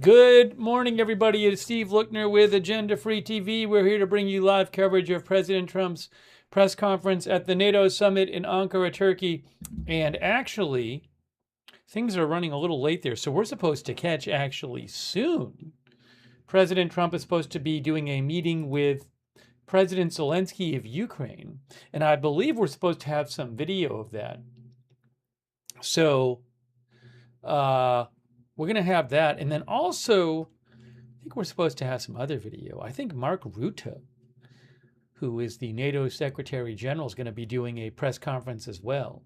Good morning, everybody. It's Steve Lookner with Agenda Free TV. We're here to bring you live coverage of President Trump's press conference at the NATO summit in Ankara, Turkey. And actually, things are running a little late there, so we're supposed to catch actually soon. President Trump is supposed to be doing a meeting with President Zelensky of Ukraine, and I believe we're supposed to have some video of that. So, we're going to have that. And then also, I think we're supposed to have some other video. I think Mark Rutte, who is the NATO Secretary General, is going to be doing a press conference as well.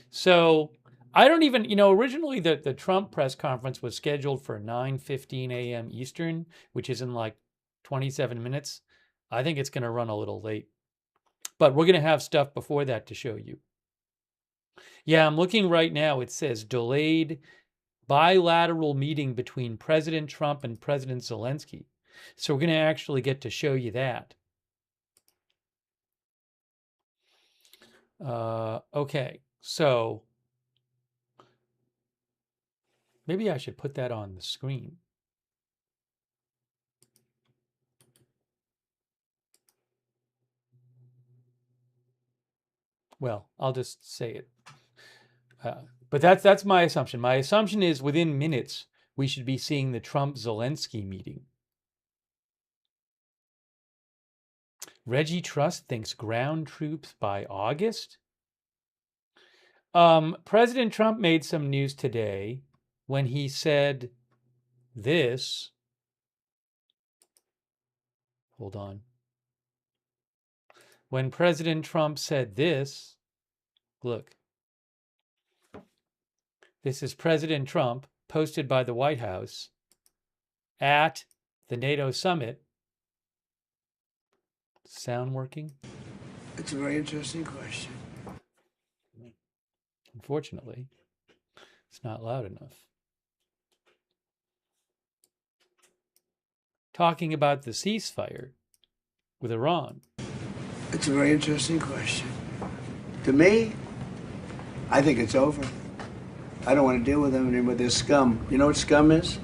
So I don't even, originally the Trump press conference was scheduled for 9:15 a.m. Eastern, which is in like 27 minutes. I think it's going to run a little late. But we're going to have stuff before that to show you. Yeah, I'm looking right now. It says delayed bilateral meeting between President Trump and President Zelensky. So we're going to actually get to show you that. Okay, so maybe I should put that on the screen. Well, I'll just say it. But that's my assumption. My assumption is within minutes, we should be seeing the Trump-Zelensky meeting. Reggie Trust thinks ground troops by August. President Trump made some news today when he said this. Hold on. When President Trump said this, look. This is President Trump, posted by the White House at the NATO summit. Sound working? It's a very interesting question. Unfortunately, it's not loud enough. Talking about the ceasefire with Iran. It's a very interesting question. To me, I think it's over. I don't want to deal with them anymore. They're scum. You know what scum is?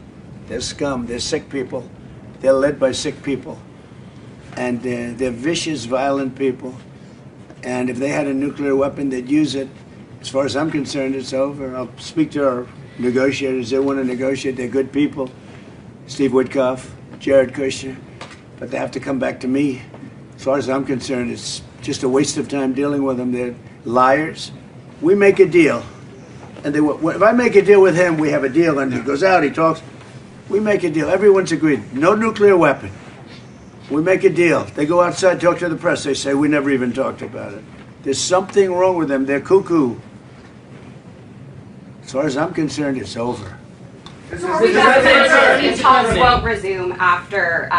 They're scum. They're sick people. They're led by sick people. And they're vicious, violent people. And if they had a nuclear weapon, they'd use it. As far as I'm concerned, it's over. I'll speak to our negotiators. They want to negotiate. They're good people. Steve Woodcoff, Jared Kushner. But they have to come back to me. As far as I'm concerned, it's just a waste of time dealing with them. They're liars. We make a deal. And if I make a deal with him, we have a deal, and he goes out, he talks. We make a deal. Everyone's agreed. No nuclear weapon. We make a deal. They go outside, talk to the press. They say, we never even talked about it. There's something wrong with them. They're cuckoo. As far as I'm concerned, it's over. These talks won't resume after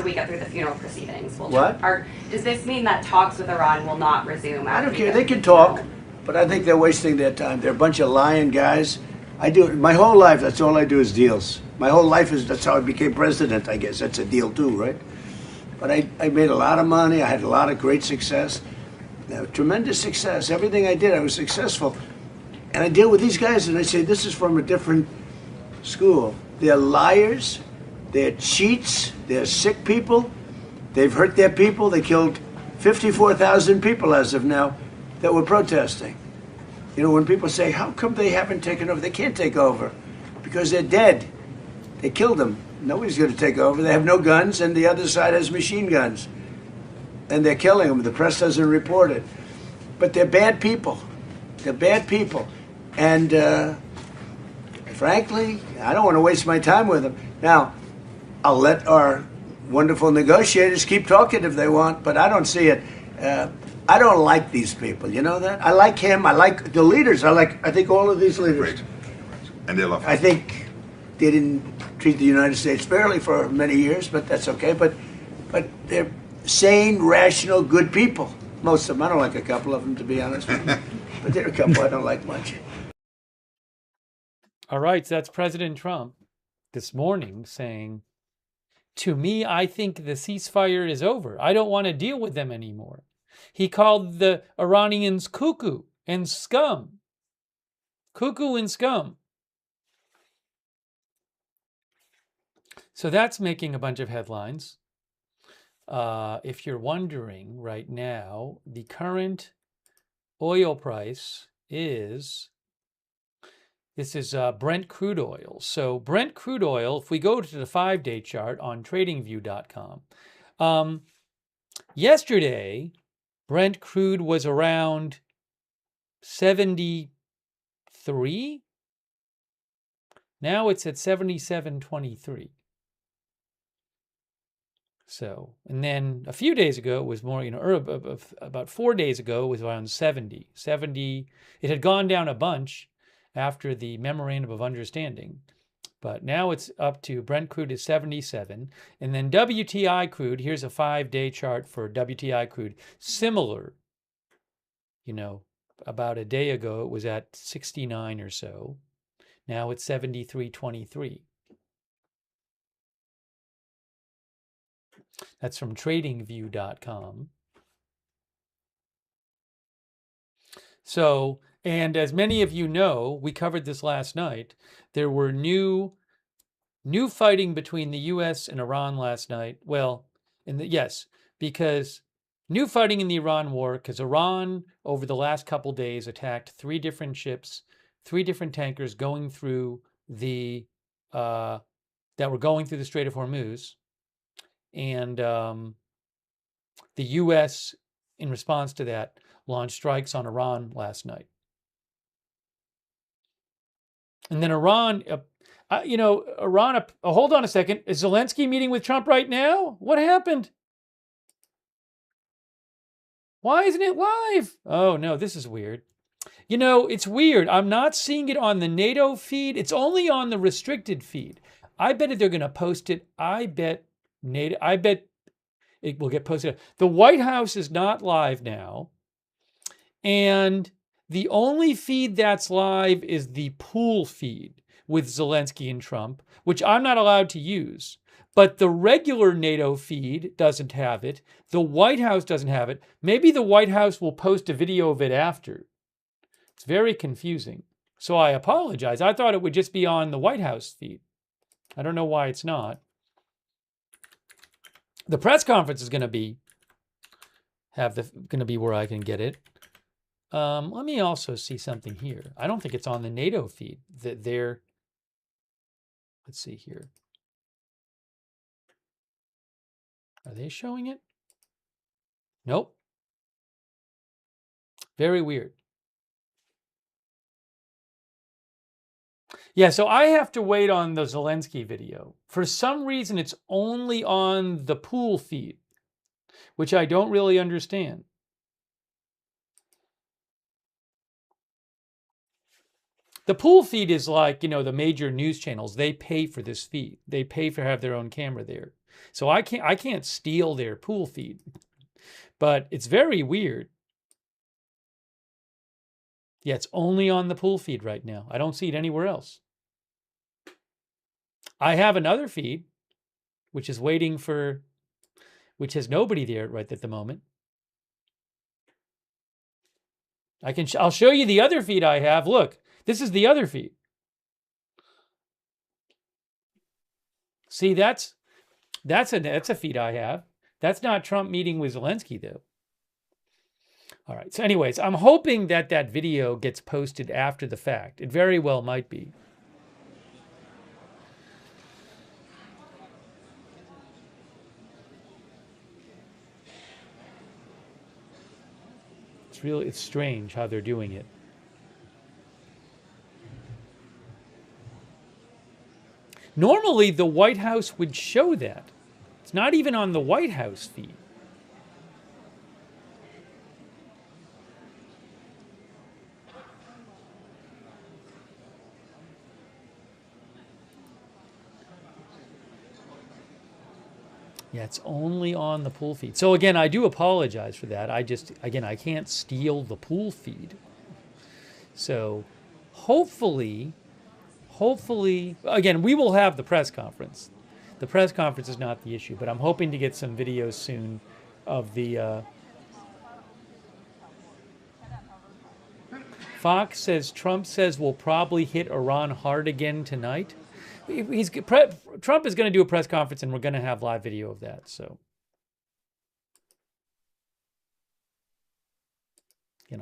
we get through the funeral proceedings. Does this mean that talks with Iran will not resume? I don't care. They can talk. But I think they're wasting their time. They're a bunch of lying guys. My whole life, that's all I do is deals. My whole life that's how I became president, I guess. That's a deal too, right? But I made a lot of money. I had a lot of great success. Tremendous success. Everything I did, I was successful. And I deal with these guys and I say, this is from a different school. They're liars. They're cheats. They're sick people. They've hurt their people. They killed 54,000 people as of now that were protesting. You know, when people say, how come they haven't taken over? They can't take over because they're dead. They killed them. Nobody's going to take over. They have no guns, and the other side has machine guns. And they're killing them. The press doesn't report it. But they're bad people. They're bad people. And frankly, I don't want to waste my time with them. Now, I'll let our wonderful negotiators keep talking if they want, but I don't see it. I don't like these people, you know that? I like him, I like the leaders, I think all of these leaders. Great. And they love I think they didn't treat the United States fairly for many years, but that's okay. But they're sane, rational, good people. Most of them. I don't like a couple of them, to be honest with you. But there are a couple I don't like much. All right, so that's President Trump this morning saying, to me, I think the ceasefire is over. I don't want to deal with them anymore. He called the Iranians cuckoo and scum. Cuckoo and scum. So that's making a bunch of headlines. If you're wondering right now, the current oil price is, this is Brent crude oil. So Brent crude oil, if we go to the 5-day chart on tradingview.com, yesterday, Brent crude was around 73. Now it's at 77.23. So, and then a few days ago it was more, about 4 days ago it was around 70. It had gone down a bunch after the Memorandum of Understanding, but now it's up to, Brent crude is 77. And then WTI crude, here's a 5-day chart for WTI crude, similar, about a day ago it was at 69 or so. Now it's 73.23. That's from tradingview.com. So, and as many of you know, we covered this last night, there were new fighting between the US and Iran last night. Well, because new fighting in the Iran war, because Iran over the last couple days attacked 3 different ships, 3 different tankers going through that were going through the Strait of Hormuz. And the U.S., in response to that, launched strikes on Iran last night. And then Iran, hold on a second. Is Zelensky meeting with Trump right now? What happened? Why isn't it live? Oh, no, this is weird. It's weird. I'm not seeing it on the NATO feed. It's only on the restricted feed. I bet they're going to post it. I bet it will get posted. The White House is not live now. And the only feed that's live is the pool feed with Zelensky and Trump, which I'm not allowed to use. But the regular NATO feed doesn't have it. The White House doesn't have it. Maybe the White House will post a video of it after. It's very confusing. So I apologize. I thought it would just be on the White House feed. I don't know why it's not. The press conference is going to be where I can get it. Let me also see something here. I don't think it's on the NATO feed. Let's see here. Are they showing it? Nope. Very weird. Yeah, so I have to wait on the Zelensky video. For some reason, it's only on the pool feed, which I don't really understand. The pool feed is like, the major news channels. They pay for this feed. They pay for have their own camera there. So I can't steal their pool feed. But it's very weird. Yeah, it's only on the pool feed right now. I don't see it anywhere else. I have another feed, which is which has nobody there right at the moment. I'll show you the other feed I have. Look, this is the other feed. See, that's a feed I have. That's not Trump meeting with Zelensky, though. All right. So anyways, I'm hoping that video gets posted after the fact. It very well might be. It's strange how they're doing it. Normally, the White House would show that. It's not even on the White House feed. Yeah, it's only on the pool feed. So again, I do apologize for that. I can't steal the pool feed. So hopefully, again, we will have the press conference. The press conference is not the issue, but I'm hoping to get some videos soon of the... Fox says, Trump says we'll probably hit Iran hard again tonight. Trump is going to do a press conference, and we're going to have live video of that. So,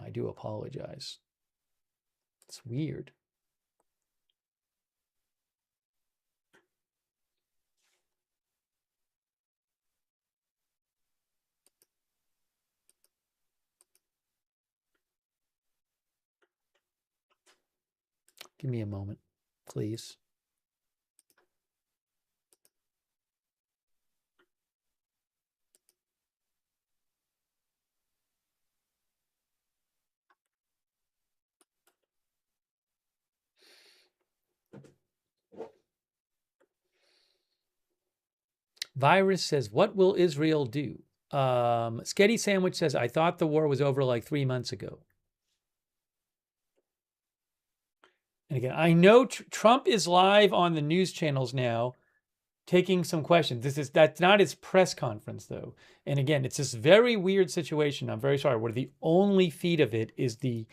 I do apologize. It's weird. Give me a moment, please. Virus says, what will Israel do? Sketty Sandwich says, I thought the war was over like 3 months ago. And again, I know Trump is live on the news channels now taking some questions. That's not his press conference, though. And again, it's this very weird situation. I'm very sorry, where the only feed of it is the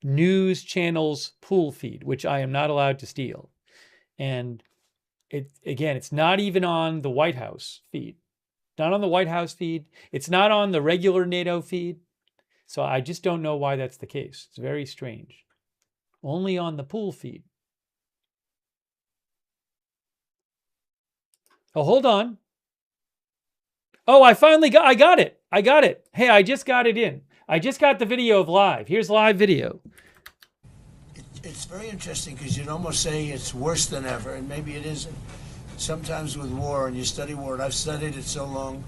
news channel's pool feed, which I am not allowed to steal. And it's not even on the White House feed. Not on the White House feed. It's not on the regular NATO feed. So I just don't know why that's the case. It's very strange. Only on the pool feed. Oh, hold on. Oh, I got it. I got it. Hey, I just got it in. I just got the video of live. Here's live video. It's very interesting because you'd almost say it's worse than ever, and maybe it isn't. Sometimes with war, and you study war, and I've studied it so long,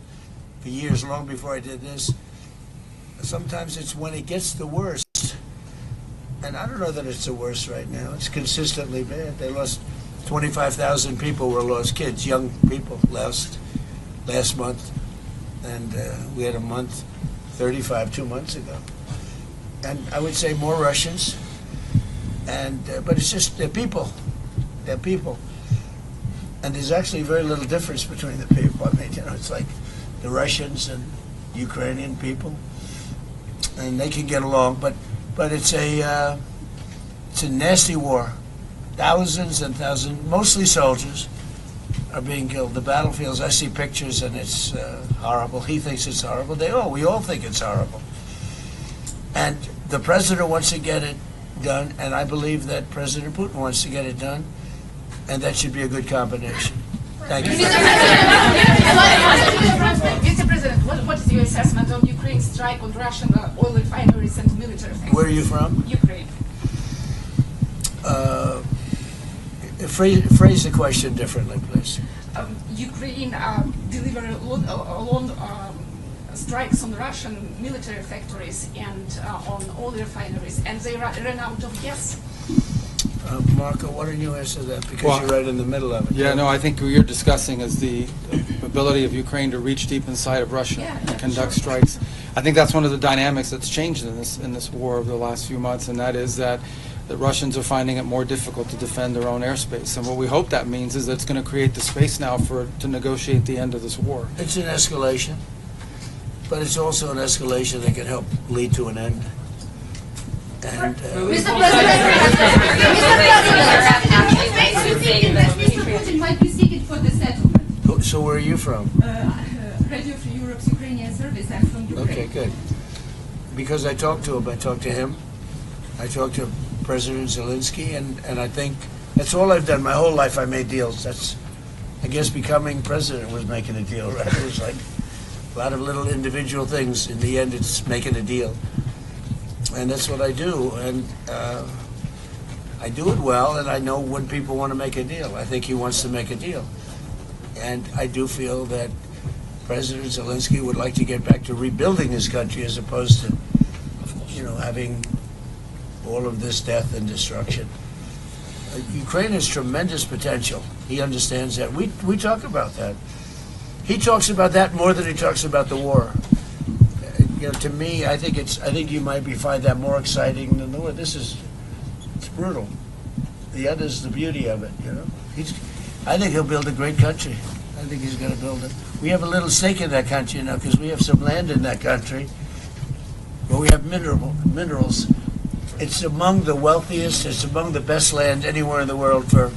for years, long before I did this, sometimes it's when it gets the worst. And I don't know that it's the worst right now. It's consistently bad. They lost 25,000 people were lost, kids, young people, last month. And we had a month, 35 2 months ago. And I would say more Russians. And but it's just, they're people. They're people. And there's actually very little difference between the people. I mean, it's like the Russians and Ukrainian people. And they can get along, but it's a nasty war. Thousands and thousands, mostly soldiers, are being killed. The battlefields, I see pictures, and it's horrible. He thinks it's horrible. We all think it's horrible. And the president wants to get it done, and I believe that President Putin wants to get it done, and that should be a good combination. Thank you. Mr. President, what is your assessment on Ukraine's strike on Russian oil refineries and military factories? Where are you from? Ukraine. Phrase the question differently, please. Ukraine delivered a lot strikes on Russian military factories and on oil refineries, and they ran out of gas. Marco, why don't you answer that? Because you're right in the middle of it. Yeah, no, I think what you're discussing is the ability of Ukraine to reach deep inside of Russia and conduct strikes. I think that's one of the dynamics that's changed in this war over the last few months, and that is that the Russians are finding it more difficult to defend their own airspace. And what we hope that means is that it's going to create the space now to negotiate the end of this war. It's an escalation, but it's also an escalation that can help lead to an end. And, Mr. Putin might be seeking for the settlement. So where are you from? Radio Free Europe's Ukrainian service. I'm from Ukraine. Okay, good. Because I talked to him. I talked to President Zelensky, and I think that's all I've done. My whole life I made deals. I guess becoming president was making a deal, right? It was like a lot of little individual things. In the end, it's making a deal. And that's what I do, and I do it well, and I know when people want to make a deal. I think he wants to make a deal. And I do feel that President Zelensky would like to get back to rebuilding his country as opposed to, having all of this death and destruction. Ukraine has tremendous potential. He understands that. We talk about that. He talks about that more than he talks about the war. To me, I think you might find that more exciting than the war. It's brutal. The other is the beauty of it. I think he'll build a great country. I think he's going to build it. We have a little stake in that country now because we have some land in that country, but we have minerals. It's among the wealthiest. It's among the best land anywhere in the world for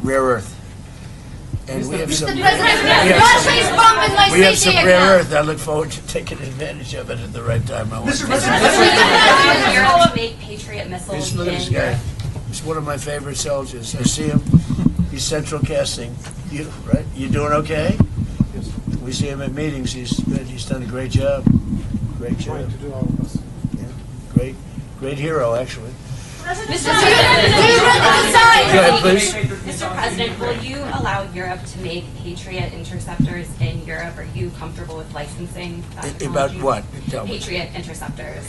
rare earth. And we have Mr. some, President, Russia is bombing my we have city some rare again. earth. I look forward to taking advantage of it at the right time. Mr. President, Europe to make Patriot missiles Just look at this in guy. Europe. He's one of my favorite soldiers. I see him. He's central casting. You, right? You doing okay? We see him at meetings. He's good. He's done a great job. Great job. Trying to do all of us. Yeah. Great hero, actually. Mr. President, do you want to decide? Go ahead, please. Mr. President, will you allow Europe to make Patriot interceptors in Europe? Are you comfortable with licensing that About technology? what? Tell me. Patriot interceptors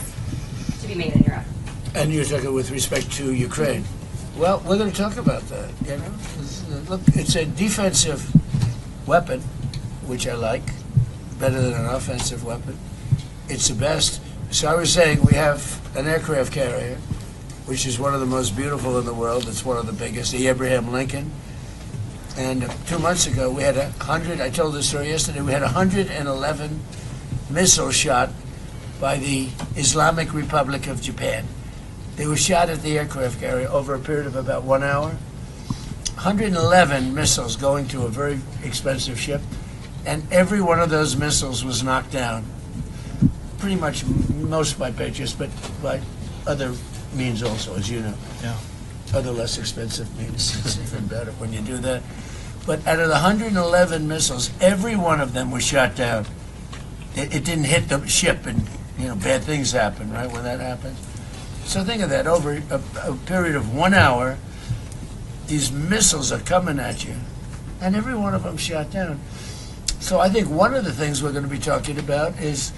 to be made in Europe. And you're talking with respect to Ukraine. Well, we're going to talk about that. You know, look, it's a defensive weapon, which I like, better than an offensive weapon. It's the best. So I was saying we have an aircraft carrier, which is one of the most beautiful in the world. It's one of the biggest, the Abraham Lincoln. And 2 months ago, we had 100, I told this story yesterday, we had 111 missiles shot by the Islamic Republic of Japan. They were shot at the aircraft carrier over a period of about 1 hour. 111 missiles going to a very expensive ship, and every one of those missiles was knocked down. Pretty much most by Patriots, but by other means also, as you know. Yeah. Other less expensive means. It's even better when you do that. But out of the 111 missiles, every one of them was shot down. It didn't hit the ship, and you know, bad things happen, right, when that happens. So think of that, over a period of 1 hour, these missiles are coming at you, and every one of them shot down. So I think one of the things we're going to be talking about is,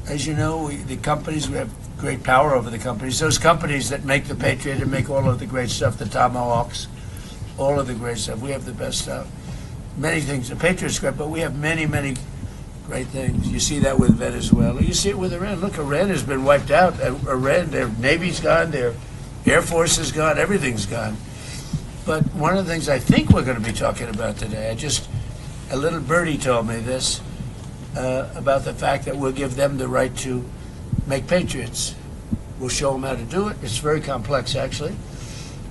as you know, the companies, we have great power over the companies. Those companies that make the Patriot and make all of the great stuff, the Tomahawks, all of the great stuff. We have the best stuff. Many things. The Patriot's great, but we have many, many great things. You see that with Venezuela. You see it with Iran. Look, Iran has been wiped out. Iran, their Navy's gone, their Air Force is gone, everything's gone. But one of the things I think we're going to be talking about today, a little birdie told me this, about the fact that we'll give them the right to make Patriots. We'll show them how to do it. It's very complex, actually,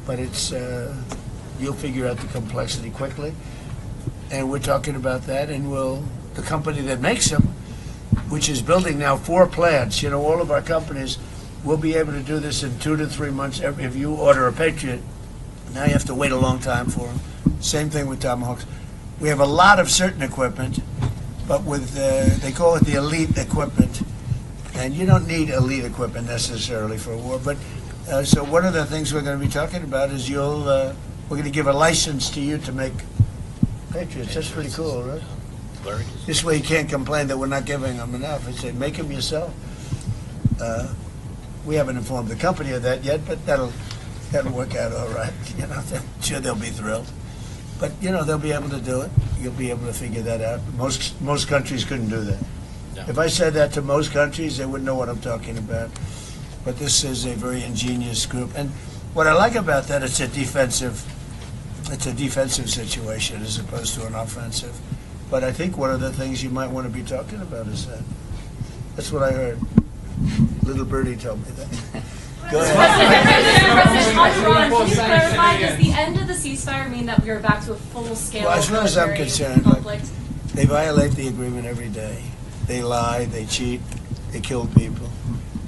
but it's you'll figure out the complexity quickly. And we're talking about that, and the company that makes them, which is building now 4 plants, you know, all of our companies will be able to do this in 2 to 3 months. If you order a Patriot, now you have to wait a long time for them. Same thing with Tomahawks. We have a lot of certain equipment, but with they call it the elite equipment, and you don't need elite equipment necessarily for a war. But so one of the things we're going to be talking about is we're going to give a license to you to make Patriots. That's pretty cool, right? This way you can't complain that we're not giving them enough. I say make them yourself. We haven't informed the company of that yet, but that'll work out all right. You know, I'm sure they'll be thrilled. But you know, they'll be able to do it. You'll be able to figure that out. Most countries couldn't do that. Yeah. If I said that to most countries, they wouldn't know what I'm talking about. But this is a very ingenious group, and what I like about that, it's a defensive situation as opposed to an offensive. But I think one of the things you might want to be talking about is that. That's what I heard. Little birdie told me that. Go ahead. President, on Iran, can you clarify, does the end of the ceasefire mean that we are back to a full-scale Well, as far as I'm military concerned, conflict? they violate the agreement every day. They lie, they cheat, they kill people.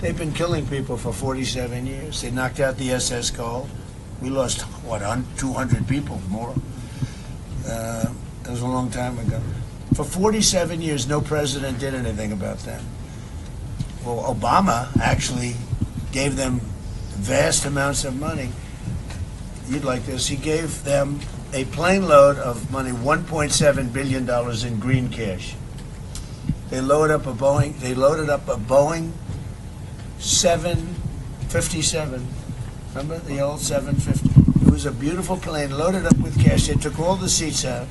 They've been killing people for 47 years. They knocked out the SS Gold. We lost, 200 people more. That was a long time ago. For 47 years, no president did anything about them. Well, Obama actually gave them vast amounts of money. You'd like this. He gave them a plane load of money, $1.7 billion in green cash. They loaded up a Boeing 757. Remember the old 750? It was a beautiful plane loaded up with cash. They took all the seats out,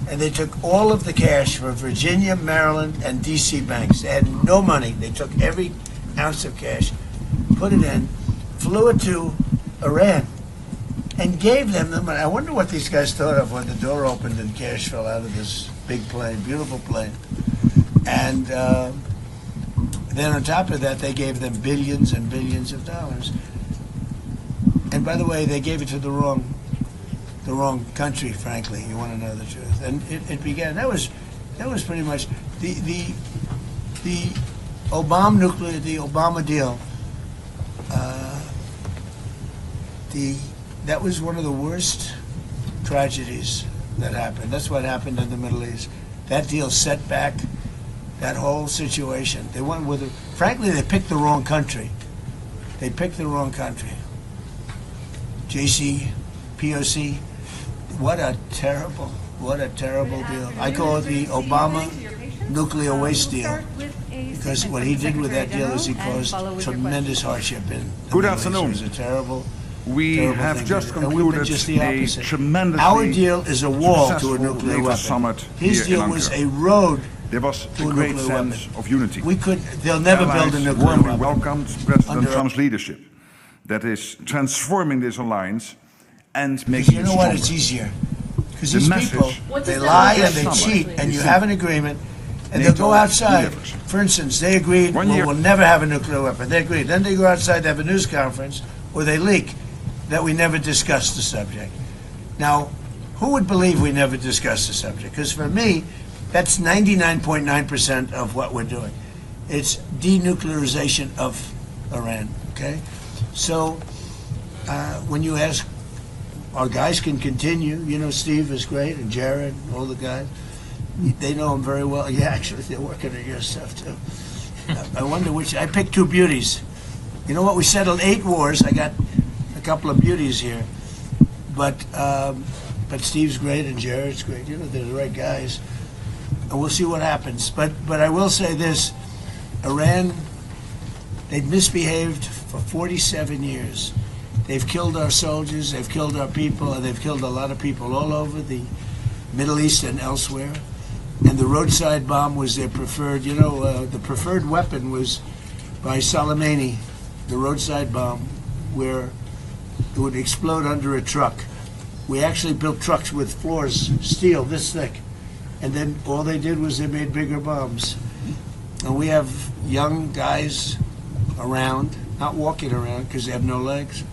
and they took all of the cash for Virginia, Maryland, and D.C. banks. They had no money. They took every ounce of cash, put it in, flew it to Iran, and gave them the money. I wonder what these guys thought of when the door opened and cash fell out of this big plane, beautiful plane. And then on top of that, they gave them billions and billions of dollars. And by the way, they gave it to the wrong the wrong country, frankly. You want to know the truth. And it began. That was pretty much the Obama deal. That was one of the worst tragedies that happened. That's what happened in the Middle East. That deal set back that whole situation. They went with it. Frankly, they picked the wrong country. They picked the wrong country. POC. What a terrible deal. I call it the Obama nuclear waste deal. Because what he did with that deal is he caused tremendous hardship in the Good Middle East. afternoon. It was a terrible We have just concluded just the a opposite. tremendously Our deal is a wall to a nuclear NATO weapon. summit His here in deal was Ankara. a road There was to a a great nuclear sense weapon. of unity. They'll never build a Allies nuclear warmly weapon. welcomed President Under- Trump's leadership that is transforming this alliance and Because making you it know stronger. what? It's easier. Because The these message- people, What they does that lie look and they like? cheat, and you Is have an agreement, and NATO they'll go outside. delivers. For instance, they agreed, One well, year- we'll never have a nuclear weapon. They agreed. Then they go outside to have a news conference, or they leak that we never discussed the subject. Now, who would believe we never discussed the subject? Because for me, that's 99.9% of what we're doing. It's denuclearization of Iran, okay? So, when you ask, our guys can continue. You know, Steve is great, and Jared, and all the guys. They know him very well. Yeah, actually, they're working on your stuff, too. I wonder which. I picked two beauties. You know what? We settled 8 wars. I got a couple of beauties here. But Steve's great, and Jared's great. You know, they're the right guys. And we'll see what happens. But I will say this. Iran, they've misbehaved for 47 years. They've killed our soldiers, they've killed our people, and they've killed a lot of people all over the Middle East and elsewhere. And the roadside bomb was their preferred, the preferred weapon was by Soleimani, the roadside bomb, where it would explode under a truck. We actually built trucks with floors, steel this thick. And then all they did was they made bigger bombs. And we have young guys around, not walking around because they have no legs,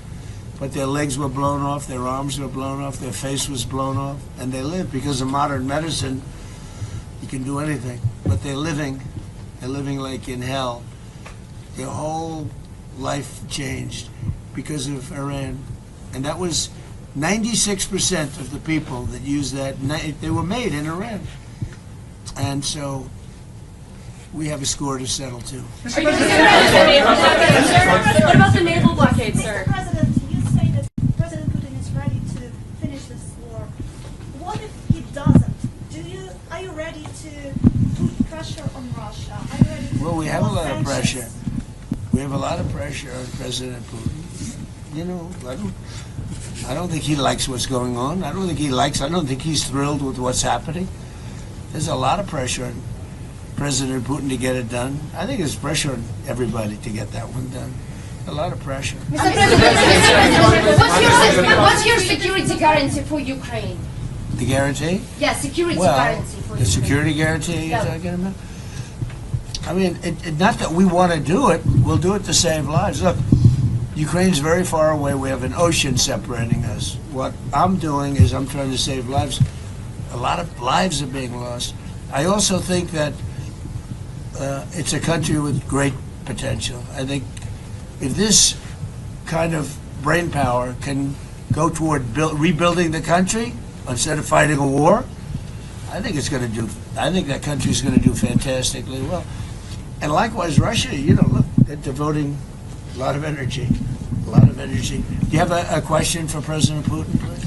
but their legs were blown off, their arms were blown off, their face was blown off, and they live because of modern medicine. You can do anything, but they're living like in hell. Their whole life changed because of Iran, and that was 96% of the people that used that. They were made in Iran, and so we have a score to settle too. Are you what about the naval blockade, sir? Mr. President, you say that President Putin is ready to finish this war. What if he doesn't? Are you ready to put pressure on Russia? Are you ready to Well, we have a put lot of sanctions? pressure. We have a lot of pressure on President Putin. You know, I don't think he likes what's going on. I don't think he's thrilled with what's happening. There's a lot of pressure on President Putin to get it done. I think there's pressure on everybody to get that one done. A lot of pressure. Mr. President, what's your security guarantee for Ukraine? The guarantee? Yeah, security Well, guarantee for the Ukraine. security guarantee you're Yeah. talking about? I mean, not that we want to do it. We'll do it to save lives. Look, Ukraine's very far away. We have an ocean separating us. What I'm doing is I'm trying to save lives. A lot of lives are being lost. I also think that it's a country with great potential. I think if this kind of brain power can go toward rebuilding the country instead of fighting a war, I think that country's going to do fantastically well. And likewise, Russia, look, they're devoting a lot of energy. Do you have a question for President Putin, please?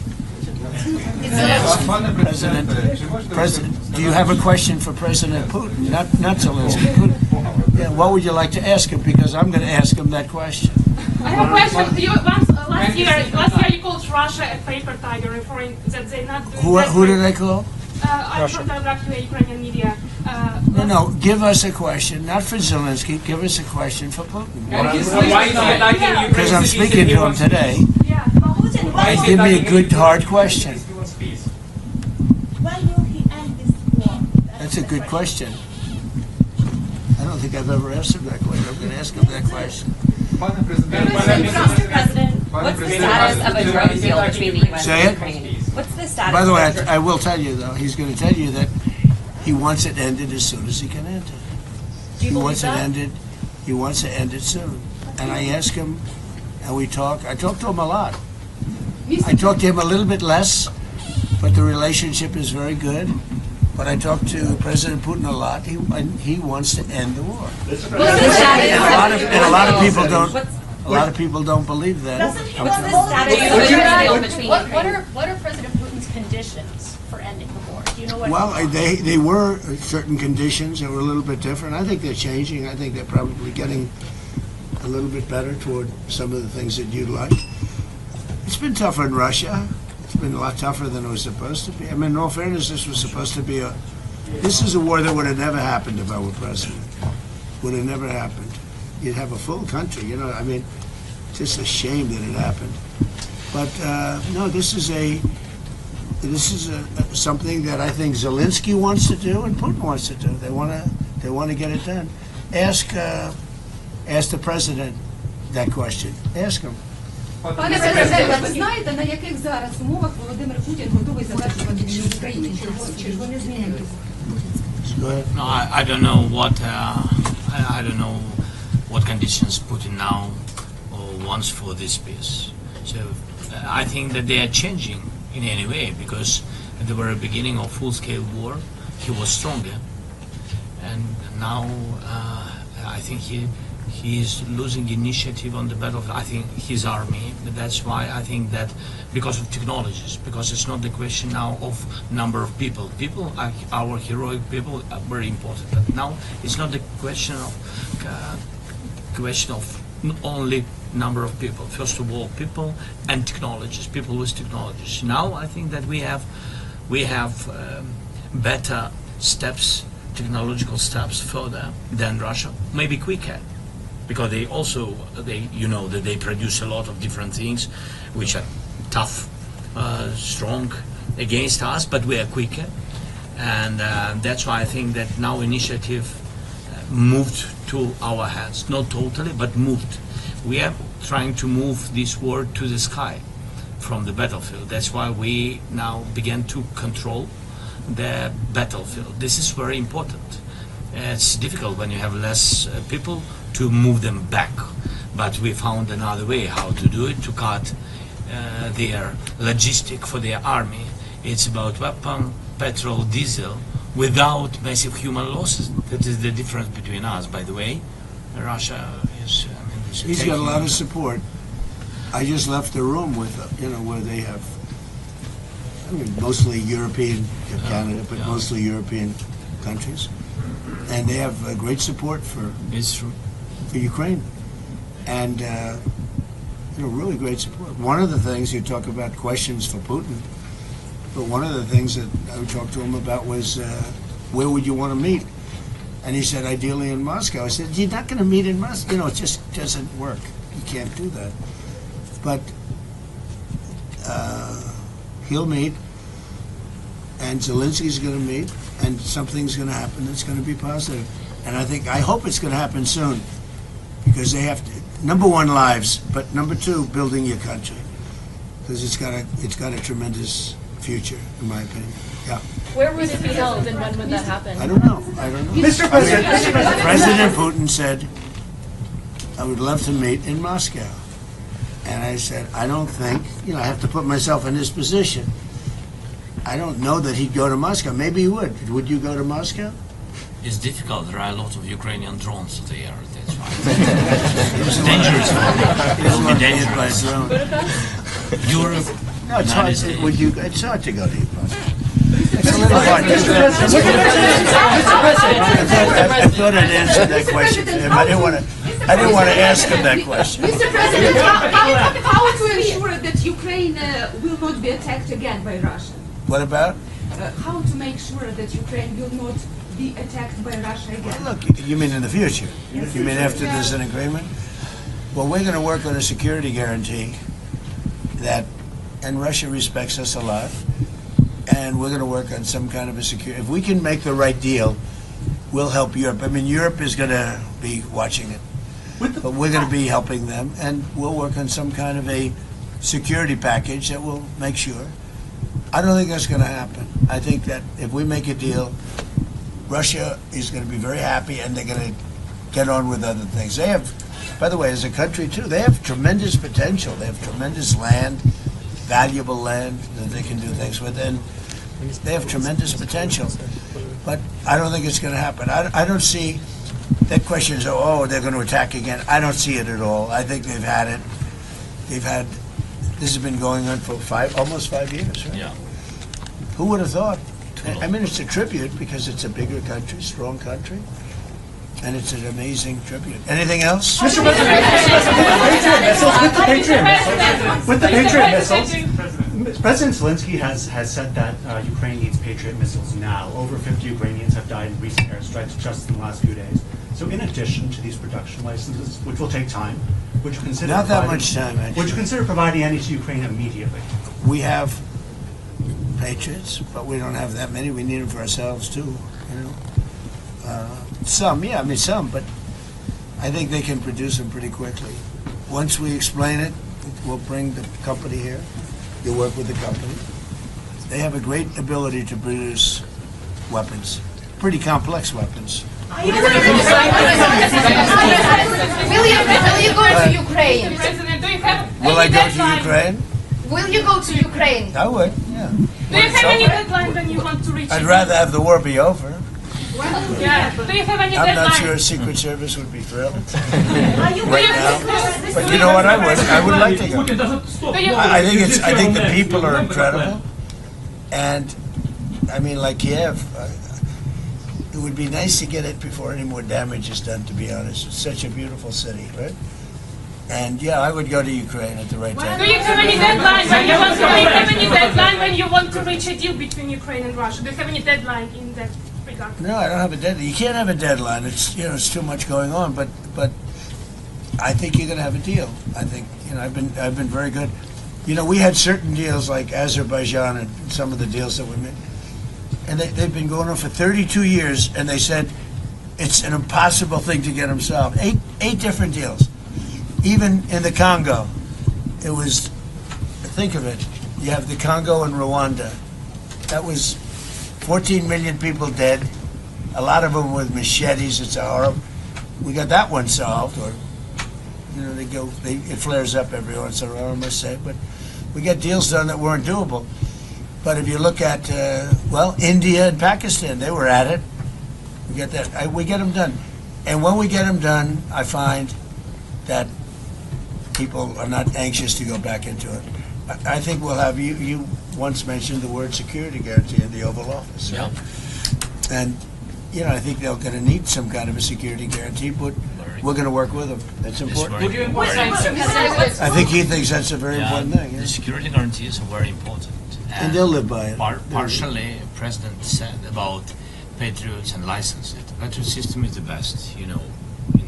President, do you have a question for President Putin? Not Zelensky. Putin. Yeah, what would you like to ask him? Because I'm going to ask him that question. I have a question. Last year you called Russia a paper tiger, referring that they're not doing Who did I call? I heard Ukrainian media. No, give us a question, not for Zelensky. Give us a question for Putin. Why is he attacking Ukraine? Because I'm speaking to him today. Yeah. Give me a good, hard question. When will he end this war? That's a good question. I don't think I've ever asked him that question. I'm going to ask him that question. Mr. President, what's the status of a drone deal between the U.S. Say and it? Ukraine? What's the status? By the way, I will tell you, though, he's going to tell you that he wants it ended as soon as he can end it. He wants it ended. He wants to end it soon. And I ask him, and we talk. I talk to him a lot. I talk to him a little bit less, but the relationship is very good. But I talk to President Putin a lot. He wants to end the war. And a lot of people don't. A lot of people don't believe that. What's the status between What are President Putin's conditions for ending the war? Do you know what? Well, they were certain conditions that were a little bit different. I think they're changing. I think they're probably getting a little bit better toward some of the things that you'd like. It's been tougher in Russia. It's been a lot tougher than it was supposed to be. I mean, in all fairness, this was supposed to be this is a war that would have never happened if I were president. Would have never happened. You'd have a full country, you know. I mean, it's just a shame that it happened. But no, this is something that I think Zelensky wants to do and Putin wants to do. They want to get it done. Ask the president that question. Ask him. Пане президенте, ви знаєте, на яких зараз умовах Володимир Путін готовий завершувати війну в Україні? Чи вони змінилися? No, I don't know what conditions Putin now wants for this peace. So I think that they are changing in any way, because at the very beginning of full-scale war, he was stronger, and now I think he is losing initiative on the battlefield. I think his army. That's why I think that because of technologies, because it's not the question now of number of people. People, our heroic people, are very important. But now it's not the question of only number of people. First of all, people and technologies. People with technologies. Now I think that we have better steps, technological steps further than Russia, maybe quicker. Because they produce a lot of different things which are tough, strong against us, but we are quicker, and that's why I think that now initiative moved to our hands, not totally, but moved. We are trying to move this war to the sky from the battlefield. That's why we now begin to control the battlefield. This is very important. It's difficult when you have less people to move them back, but we found another way how to do it, to cut their logistic for their army. It's about weapon, petrol, diesel, without massive human losses. That is the difference between us, by the way. Russia is... He's got a lot of support. I just left the room with, where they have, mostly European, Canada, but mostly European countries. And they have great support for Ukraine, and really great support. One of the things you talk about questions for Putin, but one of the things that I talked to him about was where would you want to meet? And he said ideally in Moscow. I said you're not going to meet in Moscow. It just doesn't work. You can't do that. But he'll meet, and Zelensky's going to meet. And something's going to happen that's going to be positive. And I hope it's going to happen soon, because they have to, number one, lives, but number two, building your country, because it's got a tremendous future, in my opinion. Yeah. Where would it be held, and when would that happen? I don't know. Mr. President, President Putin said, I would love to meet in Moscow. And I said, I don't think, I have to put myself in his position. I don't know that he'd go to Moscow. Maybe he would. Would you go to Moscow? It's difficult. There are a lot of Ukrainian drones there. That's why. It's dangerous. It will be dangerous. Europe. No, it's hard. It's hard to go to Moscow. It's a little hard. I thought I'd answer that question for him. I didn't want to ask him that question. Mr. President, how to ensure that Ukraine will not be attacked again by Russia? What about? How to make sure that Ukraine will not be attacked by Russia again? Well, look, you mean in the future? You mean after there's an agreement? Well, we're going to work on a security guarantee and Russia respects us a lot, and we're going to work on some kind of a security. If we can make the right deal, we'll help Europe. I mean, Europe is going to be watching it, but we're going to be helping them, and we'll work on some kind of a security package that will make sure I don't think that's going to happen. I think that if we make a deal, Russia is going to be very happy, and they're going to get on with other things. They have, by the way, as a country too, they have tremendous potential. They have tremendous land, valuable land that they can do things with, and they have tremendous potential. But I don't think it's going to happen. I don't see that question is, oh, they're going to attack again. I don't see it at all. I think they've had it. This has been going on for almost 5 years, right? Yeah. Who would have thought? I mean, it's a tribute because it's a bigger country, strong country, and it's an amazing tribute. Anything else? Mr. President, with the Patriot missiles, President Zelensky has said that Ukraine needs Patriot missiles now. Over 50 Ukrainians have died in recent airstrikes just in the last few days. So in addition to these production licenses, which will take time, would you consider Not that much time, actually. Would you consider providing any to Ukraine immediately? We have Patriots, but we don't have that many. We need them for ourselves too, you know. Some, but I think they can produce them pretty quickly. Once we explain it, we'll bring the company here. You'll work with the company. They have a great ability to produce weapons, pretty complex weapons. Will you go to Ukraine? Will I go to Ukraine? Will you go to Ukraine? I would, yeah. Do you have any deadline when you want to reach I'd rather have the war be over. Yeah. Do you have any I'm deadline? not sure Secret Service would be thrilled right now. But you know what? I would like to go. I think the people are incredible, and I mean, like Kiev, it would be nice to get it before any more damage is done. To be honest, it's such a beautiful city, right? And yeah, I would go to Ukraine at the right time. Do you have any deadline when you want to? Do you have any deadline when you want to reach a deal between Ukraine and Russia? Do you have any deadline in that regard? No, I don't have a deadline. You can't have a deadline. It's it's too much going on. But I think you're going to have a deal. I think I've been very good. We had certain deals like Azerbaijan and some of the deals that we made, and they've been going on for 32 years. And they said it's an impossible thing to get them solved. Eight different deals. Even in the Congo, it was, think of it, you have the Congo and Rwanda. That was 14 million people dead, a lot of them with machetes. It's horrible. We got that one solved, or, it flares up every once in a while, I must say, but we got deals done that weren't doable. But if you look at, India and Pakistan, they were at it. We get that, we get them done. And when we get them done, I find that people are not anxious to go back into it. I think we'll have, you once mentioned the word security guarantee in the Oval Office. Yeah. And, I think they're going to need some kind of a security guarantee, but we're going to work with them. That's important. I think he thinks that's a very important thing. Yeah? The security guarantees are very important. And they'll live by it. Partially, the President said about Patriots and license it. The Patriot system is the best, in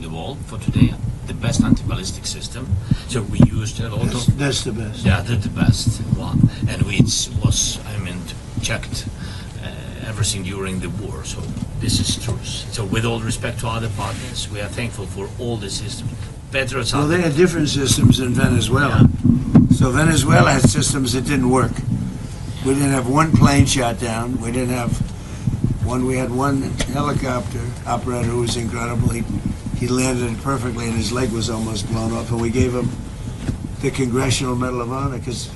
the world for today. The best anti-ballistic system. So we used a lot of... That's the best. Yeah, that's the best one. And it was, checked everything during the war. So this is true. So with all respect to other partners, we are thankful for all the systems. Patriots well, they had different systems in Venezuela. Yeah. So Venezuela had systems that didn't work. We didn't have one plane shot down. We didn't have one. We had one helicopter operator who was incredible. He landed it perfectly, and his leg was almost blown off. And we gave him the Congressional Medal of Honor because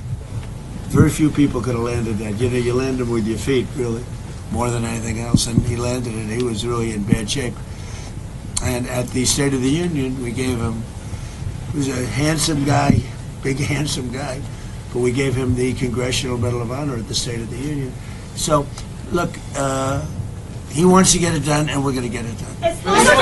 very few people could have landed that. You land them with your feet, really, more than anything else. And he landed it. He was really in bad shape. And at the State of the Union, we gave him. He was a handsome guy, big handsome guy, but we gave him the Congressional Medal of Honor at the State of the Union. So, look. He wants to get it done, and we're going to get it done. What's the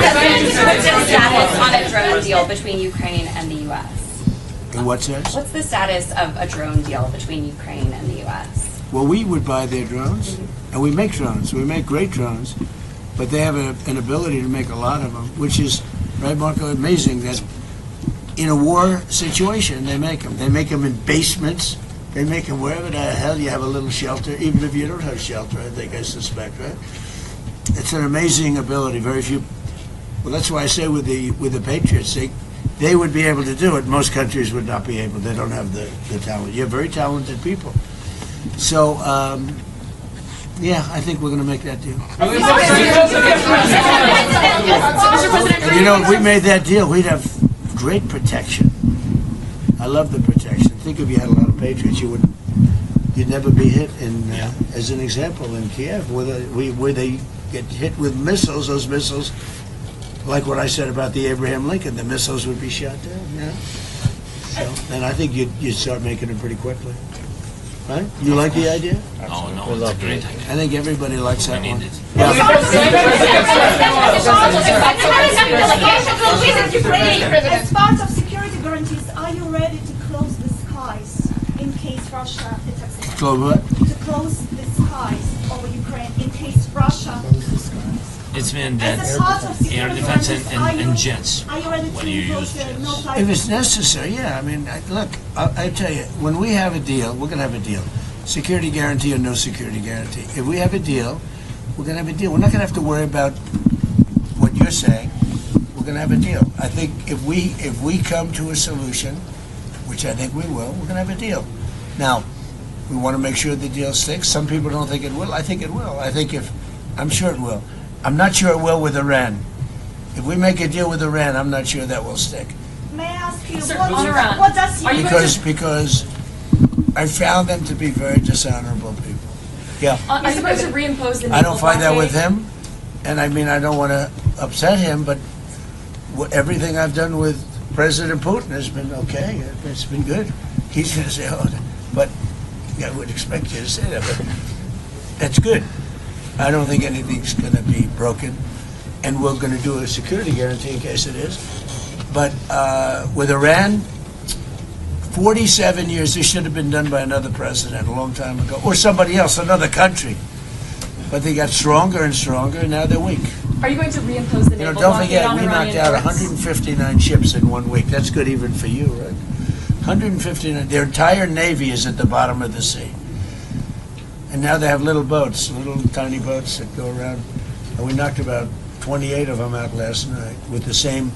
status on a drone deal between Ukraine and the U.S.? In what sense? What's the status of a drone deal between Ukraine and the U.S.? Well, we would buy their drones, and we make drones. We make great drones, but they have an ability to make a lot of them, which is, right, Marco, amazing that in a war situation, they make them. They make them in basements. They make them wherever the hell you have a little shelter, even if you don't have shelter, I suspect, right? It's an amazing ability. Very few. Well, that's why I say with the Patriots, they would be able to do it. Most countries would not be able. They don't have the talent. You have very talented people, So, yeah, I think we're going to make that deal. And you know, if we made that deal, we'd have great protection. I love the protection. Think if you had a lot of patriots, you'd never be hit in, as an example, in Kiev, where they get hit with missiles, those missiles, like what I said about the Abraham Lincoln, the missiles would be shot down, yeah. So, and I think you'd start making them pretty quickly. Right? You like the idea? Oh, no, it's a great idea. I think everybody likes that one. As part of security guarantees, are you ready to close the skies in case Russia attacks Ukraine? Close what? To close the skies over Ukraine in case Russia. It's been that As a part of air security defense guarantees, and jets Are you ready when to you impose use a jets. no-fly If it's necessary, yeah. I mean, look, I tell you, when we have a deal, we're going to have a deal. Security guarantee or no security guarantee. If we have a deal, we're going to have a deal. We're not going to have to worry about what you're saying. We're going to have a deal. I think if we come to a solution, which I think we will, we're going to have a deal. Now, we want to make sure the deal sticks. Some people don't think it will. I think it will. I'm sure it will. I'm not sure it will with Iran. If we make a deal with Iran, I'm not sure that will stick. May I ask you, Sir, what does you Because I found them to be very dishonorable people. Yeah. Are you supposed to reimpose the naval I don't find that with blockade? him, and I mean, I don't want to upset him, but everything I've done with President Putin has been okay. It's been good. He's going to say, oh, but I would expect you to say that, but that's good. I don't think anything's going to be broken, and we're going to do a security guarantee in case it is. But with Iran, 47 years, this should have been done by another president a long time ago, or somebody else, another country. But they got stronger and stronger, and now they're weak. Are you going to reimpose the naval Don't blockade forget, on we Iranian knocked out ports? 159 ships in 1 week. That's good even for you, right? 159. Their entire navy is at the bottom of the sea. And now they have little boats, little tiny boats that go around. And we knocked about 28 of them out last night with the same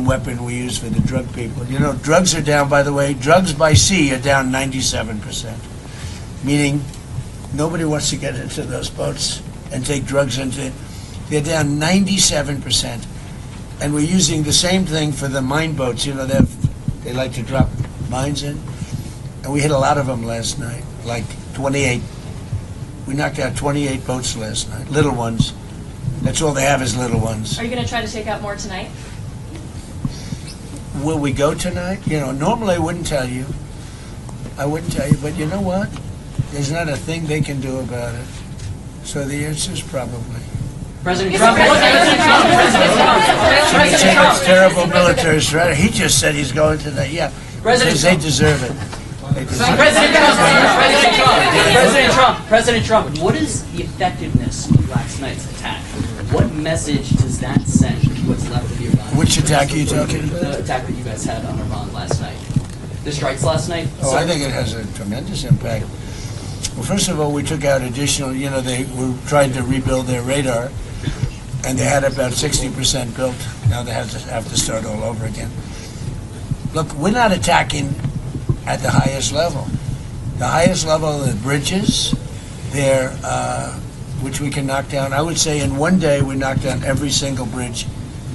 weapon we use for the drug people. You know, drugs are down, by the way, drugs by sea are down 97%. Meaning nobody wants to get into those boats and take drugs into it. They're down 97%. And we're using the same thing for the mine boats. You know, they like to drop mines in. And we hit a lot of them last night, like 28. We knocked out 28 boats last night, little ones. That's all they have is little ones. Are you going to try to take out more tonight? Will we go tonight? You know, normally I wouldn't tell you. But you know what? There's not a thing they can do about it. So the answer is probably. President Trump. It's terrible military strategy. He just said he's going to that. Yeah, because they deserve it. President Trump, what is the effectiveness of last night's attack? What message does that send to what's left of Iran? Which attack are you talking about? The attack that you guys had on Iran last night. The strikes last night? Oh, I think it has a tremendous impact. Well, first of all, we took out additional, you know, they were trying to rebuild their radar, and they had about 60% built. Now they have to start all over again. Look, we're not attacking at the highest level. The highest level are the bridges, which we can knock down. I would say in one day we knocked down every single bridge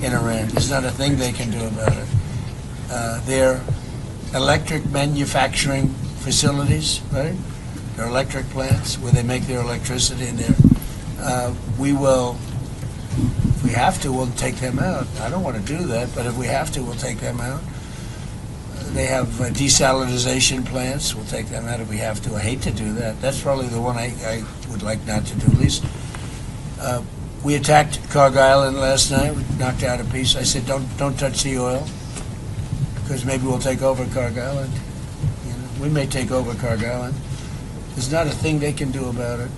in Iran. There's not a thing they can do about it. Their electric manufacturing facilities, right? Their electric plants where they make their electricity in there. We will, if we have to, we'll take them out. I don't want to do that, but if we have to, we'll take them out. They have desalinization plants. We'll take them out if we have to. I hate to do that. That's probably the one I would like not to do, at least. We attacked Kharg Island last night. We knocked out a piece. I said, don't touch the oil, because maybe we'll take over Kharg Island. You know, we may take over Kharg Island. There's not a thing they can do about it.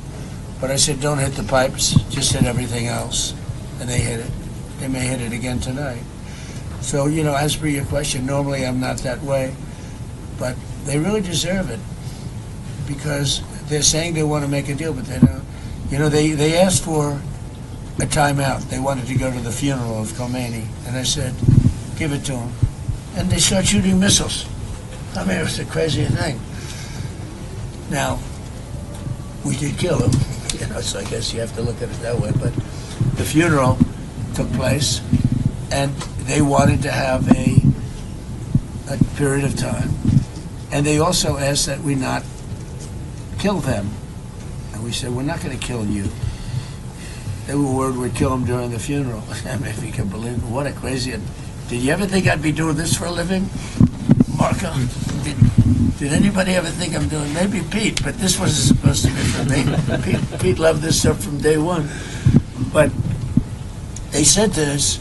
But I said, don't hit the pipes. Just hit everything else. And they hit it. They may hit it again tonight. So, you know, as per your question, normally I'm not that way, but they really deserve it because they're saying they want to make a deal, but they don't. You know, they asked for a timeout. They wanted to go to the funeral of Khomeini, and I said, give it to them. And they start shooting missiles. I mean, it was the craziest thing. Now, we did kill him, so I guess you have to look at it that way. But the funeral took place, and they wanted to have a period of time. And they also asked that we not kill them. And we said, we're not going to kill you. They were worried we'd kill them during the funeral. I mean, if you can believe it, what a crazy... Did you ever think I'd be doing this for a living, Marco? Did anybody ever think I'm doing... Maybe Pete, but this wasn't supposed to be for me. Pete loved this stuff from day one. But they said to us,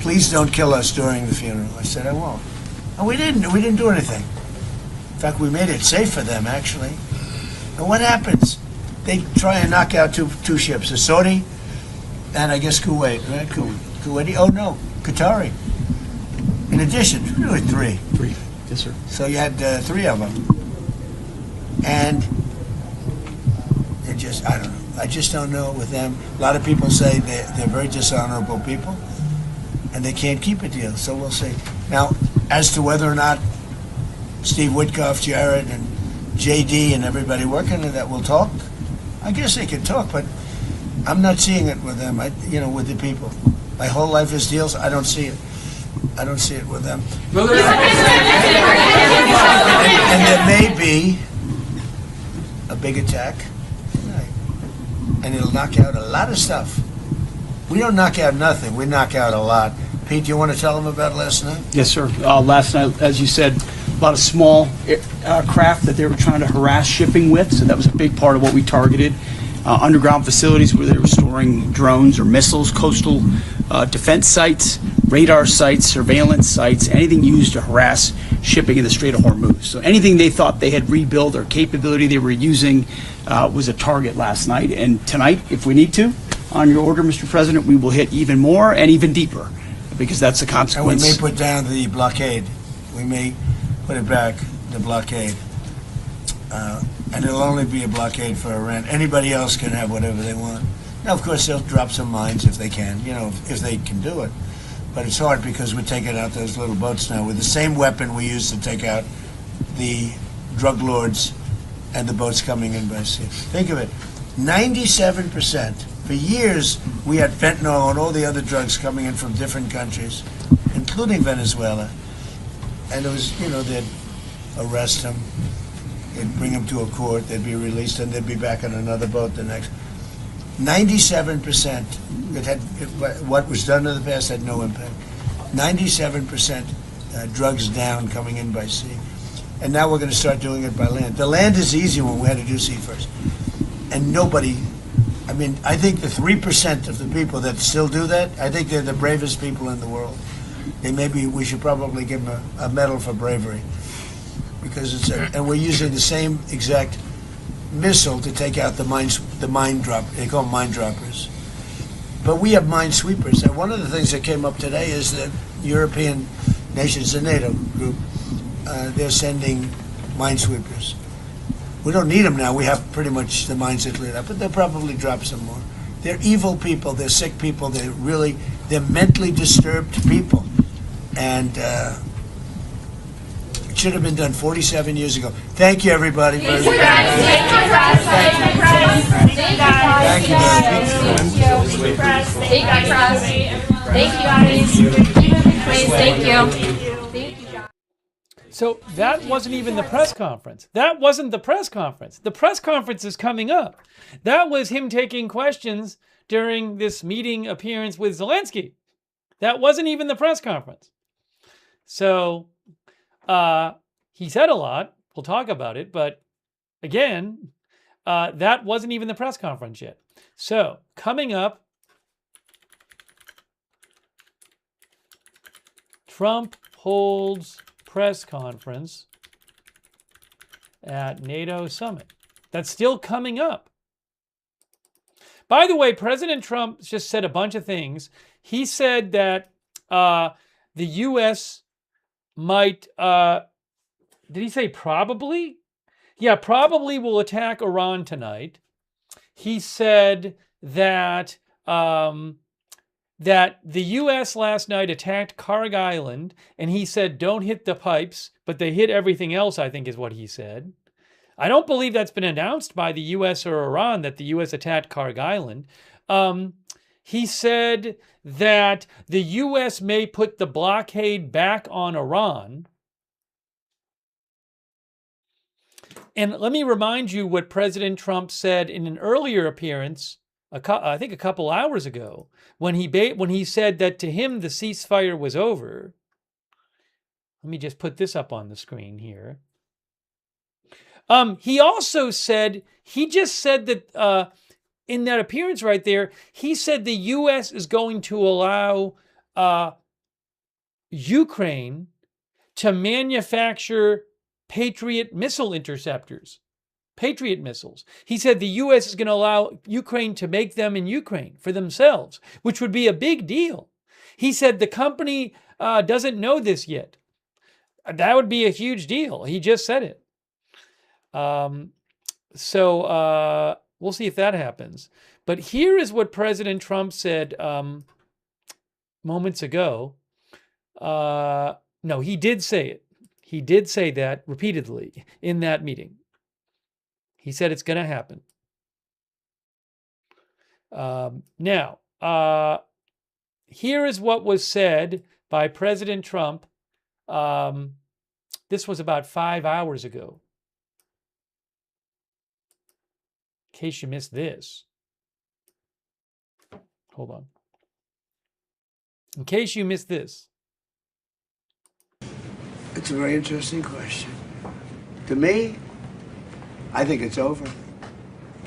please don't kill us during the funeral. I said, I won't. And we didn't do anything. In fact, we made it safe for them, actually. And what happens? They try and knock out two ships, the Saudi and I guess Kuwait, right? Kuwaiti? Oh, no, Qatari. In addition, really three. Three, yes, sir. So you had 3 of them. And it just, I don't know. I just don't know with them. A lot of people say they're very dishonorable people, and they can't keep a deal, so we'll see. Now, as to whether or not Steve Witkoff, Jared, and JD and everybody working on that will talk, I guess they can talk, but I'm not seeing it with them, with the people. My whole life is deals, I don't see it. I don't see it with them. And there may be a big attack, and it'll knock out a lot of stuff. We don't knock out nothing, we knock out a lot. Pete, do you want to tell them about last night? Yes, sir. Last night, as you said, a lot of small craft that they were trying to harass shipping with, so that was a big part of what we targeted. Underground facilities where they were storing drones or missiles, coastal defense sites, radar sites, surveillance sites, anything used to harass shipping in the Strait of Hormuz. So anything they thought they had rebuilt or capability they were using was a target last night. And tonight, if we need to, on your order, Mr. President, we will hit even more and even deeper, because that's the consequence. And we may put down the blockade. We may put it back, the blockade. And it'll only be a blockade for Iran. Anybody else can have whatever they want. Now, of course, they'll drop some mines if they can, if they can do it. But it's hard because we're taking out those little boats now with the same weapon we used to take out the drug lords and the boats coming in by sea. Think of it, 97%. For years, we had fentanyl and all the other drugs coming in from different countries, including Venezuela. And it was, they'd arrest them, they'd bring them to a court, they'd be released, and they'd be back on another boat the next. 97%. What was done in the past had no impact. 97% drugs down coming in by sea. And now we're going to start doing it by land. The land is easy when we had to do sea first. And nobody... I think the 3% of the people that still do that, I think they're the bravest people in the world. We should probably give them a medal for bravery, because and we're using the same exact missile to take out the mine drop. They call them mine droppers, but we have mine sweepers. And one of the things that came up today is that European nations, the NATO group, they're sending mine sweepers. We don't need them now. We have pretty much the mines that lit up, but they'll probably drop some more. They're evil people. They're sick people. They're mentally disturbed people. And it should have been done 47 years ago. Thank you, everybody. Thank you, guys. Thank you, guys. Thank you, guys. Thank you. So that wasn't even the press conference. That wasn't the press conference. The press conference is coming up. That was him taking questions during this meeting appearance with Zelensky. That wasn't even the press conference. So he said a lot. We'll talk about it. But again, that wasn't even the press conference yet. So coming up, Trump holds press conference at NATO summit. That's still coming up. By the way, President Trump just said a bunch of things. He said that the U.S. might, did he say probably? Yeah, probably will attack Iran tonight. He said that that the U.S. last night attacked Karg Island, and he said, don't hit the pipes, but they hit everything else, I think is what he said. I don't believe that's been announced by the U.S. or Iran that the U.S. attacked Karg Island. He said that the U.S. may put the blockade back on Iran. And let me remind you what President Trump said in an earlier appearance, I think a couple hours ago, when he said that to him the ceasefire was over. Let me just put this up on the screen here. He also said, he just said that in that appearance right there, he said the U.S. is going to allow Ukraine to manufacture Patriot missile interceptors, Patriot missiles. He said the U.S. is going to allow Ukraine to make them in Ukraine for themselves, which would be a big deal. He said the company doesn't know this yet. That would be a huge deal. He just said it. So we'll see if that happens. But here is what President Trump said moments ago. No, he did say it. He did say that repeatedly in that meeting. He said it's going to happen. Now, here is what was said by President Trump. This was about 5 hours ago. In case you missed this. Hold on. In case you missed this. It's a very interesting question. To me, I think it's over.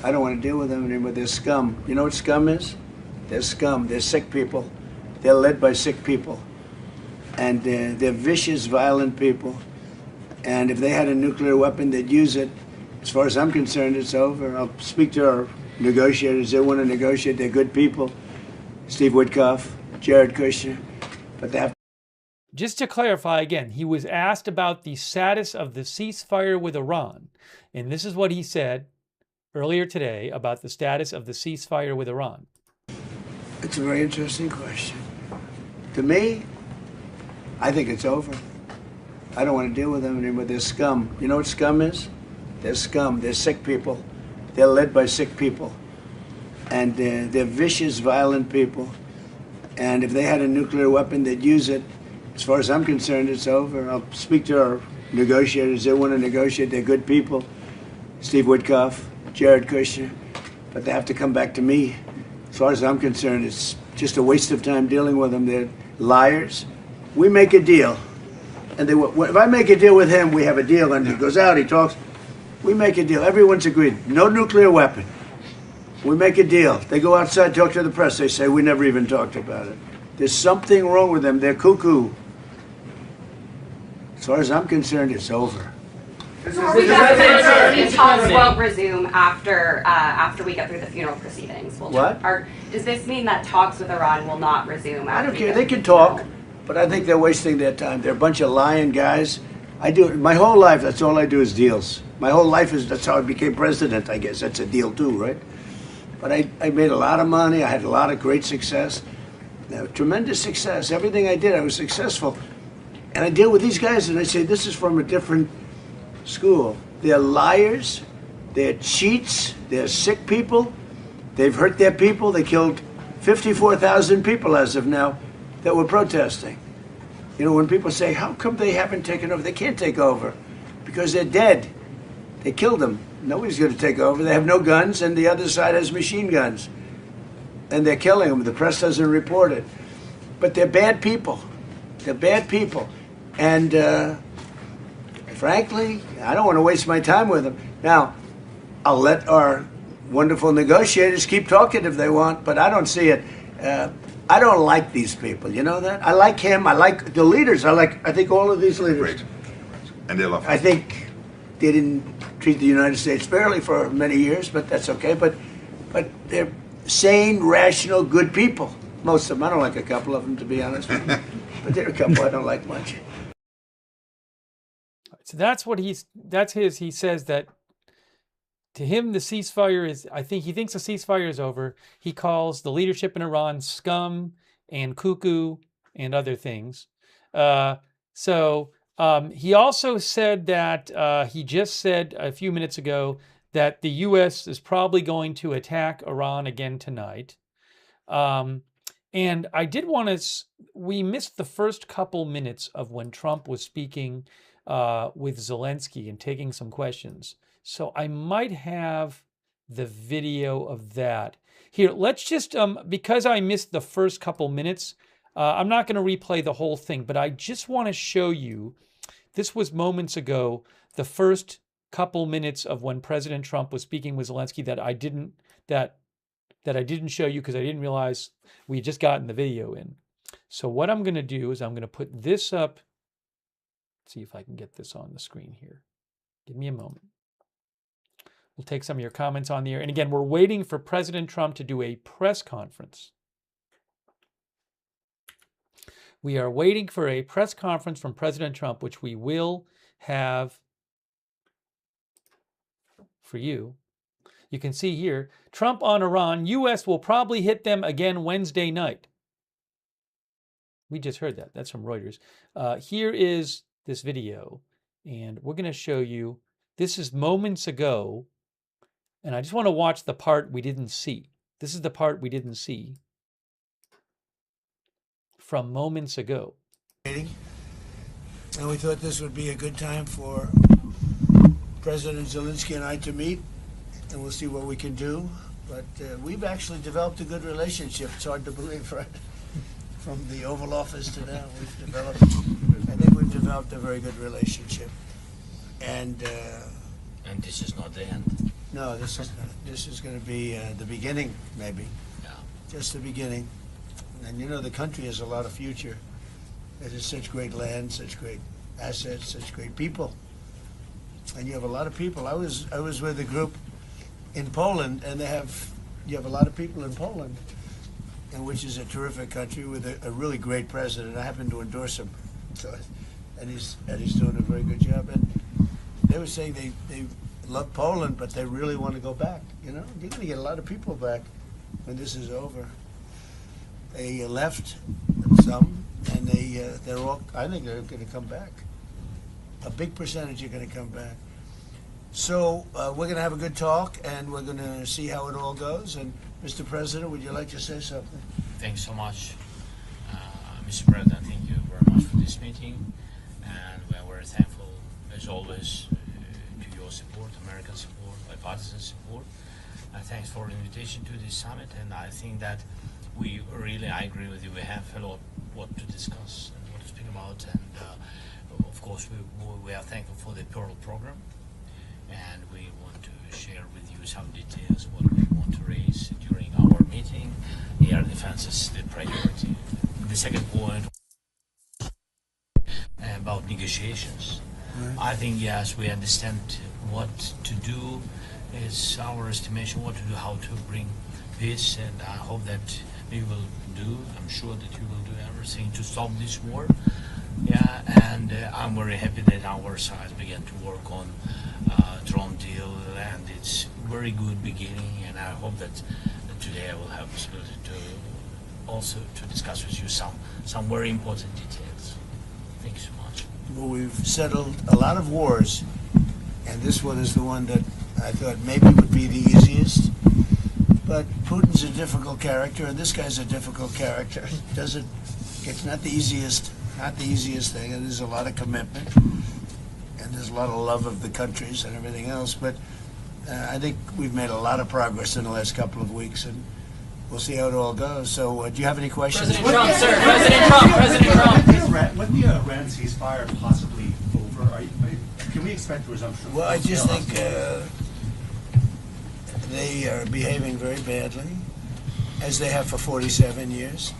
I don't want to deal with them anymore. They're scum. You know what scum is? They're scum. They're sick people. They're led by sick people. And they're vicious, violent people. And if they had a nuclear weapon, they'd use it. As far as I'm concerned, it's over. I'll speak to our negotiators. They want to negotiate. They're good people. Steve Lookner, Jared Kushner. But they have. Just to clarify again, he was asked about the status of the ceasefire with Iran. And this is what he said earlier today about the status of the ceasefire with Iran. It's a very interesting question. To me, I think it's over. I don't want to deal with them anymore. They're scum. You know what scum is? They're scum. They're sick people. They're led by sick people. And they're vicious, violent people. And if they had a nuclear weapon, they'd use it. As far as I'm concerned, it's over. I'll speak to our negotiators. They want to negotiate. They're good people. Steve Lookner, Jared Kushner. But they have to come back to me. As far as I'm concerned, it's just a waste of time dealing with them. They're liars. We make a deal. And if I make a deal with him, we have a deal. And he goes out, he talks. We make a deal. Everyone's agreed. No nuclear weapon. We make a deal. They go outside, talk to the press. They say, we never even talked about it. There's something wrong with them. They're cuckoo. As far as I'm concerned, it's over. Talks won't resume after we get through the funeral proceedings. Does this mean that talks with Iran will not resume? I don't care. They can talk, but I think they're wasting their time. They're a bunch of lying guys. I do my whole life. That's all I do is deals. My whole life that's how I became president. I guess that's a deal too, right? But I made a lot of money. I had a lot of great success, tremendous success. Everything I did, I was successful. And I deal with these guys, and I say, this is from a different school. They're liars. They're cheats. They're sick people. They've hurt their people. They killed 54,000 people as of now that were protesting. You know, when people say, how come they haven't taken over? They can't take over because they're dead. They killed them. Nobody's going to take over. They have no guns, and the other side has machine guns. And they're killing them. The press doesn't report it. But they're bad people. They're bad people. And frankly, I don't want to waste my time with them. Now, I'll let our wonderful negotiators keep talking if they want, but I don't see it. I don't like these people, you know that? I like him, I like the leaders, I think all of these leaders. Great. And they love I think they didn't treat the United States fairly for many years, but that's okay. But they're sane, rational, good people. Most of them. I don't like a couple of them, to be honest with you. But there are a couple I don't like much. So he says that to him, the ceasefire is, he thinks the ceasefire is over. He calls the leadership in Iran scum and cuckoo and other things. So He also said that he just said a few minutes ago that the U.S. is probably going to attack Iran again tonight. And I did want to, we missed the first couple minutes of when Trump was speaking with Zelensky and taking some questions. So I might have the video of that. Here, let's just, because I missed the first couple minutes, I'm not going to replay the whole thing, but I just want to show you, this was moments ago, the first couple minutes of when President Trump was speaking with Zelensky that I didn't show you because I didn't realize we had just gotten the video in. So what I'm going to do is I'm going to put this up. Let's see if I can get this on the screen here. Give me a moment. We'll take some of your comments on the air. And again, we're waiting for President Trump to do a press conference. We are waiting for a press conference from President Trump, which we will have for you. You can see here, Trump on Iran, U.S. will probably hit them again Wednesday night. We just heard that. That's from Reuters. Here is this video, and we're going to show you, this is moments ago, and I just want to watch the part we didn't see. This is the part we didn't see from moments ago. And we thought this would be a good time for President Zelensky and I to meet, and we'll see what we can do. But we've actually developed a good relationship. It's hard to believe, right? From the Oval Office to now, I think we've developed a very good relationship. And this is not the end. No, this is going to be the beginning, maybe. Yeah. Just the beginning. And you know, the country has a lot of future. It has such great land, such great assets, such great people. And you have a lot of people. I was with a group in Poland, and you have a lot of people in Poland, and which is a terrific country with a really great president. I happen to endorse him, so, and he's doing a very good job. And they were saying they love Poland, but they really want to go back. You know, you're going to get a lot of people back when this is over. They left some, and they're all. I think they're going to come back. A big percentage are going to come back. So we're going to have a good talk, and we're going to see how it all goes. And Mr. President, would you like to say something? Thanks so much, Mr. President. Thank you very much for this meeting, and we're very thankful, as always, to your support, American support, bipartisan support. And thanks for the invitation to this summit. And I think that I agree with you. We have a lot what to discuss and what to speak about. And of course, we are thankful for the Pearl program. And we want to share with you some details what we want to raise during our meeting. Air defense is the priority. The second point about negotiations. Right. I think, yes, we understand what to do. Is our estimation what to do, how to bring peace, and I hope that we will do. I'm sure that you will do everything to stop this war. Yeah, and I'm very happy that our side began to work on drone deal, and it's very good beginning. And I hope that today I will have the possibility to also to discuss with you some very important details. Thank you so much. Well, we've settled a lot of wars, and this one is the one that I thought maybe would be the easiest. But Putin's a difficult character, and this guy's a difficult character. It's not the easiest thing, and there's a lot of commitment, and there's a lot of love of the countries and everything else. But I think we've made a lot of progress in the last couple of weeks, and we'll see how it all goes. So, do you have any questions? President Trump, sir. President Trump. When the Iran ceasefire possibly over, can we expect a resumption? Well, I just think they are behaving very badly, as they have for 47 years.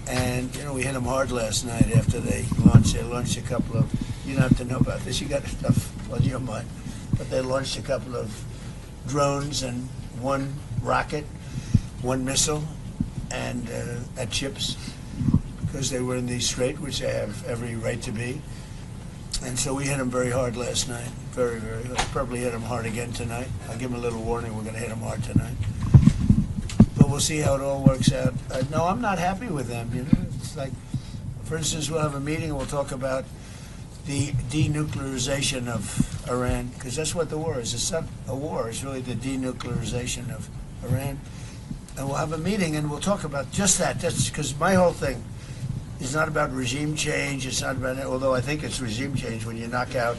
And, you know, we hit them hard last night after they launched a couple of, you don't have to know about this, you got stuff on your mind, but they launched a couple of drones and one rocket, one missile, and at ships, because they were in the strait, which they have every right to be. And so we hit them very hard last night, very, very hard. Probably hit them hard again tonight. I'll give them a little warning, we're going to hit them hard tonight. But we'll see how it all works out. No, I'm not happy with them. You know, it's like, for instance, we'll have a meeting and we'll talk about the denuclearization of Iran, because that's what the war is. It's not a war. It's really the denuclearization of Iran. And we'll have a meeting and we'll talk about just that. That's because my whole thing is not about regime change. It's not about, although I think it's regime change when you knock out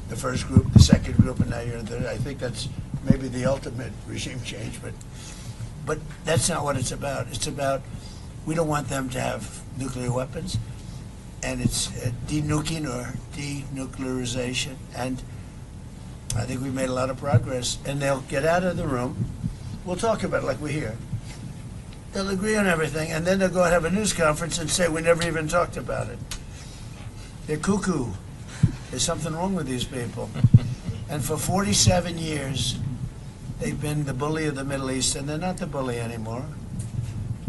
the first group, the second group, and now you're in the third. I think that's maybe the ultimate regime change, but that's not what it's about. It's about, we don't want them to have nuclear weapons, and it's denuking or denuclearization, and I think we've made a lot of progress, and they'll get out of the room. We'll talk about it like we're here. They'll agree on everything, and then they'll go and have a news conference and say, we never even talked about it. They're cuckoo. There's something wrong with these people. And for 47 years, they've been the bully of the Middle East, and they're not the bully anymore.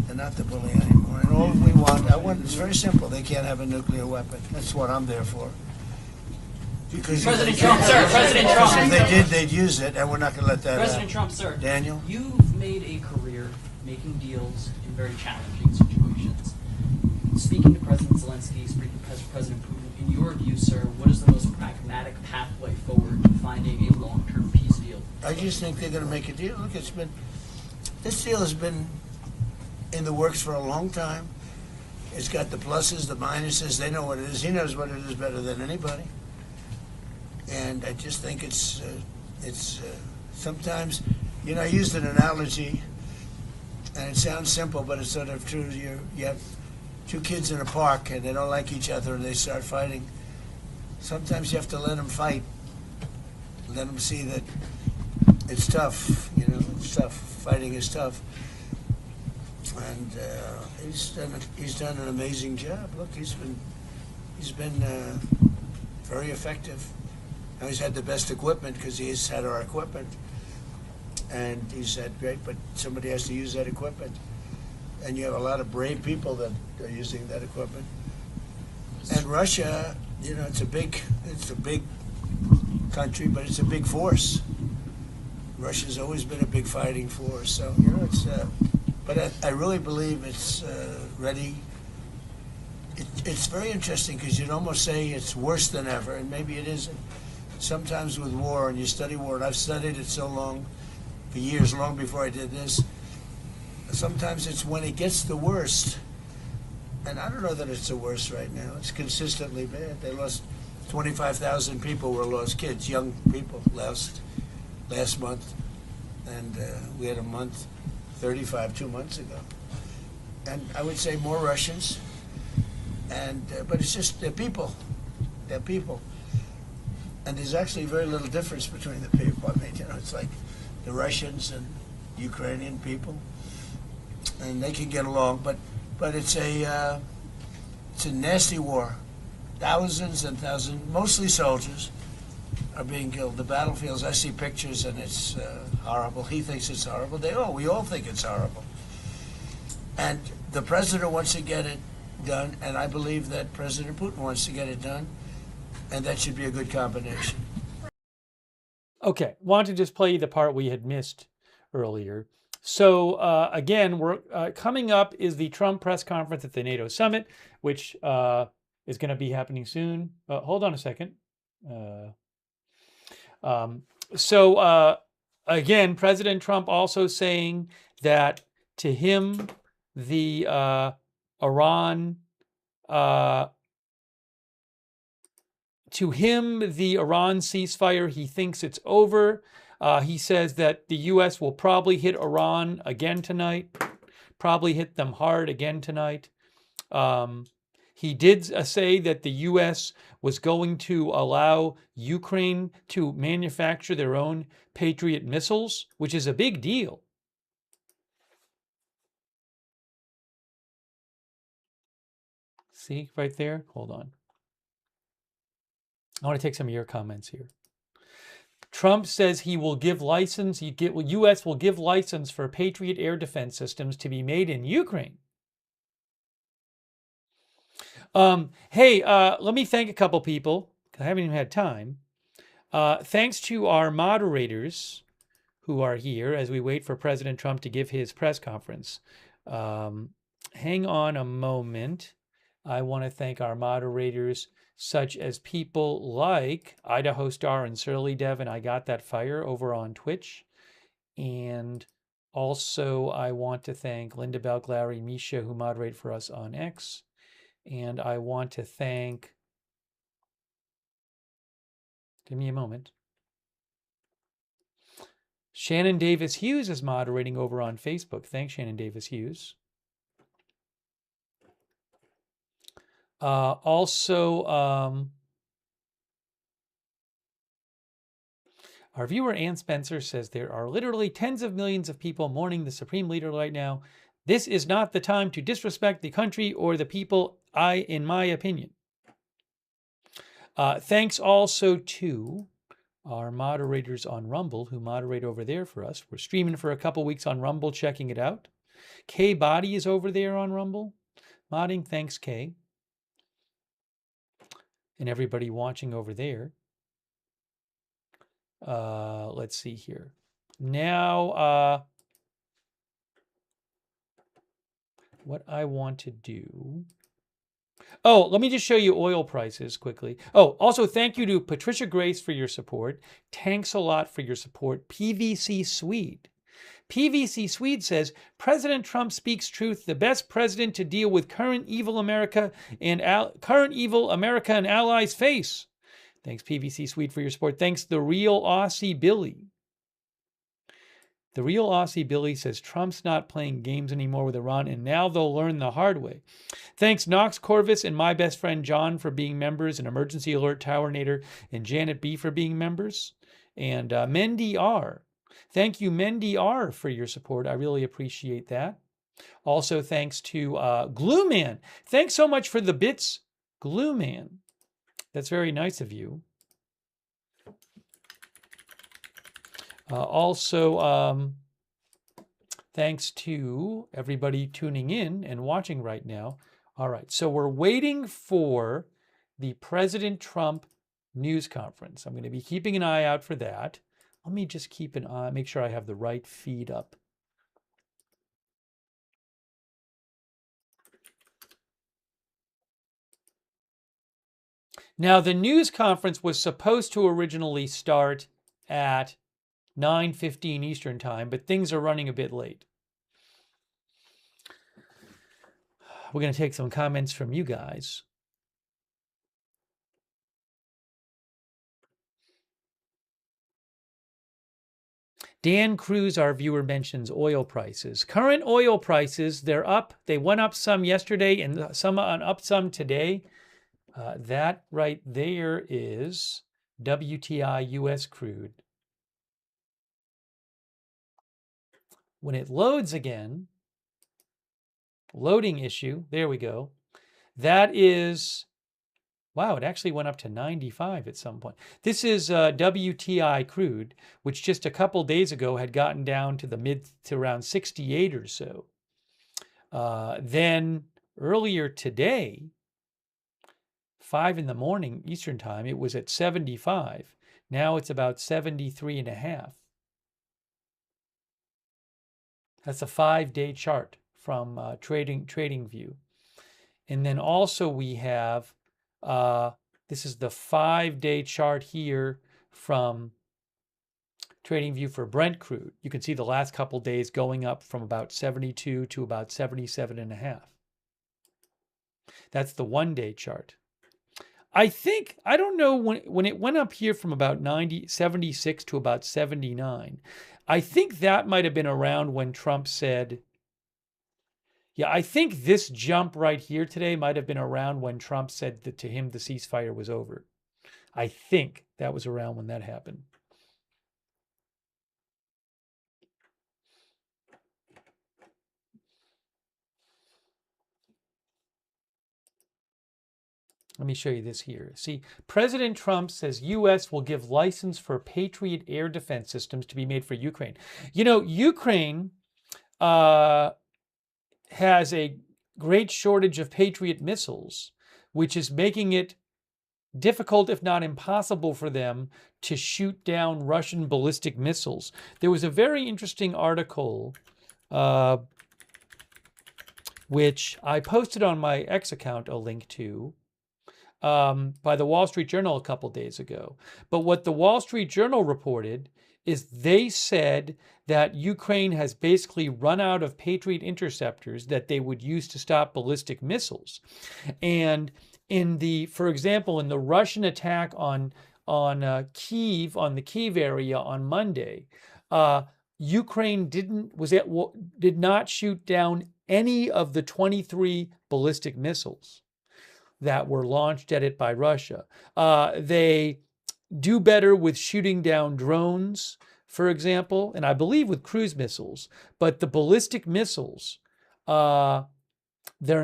They're not the bully anymore. And all we want, it's very simple. They can't have a nuclear weapon. That's what I'm there for. Because President Trump, sir, President Trump. If they did, they'd use it, and we're not going to let that President Trump, sir. Daniel? You've made a career making deals in very challenging situations. Speaking to President Zelensky, speaking to President Putin, in your view, sir, what is the most pragmatic pathway forward to finding a long-term peace deal? I just think they're going to make a deal. Look, this deal has been in the works for a long time. It's got the pluses, the minuses. They know what it is. He knows what it is better than anybody. And I just think it's sometimes, I used an analogy, and it sounds simple, but it's sort of true. You have two kids in a park, and they don't like each other, and they start fighting. Sometimes you have to let them fight. Let them see that it's tough, it's tough. Fighting is tough. And he's done an amazing job. Look, he's been very effective. Now he's had the best equipment because he's had our equipment, and he's had great. But somebody has to use that equipment, and you have a lot of brave people that are using that equipment. And Russia, it's a big country, but it's a big force. Russia's always been a big fighting force, so it's. But I really believe it's ready. It's very interesting because you'd almost say it's worse than ever, and maybe it isn't. Sometimes with war, and you study war, and I've studied it so long, for years, long before I did this, sometimes it's when it gets the worst. And I don't know that it's the worst right now. It's consistently bad. They lost 25,000 people were lost, kids, young people, last month. And we had a month, 35 2 months ago. And I would say more Russians. And but it's just, they're people. They're people. And there's actually very little difference between the people. I mean, it's like the Russians and Ukrainian people. And they can get along, but it's a nasty war. Thousands and thousands, mostly soldiers, are being killed. The battlefields, I see pictures, and it's horrible. He thinks it's horrible. We all think it's horrible. And the president wants to get it done, and I believe that President Putin wants to get it done, and that should be a good combination. Okay, want to just play the part we had missed earlier. So again, we're coming up is the Trump press conference at the NATO summit, which is going to be happening soon. Hold on a second. Again, President Trump also saying that to him, the Iran ceasefire, he thinks it's over. He says that the U.S. will probably hit Iran again tonight, probably hit them hard again tonight. He did say that the U.S. was going to allow Ukraine to manufacture their own Patriot missiles, which is a big deal. See right there? Hold on. I want to take some of your comments here. Trump says he will give license, U.S. will give license for Patriot air defense systems to be made in Ukraine. Let me thank a couple people, because I haven't even had time. Thanks to our moderators who are here as we wait for President Trump to give his press conference. Hang on a moment. I want to thank our moderators, such as people like Idaho Star and Surly Dev, and I Got That Fire over on Twitch. And also, I want to thank Linda Belk, Larry, Misha, who moderate for us on X. And I want to thank, give me a moment, Shannon Davis Hughes is moderating over on Facebook. Thanks, Shannon Davis Hughes. Also, our viewer Ann Spencer says there are literally tens of millions of people mourning the Supreme Leader right now. This is not the time to disrespect the country or the people, in my opinion. Thanks also to our moderators on Rumble who moderate over there for us. We're streaming for a couple weeks on Rumble, checking it out. Kay Body is over there on Rumble modding. Thanks, Kay. And everybody watching over there. Let's see here. Now, what I want to do. Oh, let me just show you oil prices quickly. Oh, also thank you to Patricia Grace for your support. Thanks a lot for your support. PVC Swede. PVC Swede says, President Trump speaks truth, the best president to deal with current evil America and allies face. Thanks, PVC Swede, for your support. Thanks, The Real Aussie Billy. The Real Aussie Billy says Trump's not playing games anymore with Iran, and now they'll learn the hard way. Thanks, Knox Corvus and my best friend John for being members, and Emergency Alert Towernator and Janet B for being members, and Mendy R. Thank you, Mendy R, for your support. I really appreciate that. Also, thanks to Glue Man. Thanks so much for the bits, Glue Man. That's very nice of you. Also, thanks to everybody tuning in and watching right now. All right, so we're waiting for the President Trump news conference. I'm going to be keeping an eye out for that. Let me just keep an eye, make sure I have the right feed up. Now, the news conference was supposed to originally start at 9:15 Eastern time, but things are running a bit late. We're going to take some comments from you guys. Dan Cruz, our viewer, mentions oil prices. Current oil prices, they're up. They went up some yesterday and some up some today. That right there is WTI US crude. When it loads again, loading issue, there we go. That is, wow, it actually went up to 95 at some point. This is WTI crude, which just a couple days ago had gotten down to the mid to around 68 or so. Then earlier today, 5 in the morning Eastern time, it was at 75. Now it's about 73.5. That's a 5-day chart from TradingView. And then also we have, this is the 5-day chart here from TradingView for Brent crude. You can see the last couple days going up from about 72 to about 77.5. That's the 1-day chart. I think, I don't know, when it went up here from about 76 to about 79, I think that might have been around when Trump said, yeah, I think this jump right here today might have been around when Trump said that to him the ceasefire was over. I think that was around when that happened. Let me show you this here. See, President Trump says U.S. will give license for Patriot air defense systems to be made for Ukraine. You know, Ukraine has a great shortage of Patriot missiles, which is making it difficult, if not impossible, for them to shoot down Russian ballistic missiles. There was a very interesting article which I posted on my X account a link to, by the Wall Street Journal a couple days ago. But what the Wall Street Journal reported is they said that Ukraine has basically run out of Patriot interceptors that they would use to stop ballistic missiles. And for example, in the Russian attack on Kyiv, on the Kyiv area on Monday, Ukraine did not shoot down any of the 23 ballistic missiles that were launched at it by Russia. They do better with shooting down drones, for example, and I believe with cruise missiles, but the ballistic missiles, they're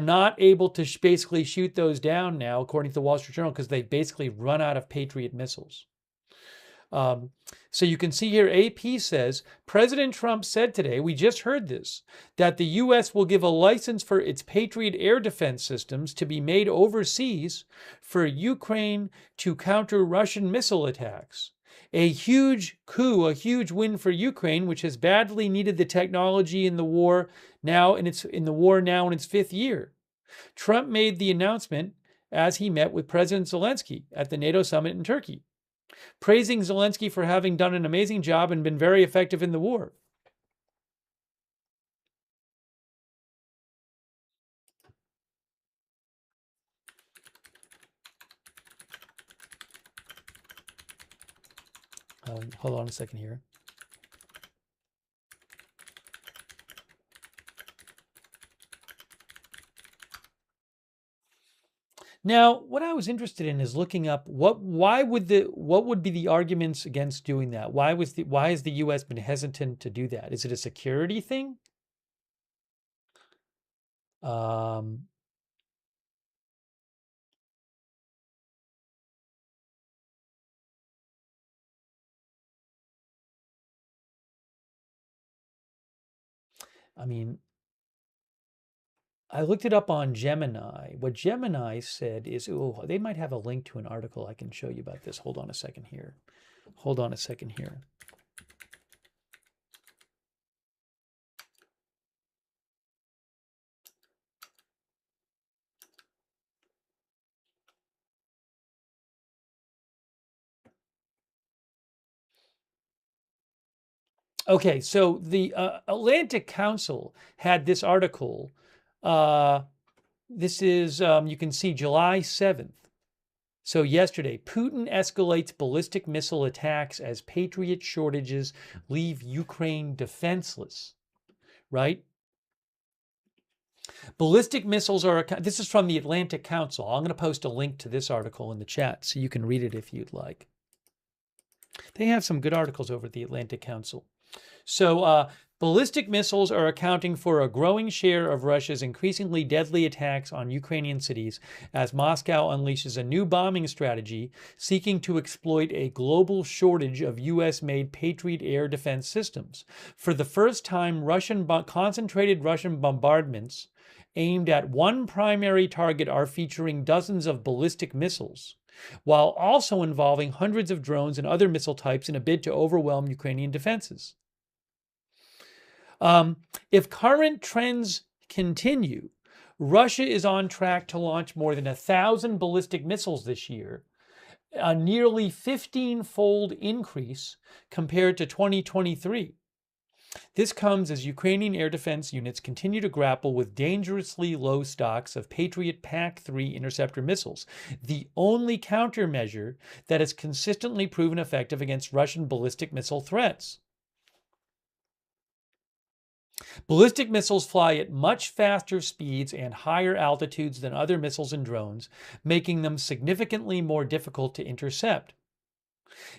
not able to basically shoot those down now, according to the Wall Street Journal, because they've basically run out of Patriot missiles. So you can see here, AP says, President Trump said today, we just heard this, that the U.S. will give a license for its Patriot air defense systems to be made overseas for Ukraine to counter Russian missile attacks. A huge coup, a huge win for Ukraine, which has badly needed the technology in the war now in its fifth year. Trump made the announcement as he met with President Zelensky at the NATO summit in Turkey, praising Zelensky for having done an amazing job and been very effective in the war. Hold on a second here. Now, what I was interested in is looking up what would be the arguments against doing that? Why has the U.S. been hesitant to do that? Is it a security thing? I mean, I looked it up on Gemini. What Gemini said is, oh, they might have a link to an article I can show you about this. Hold on a second here. Hold on a second here. Okay, so the Atlantic Council had this article. This is, you can see July 7th. So yesterday, Putin escalates ballistic missile attacks as Patriot shortages leave Ukraine defenseless, right? Ballistic missiles are, this is from the Atlantic Council. I'm going to post a link to this article in the chat so you can read it if you'd like. They have some good articles over at the Atlantic Council. So ballistic missiles are accounting for a growing share of Russia's increasingly deadly attacks on Ukrainian cities as Moscow unleashes a new bombing strategy seeking to exploit a global shortage of U.S.-made Patriot air defense systems. For the first time, concentrated Russian bombardments aimed at one primary target are featuring dozens of ballistic missiles, while also involving hundreds of drones and other missile types in a bid to overwhelm Ukrainian defenses. If current trends continue, Russia is on track to launch more than 1,000 ballistic missiles this year, a nearly 15-fold increase compared to 2023. This comes as Ukrainian air defense units continue to grapple with dangerously low stocks of Patriot PAC-3 interceptor missiles, the only countermeasure that has consistently proven effective against Russian ballistic missile threats. Ballistic missiles fly at much faster speeds and higher altitudes than other missiles and drones, making them significantly more difficult to intercept.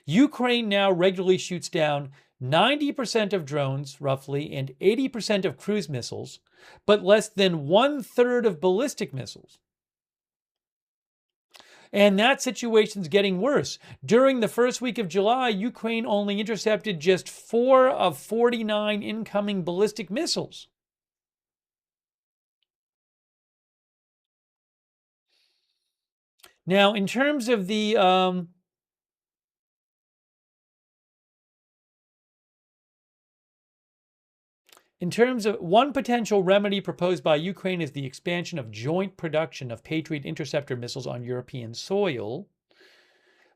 Ukraine now regularly shoots down 90% of drones, roughly, and 80% of cruise missiles, but less than 1/3 of ballistic missiles. And that situation's getting worse. During the first week of July, Ukraine only intercepted just 4 of 49 incoming ballistic missiles. Now, in terms of the In terms of one potential remedy proposed by Ukraine is the expansion of joint production of Patriot interceptor missiles on European soil.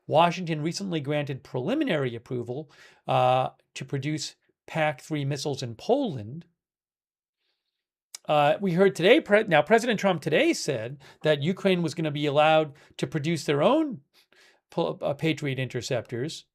Washington recently granted preliminary approval to produce PAC-3 missiles in Poland. We heard today, now President Trump today said that Ukraine was going to be allowed to produce their own Patriot interceptors.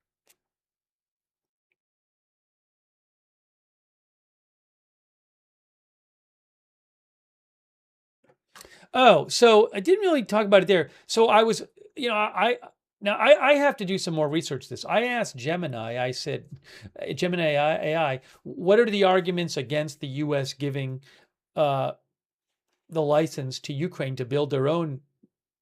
Oh, so I didn't really talk about it there. So I was, I have to do some more research this. I asked Gemini, I said, Gemini AI, what are the arguments against the U.S. giving the license to Ukraine to build their own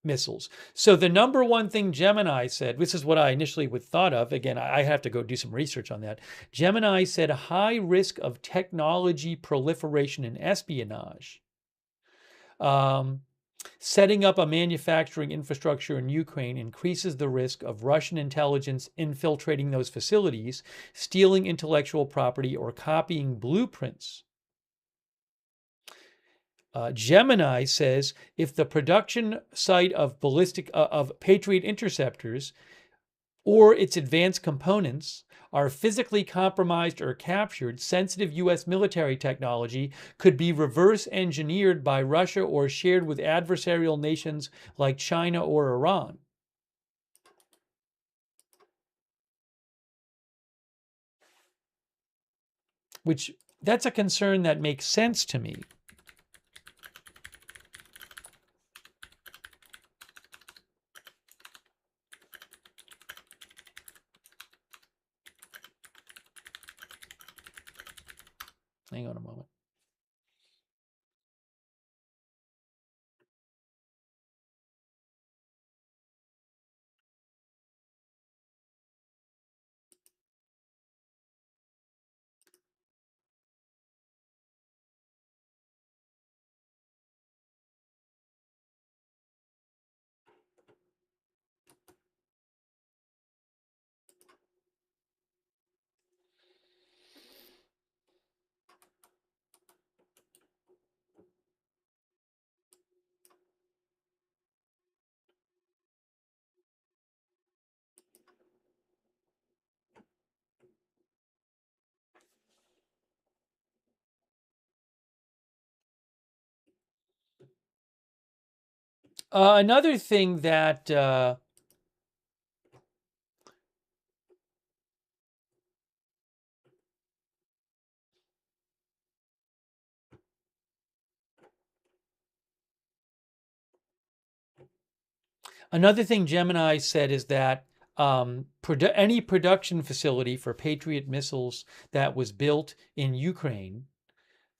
missiles? So the number one thing Gemini said, this is what I initially would thought of. Again, I have to go do some research on that. Gemini said high risk of technology proliferation and espionage. Setting up a manufacturing infrastructure in Ukraine increases the risk of Russian intelligence infiltrating those facilities, stealing intellectual property, or copying blueprints. Gemini says if the production site of Patriot interceptors or its advanced components are physically compromised or captured, sensitive U.S. military technology could be reverse engineered by Russia or shared with adversarial nations like China or Iran. Which, that's a concern that makes sense to me. Hang on a moment. Another thing that Gemini said is that any production facility for Patriot missiles that was built in Ukraine,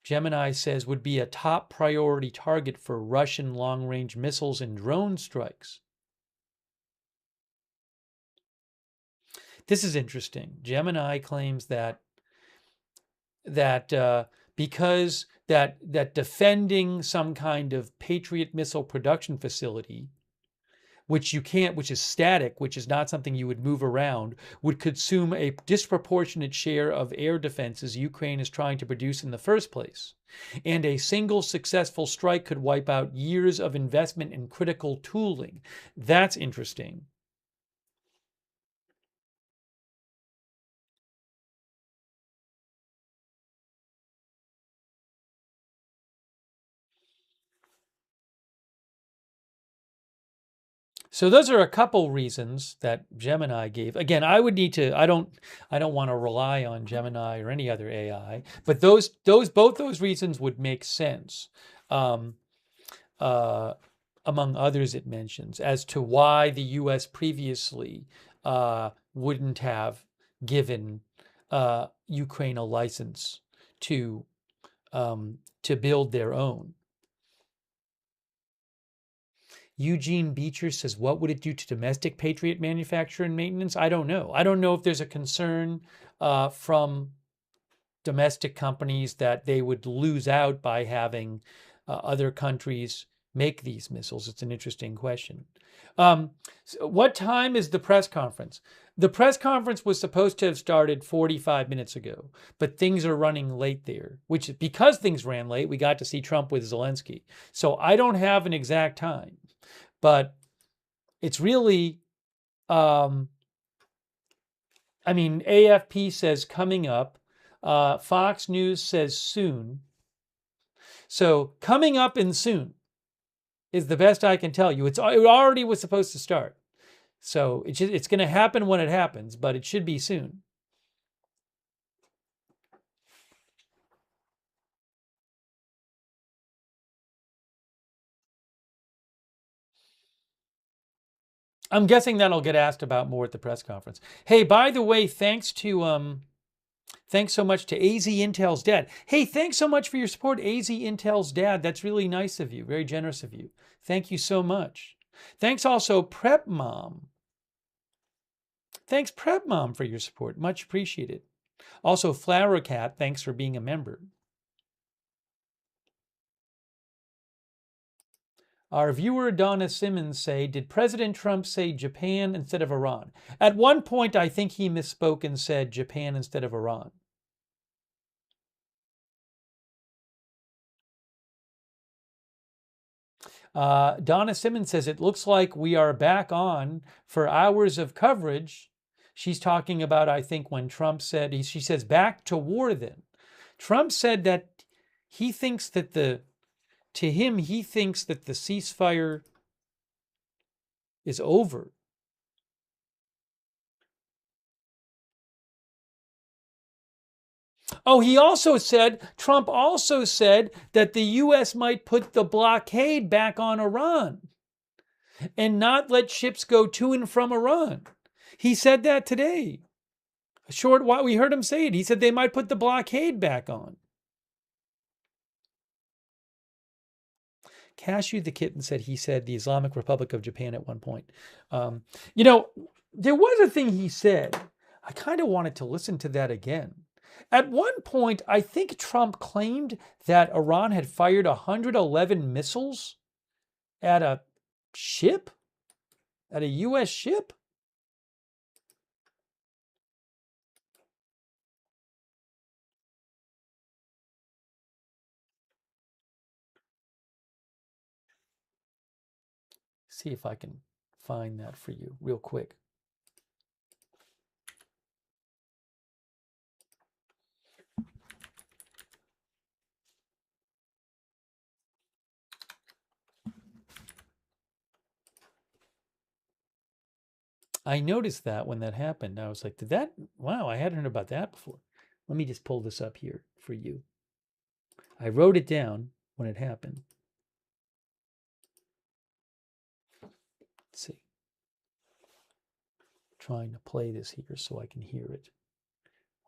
Gemini says, would be a top priority target for Russian long-range missiles and drone strikes. This is interesting. Gemini claims that because defending some kind of Patriot missile production facility, which is static, which is not something you would move around, would consume a disproportionate share of air defenses Ukraine is trying to produce in the first place. And a single successful strike could wipe out years of investment in critical tooling. That's interesting. So those are a couple reasons that Gemini gave. Again, I would need to. I don't want to rely on Gemini or any other AI, but both those reasons would make sense, among others it mentions, as to why the U.S. previously wouldn't have given Ukraine a license to build their own. Eugene Beecher says, what would it do to domestic Patriot manufacture and maintenance? I don't know. I don't know if there's a concern from domestic companies that they would lose out by having other countries make these missiles. It's an interesting question. So what time is the press conference? The press conference was supposed to have started 45 minutes ago, but things are running late there, which because things ran late, we got to see Trump with Zelensky. So I don't have an exact time, but it's really, I mean, AFP says coming up, Fox News says soon. So coming up and soon is the best I can tell you. It already was supposed to start. So it's going to happen when it happens, but it should be soon. I'm guessing that'll get asked about more at the press conference. Hey, by the way, thanks so much to AZ Intel's dad. Hey, thanks so much for your support, AZ Intel's dad. That's really nice of you. Very generous of you. Thank you so much. Thanks also, Prep Mom. Thanks, Prep Mom, for your support. Much appreciated. Also, Flower Cat, thanks for being a member. Our viewer Donna Simmons say, did President Trump say Japan instead of Iran? At one point, I think he misspoke and said Japan instead of Iran. Donna Simmons says, it looks like we are back on for hours of coverage. She's talking about, I think, when Trump said, she says, back to war then. Trump said that he thinks that he thinks that the ceasefire is over. Oh, Trump also said that the U.S. might put the blockade back on Iran and not let ships go to and from Iran. He said that today. A short while, we heard him say it. He said they might put the blockade back on. Cashew the Kitten said he said the Islamic Republic of Japan at one point. You know, there was a thing he said. I kind of wanted to listen to that again. At one point, I think Trump claimed that Iran had fired 111 missiles at a ship, at a U.S. ship. See if I can find that for you real quick. I noticed that when that happened. I was like, wow, I hadn't heard about that before. Let me just pull this up here for you. I wrote it down when it happened. Let's see. Trying to play this here so I can hear it.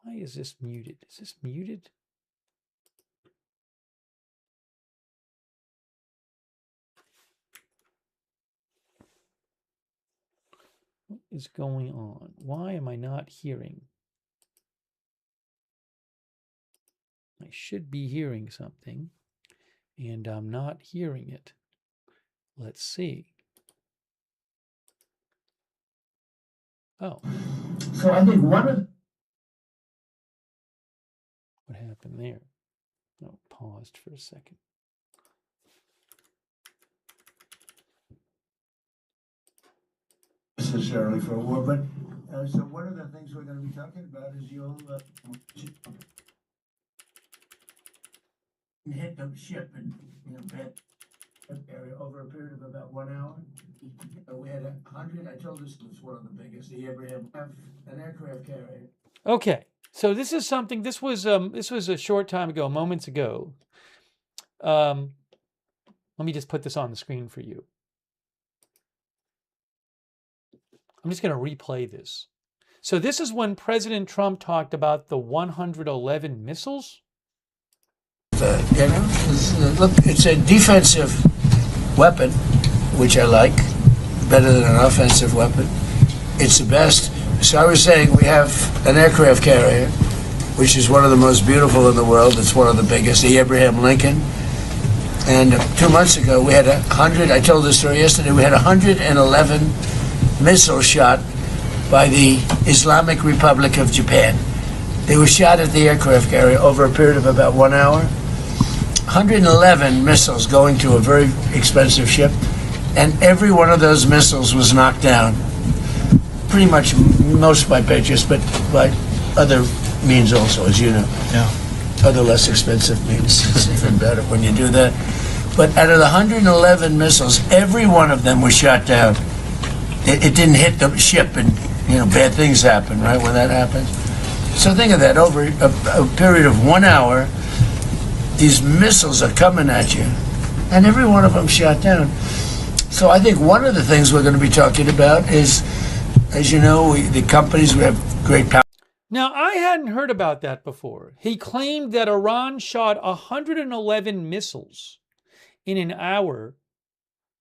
Why is this muted? Is this muted? What is going on? Why am I not hearing? I should be hearing something, and I'm not hearing it. Let's see. Oh. So I think what happened there? No, paused for a second. Necessarily for a war, but so one of the things we're going to be talking about is you'll hit the ship and that area over a period of about 1 hour. We had 100. I told this was one of the biggest. The Abraham have an aircraft carrier. Okay, so this is something. This was a short time ago, moments ago. Let me just put this on the screen for you. I'm just going to replay this. So this is when President Trump talked about the 111 missiles. Look, it's a defensive weapon, which I like, better than an offensive weapon. It's the best. So I was saying we have an aircraft carrier, which is one of the most beautiful in the world. It's one of the biggest, the Abraham Lincoln. And 2 months ago, we had 100, I told this story yesterday, we had 111 missiles shot by the Islamic Republic of Japan. They were shot at the aircraft carrier over a period of about 1 hour. 111 missiles going to a very expensive ship, and every one of those missiles was knocked down. Pretty much most by Patriots, but by other means also, as you know. Yeah. Other less expensive means. It's even better when you do that. But out of the 111 missiles, every one of them was shot down. It didn't hit the ship, and bad things happen, right, when that happens. So think of that, over a period of 1 hour, these missiles are coming at you, and every one of them shot down. So I think one of the things we're going to be talking about is, as you know, the companies, we have great power. Now, I hadn't heard about that before. He claimed that Iran shot 111 missiles in an hour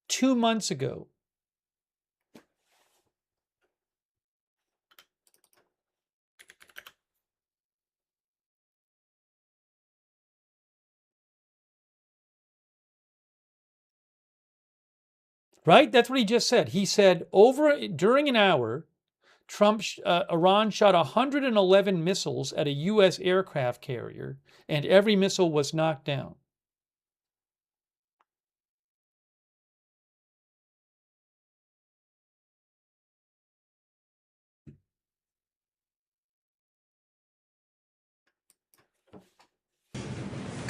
2 months ago. Right? That's what he just said. He said during an hour, Iran shot 111 missiles at a U.S. aircraft carrier, and every missile was knocked down.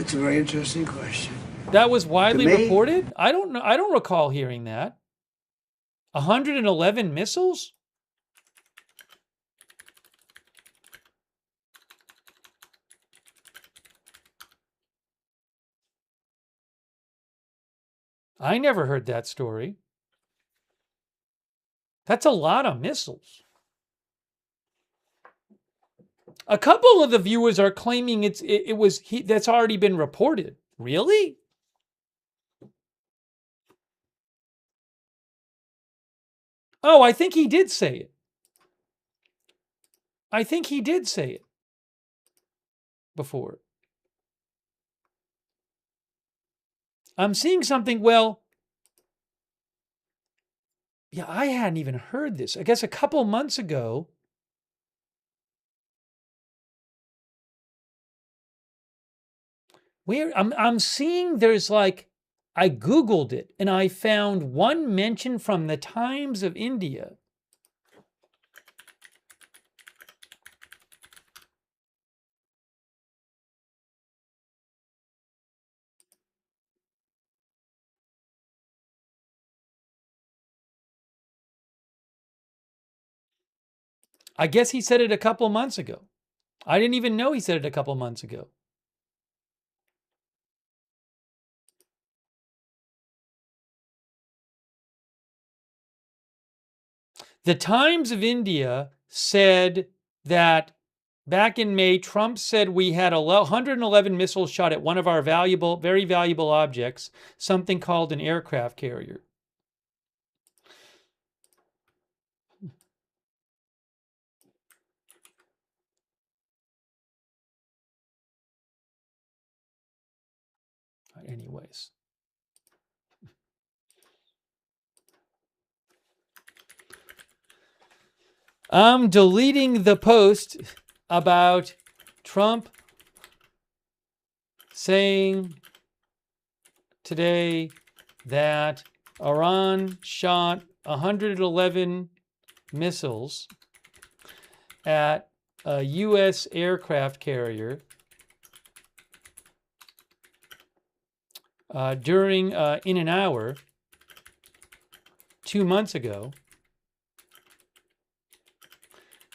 It's a very interesting question. That was widely reported? I don't know. I don't recall hearing that. 111 missiles? I never heard that story. That's a lot of missiles. A couple of the viewers are claiming that's already been reported. Really? Oh, I think he did say it. I think he did say it before. I'm seeing something, well, yeah, I hadn't even heard this. I guess a couple months ago, I'm seeing there's I Googled it and I found one mention from the Times of India. I guess he said it a couple months ago. I didn't even know he said it a couple months ago. The Times of India said that back in May, Trump said we had 111 missiles shot at one of our very valuable objects, something called an aircraft carrier. Anyways. I'm deleting the post about Trump saying today that Iran shot 111 missiles at a U.S. aircraft carrier in an hour 2 months ago,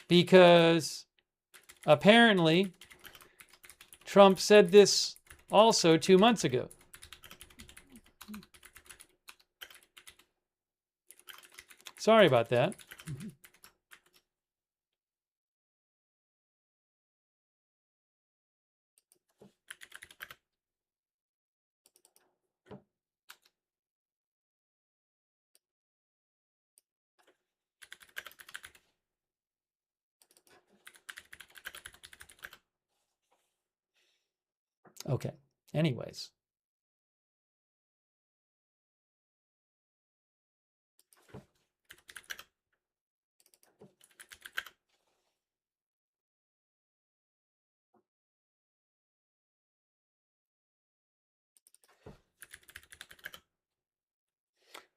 because apparently Trump said this also 2 months ago. Sorry about that. Okay. Anyways.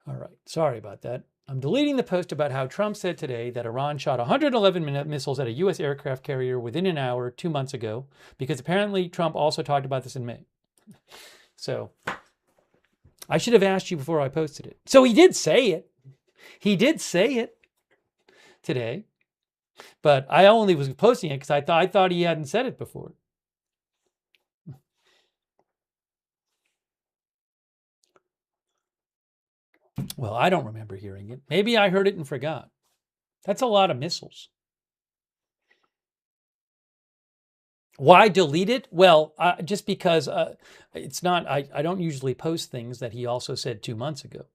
All right, sorry about that. I'm deleting the post about how Trump said today that Iran shot 111 missiles at a U.S. aircraft carrier within an hour 2 months ago, because apparently Trump also talked about this in May. So I should have asked you before I posted it. So he did say it. He did say it today, but I only was posting it because I thought he hadn't said it before. Well, I don't remember hearing it. Maybe I heard it and forgot. That's a lot of missiles. Why delete it? Well, just because it's not, I don't usually post things that he also said 2 months ago.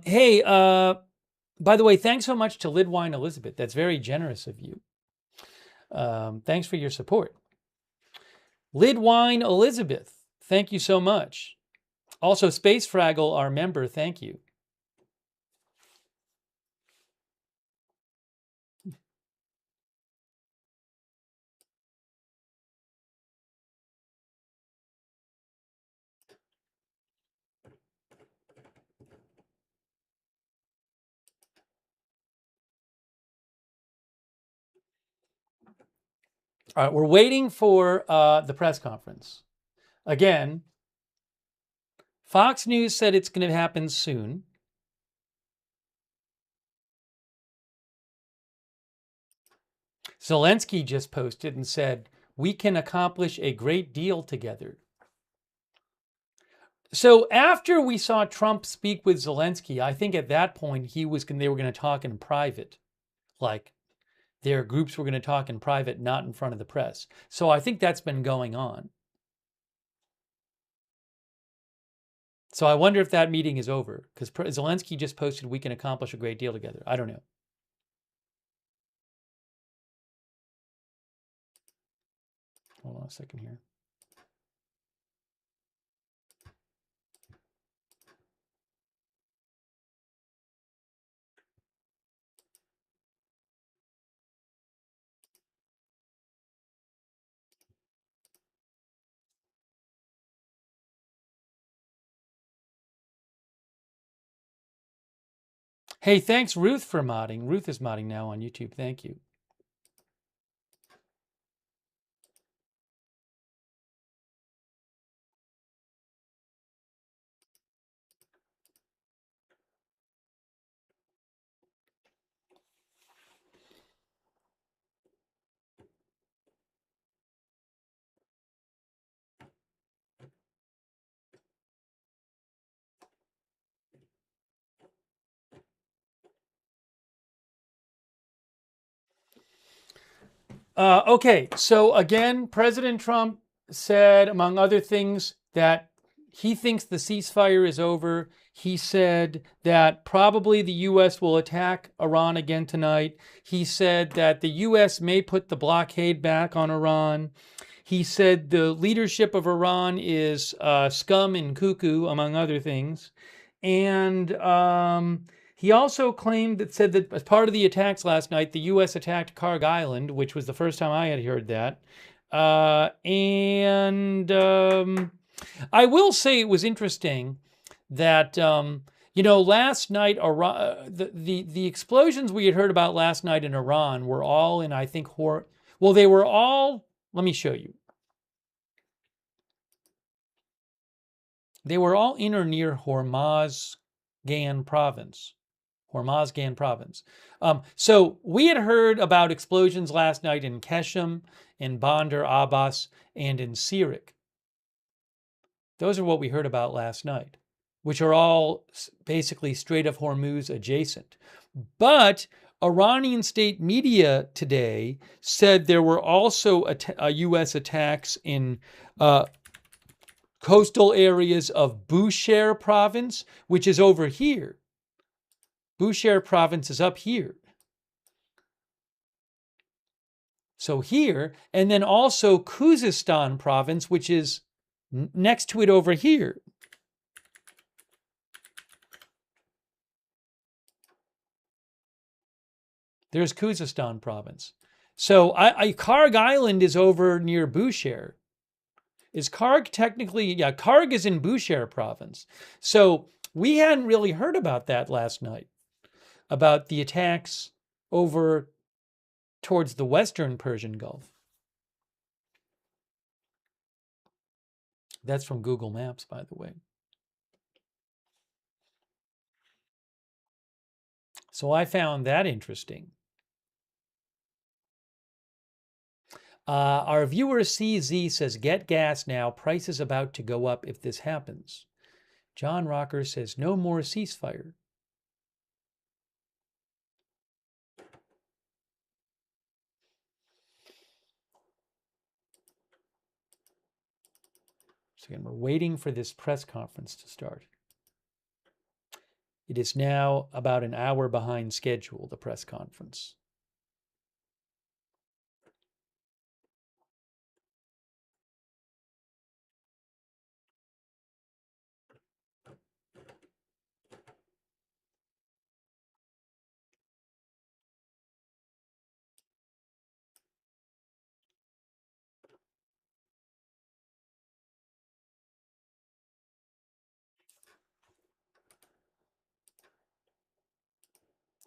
Hey, by the way, thanks so much to Lidwine Elizabeth. That's very generous of you. Thanks for your support. Lidwine Elizabeth, thank you so much. Also, Space Fraggle, our member, thank you. All right, we're waiting for the press conference. Again, Fox News said it's going to happen soon. Zelensky just posted and said, we can accomplish a great deal together. So after we saw Trump speak with Zelensky, I think at that point they were going to talk in private. Like their groups were going to talk in private, not in front of the press. So I think that's been going on. So I wonder if that meeting is over, because Zelensky just posted, we can accomplish a great deal together. I don't know. Hold on a second here. Hey, thanks Ruth for modding. Ruth is modding now on YouTube. Thank you. Okay, so again, President Trump said, among other things, that he thinks the ceasefire is over. He said that probably the U.S. will attack Iran again tonight. He said that the U.S. may put the blockade back on Iran. He said the leadership of Iran is scum and cuckoo, among other things. And he also said that as part of the attacks last night, the U.S. attacked Karg Island, which was the first time I had heard that. I will say it was interesting that, last night, the explosions we had heard about last night in Iran were all in, I think, they were all, let me show you. They were all in or near Hormozgan province. So we had heard about explosions last night in Keshem, in Bandar Abbas, and in Sirik. Those are what we heard about last night, which are all basically Strait of Hormuz adjacent. But Iranian state media today said there were also U.S. attacks in coastal areas of Bushehr province, which is over here. Bushehr province is up here. So here, and then also Khuzestan province, which is next to it over here. There's Khuzestan province. So Karg Island is over near Bushehr. Is Karg technically, yeah, Karg is in Bushehr province. So we hadn't really heard about that last night, about the attacks over towards the western Persian Gulf. That's from Google Maps, by the way. So I found that interesting. Our viewer CZ says, get gas now. Price is about to go up if this happens. John Rocker says, no more ceasefire. So again, we're waiting for this press conference to start. It is now about an hour behind schedule, the press conference.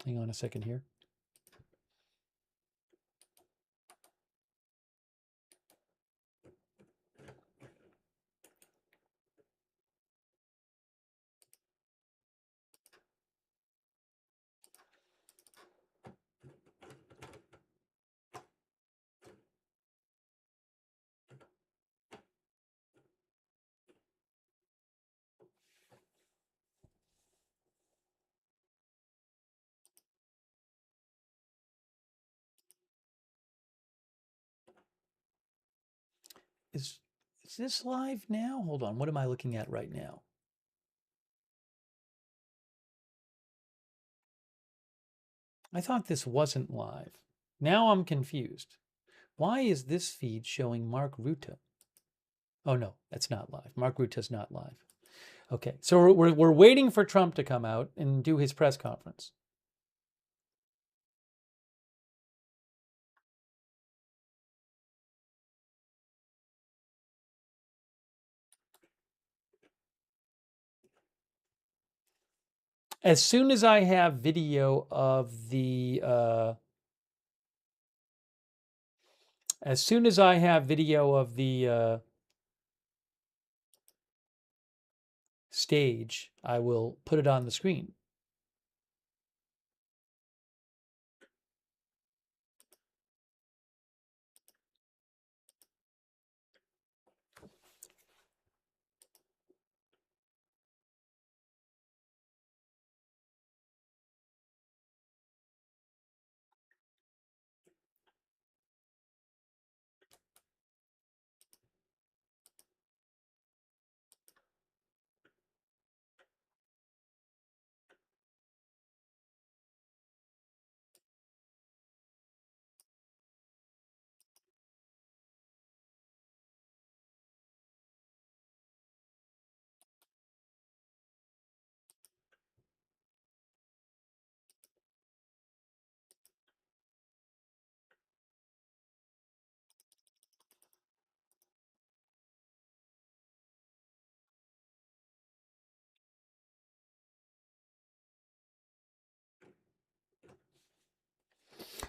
Hang on a second here. Is this live now? Hold on. What am I looking at right now? I thought this wasn't live. Now I'm confused. Why is this feed showing Mark Rutte? Oh, no, that's not live. Mark Rutte's not live. Okay, so we're waiting for Trump to come out and do his press conference. As soon as I have video of the stage, I will put it on the screen.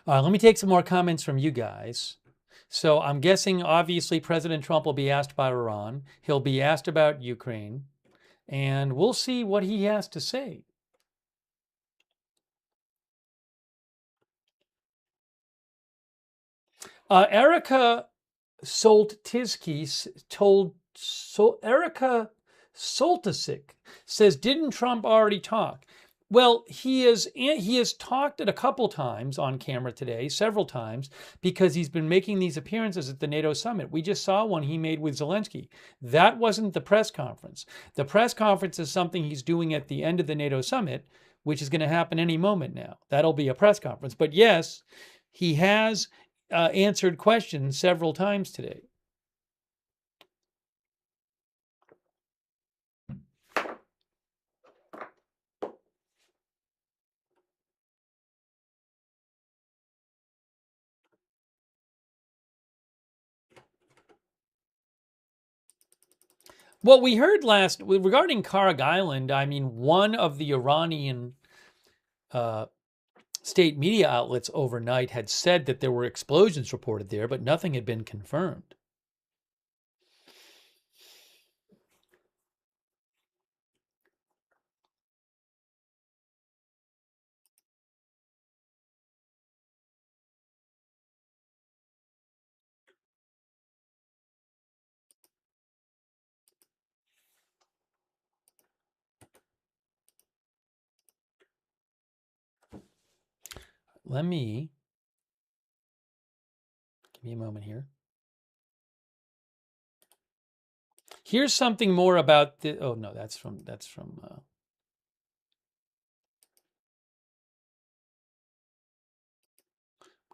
Let me take some more comments from you guys. So I'm guessing, obviously, President Trump will be asked about Iran. He'll be asked about Ukraine. And we'll see what he has to say. Erica Soltisky Erica Soltisic says, didn't Trump already talk? Well, he has talked it a couple times on camera today, several times, because he's been making these appearances at the NATO summit. We just saw one he made with Zelensky. That wasn't the press conference. The press conference is something he's doing at the end of the NATO summit, which is going to happen any moment now. That'll be a press conference. But yes, he has answered questions several times today. Well, we heard regarding Karg Island, I mean, one of the Iranian state media outlets overnight had said that there were explosions reported there, but nothing had been confirmed. Give me a moment here. Here's something more about the, oh no, that's from we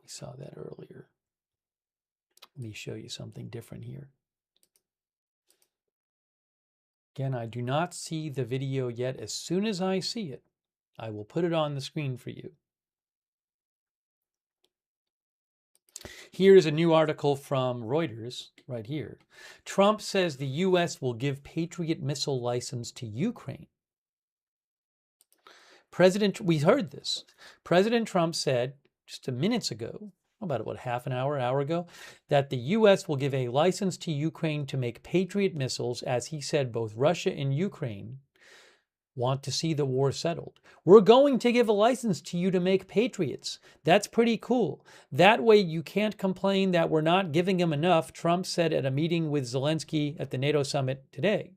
saw that earlier. Let me show you something different here. Again, I do not see the video yet. As soon as I see it, I will put it on the screen for you. Here's a new article from Reuters right here. Trump says the U.S. will give Patriot missile license to Ukraine. We heard this. President Trump said just minutes ago, about half an hour ago, that the U.S. will give a license to Ukraine to make Patriot missiles, as he said both Russia and Ukraine want to see the war settled. We're going to give a license to you to make Patriots. That's pretty cool. That way you can't complain that we're not giving them enough, Trump said at a meeting with Zelensky at the NATO summit today.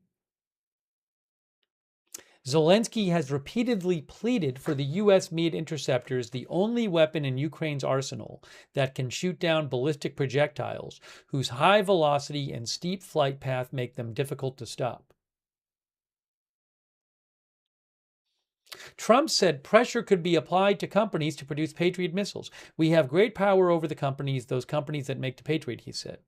Zelensky has repeatedly pleaded for the U.S.-made interceptors, the only weapon in Ukraine's arsenal that can shoot down ballistic projectiles, whose high velocity and steep flight path make them difficult to stop. Trump said pressure could be applied to companies to produce Patriot missiles. We have great power over the companies, those companies that make the Patriot, he said.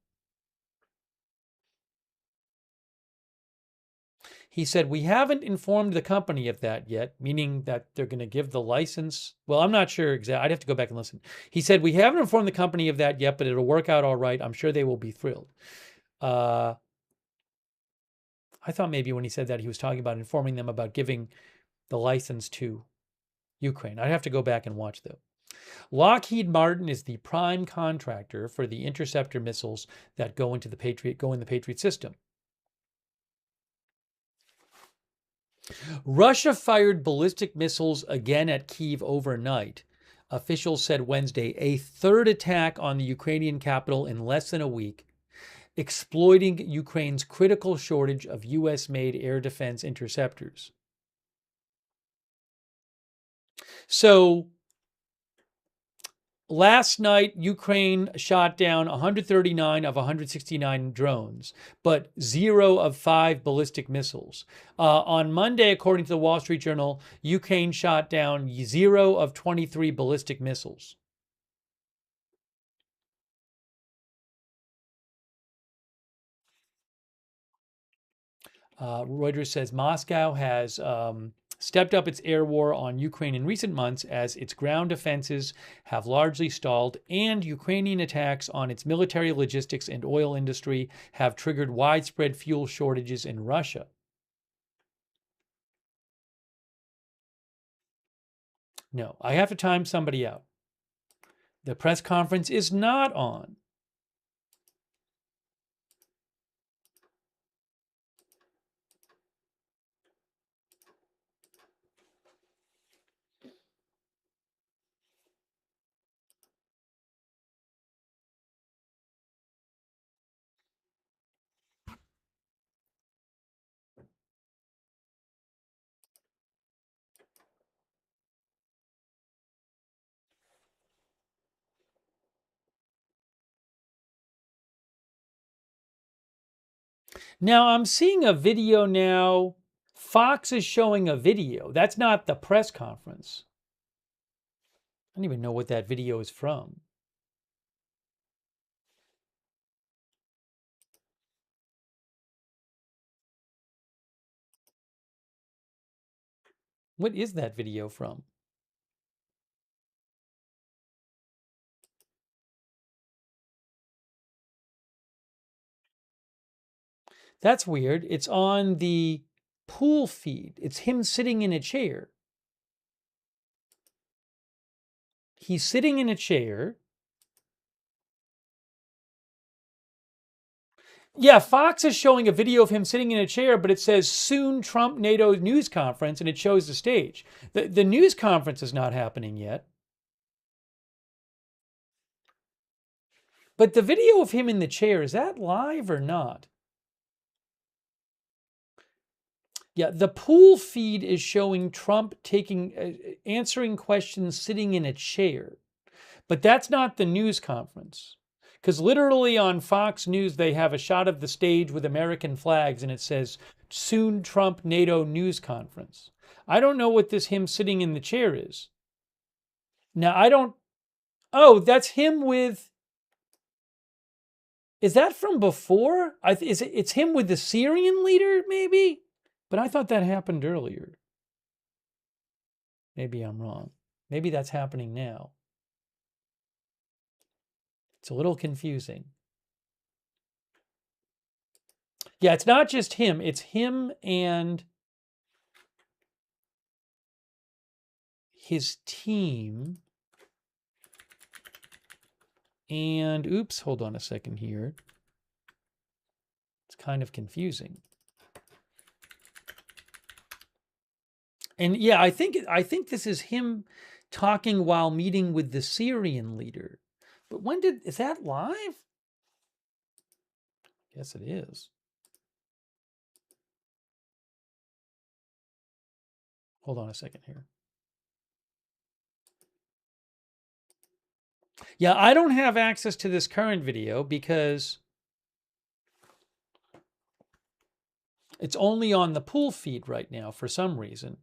He said, we haven't informed the company of that yet, meaning that they're going to give the license. Well, I'm not sure exactly. I'd have to go back and listen. He said, we haven't informed the company of that yet, but it'll work out all right. I'm sure they will be thrilled. I thought maybe when he said that, he was talking about informing them about giving the license to Ukraine. I'd have to go back and watch, though. Lockheed Martin is the prime contractor for the interceptor missiles that go in the Patriot system. Russia fired ballistic missiles again at Kyiv overnight. Officials said Wednesday, a third attack on the Ukrainian capital in less than a week, exploiting Ukraine's critical shortage of U.S.-made air defense interceptors. So, last night, Ukraine shot down 139 of 169 drones, but 0 of 5 ballistic missiles. On Monday, according to the Wall Street Journal, Ukraine shot down 0 of 23 ballistic missiles. Reuters says Moscow has stepped up its air war on Ukraine in recent months as its ground defenses have largely stalled, and Ukrainian attacks on its military logistics and oil industry have triggered widespread fuel shortages in Russia. No, I have to time somebody out. The press conference is not on. Now, I'm seeing a video now. Fox is showing a video. That's not the press conference. I don't even know what that video is from. What is that video from? That's weird. It's on the pool feed. It's him sitting in a chair. He's sitting in a chair. Yeah, Fox is showing a video of him sitting in a chair, but it says soon Trump NATO news conference, and it shows the stage. The news conference is not happening yet. But the video of him in the chair, is that live or not? Yeah, the pool feed is showing Trump answering questions sitting in a chair. But that's not the news conference. Because literally on Fox News, they have a shot of the stage with American flags, and it says, soon Trump NATO news conference. I don't know what this him sitting in the chair is. Now, I don't... Oh, that's him with... Is that from before? It's him with the Syrian leader, maybe? But I thought that happened earlier. Maybe I'm wrong. Maybe that's happening now. It's a little confusing. Yeah, it's not just him. It's him and his team. And, oops, hold on a second here. It's kind of confusing. And yeah, I think this is him talking while meeting with the Syrian leader. But is that live? Yes, it is. Hold on a second here. Yeah, I don't have access to this current video because it's only on the pool feed right now for some reason.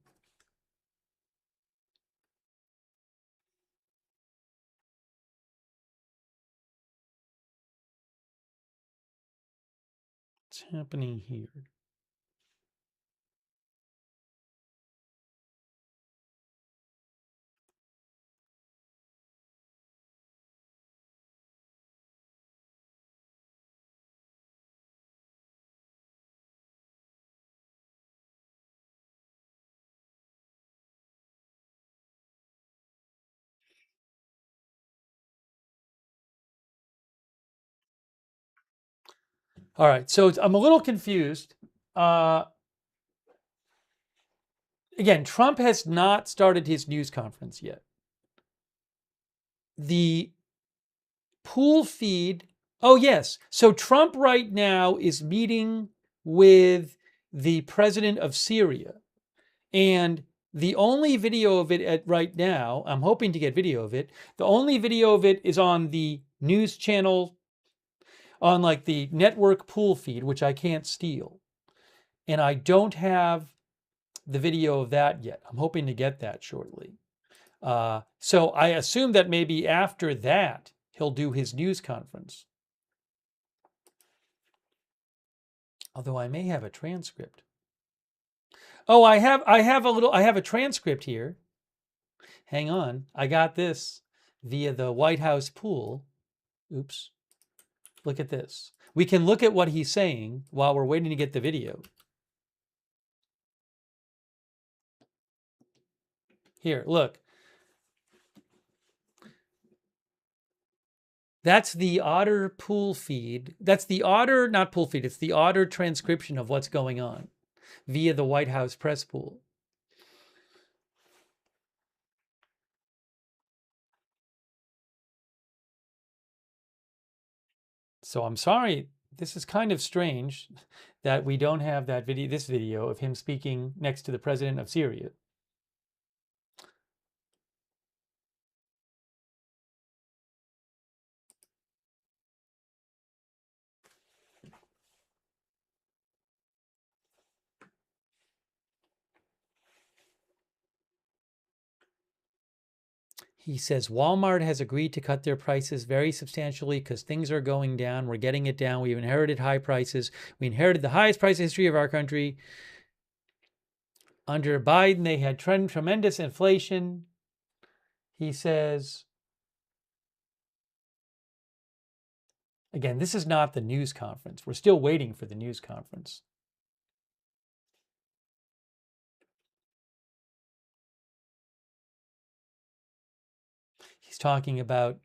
What's happening here? All right, so I'm a little confused. Again, Trump has not started his news conference yet. The pool feed, oh yes, so Trump right now is meeting with the president of Syria. And the only video of it right now, I'm hoping to get video of it, the only video of it is on the news channel, on like the network pool feed, which I can't steal. And I don't have the video of that yet. I'm hoping to get that shortly. So I assume that maybe after that, he'll do his news conference. Although I may have a transcript. Oh, I have a transcript here. Hang on. I got this via the White House pool. Oops. Look at this. We can look at what he's saying while we're waiting to get the video. Here, look. That's the Otter pool feed. That's the Otter, not pool feed, it's the Otter transcription of what's going on via the White House press pool. So I'm sorry, this is kind of strange that we don't have that video, this video of him speaking next to the president of Syria. He says Walmart has agreed to cut their prices very substantially because things are going down. We're getting it down. We've inherited high prices. We inherited the highest price history of our country. Under Biden, they had tremendous inflation. He says, Again, this is not the news conference. We're still waiting for the news conference. He's talking about,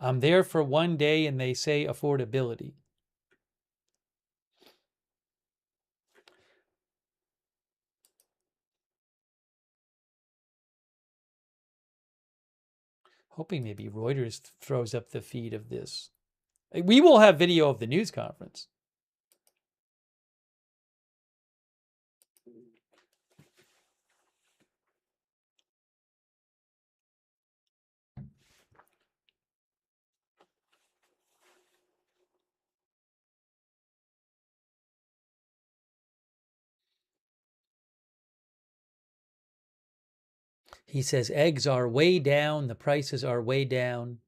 I'm there for one day and they say affordability. Hoping maybe Reuters throws up the feed of this. We will have video of the news conference. He says eggs are way down, the prices are way down.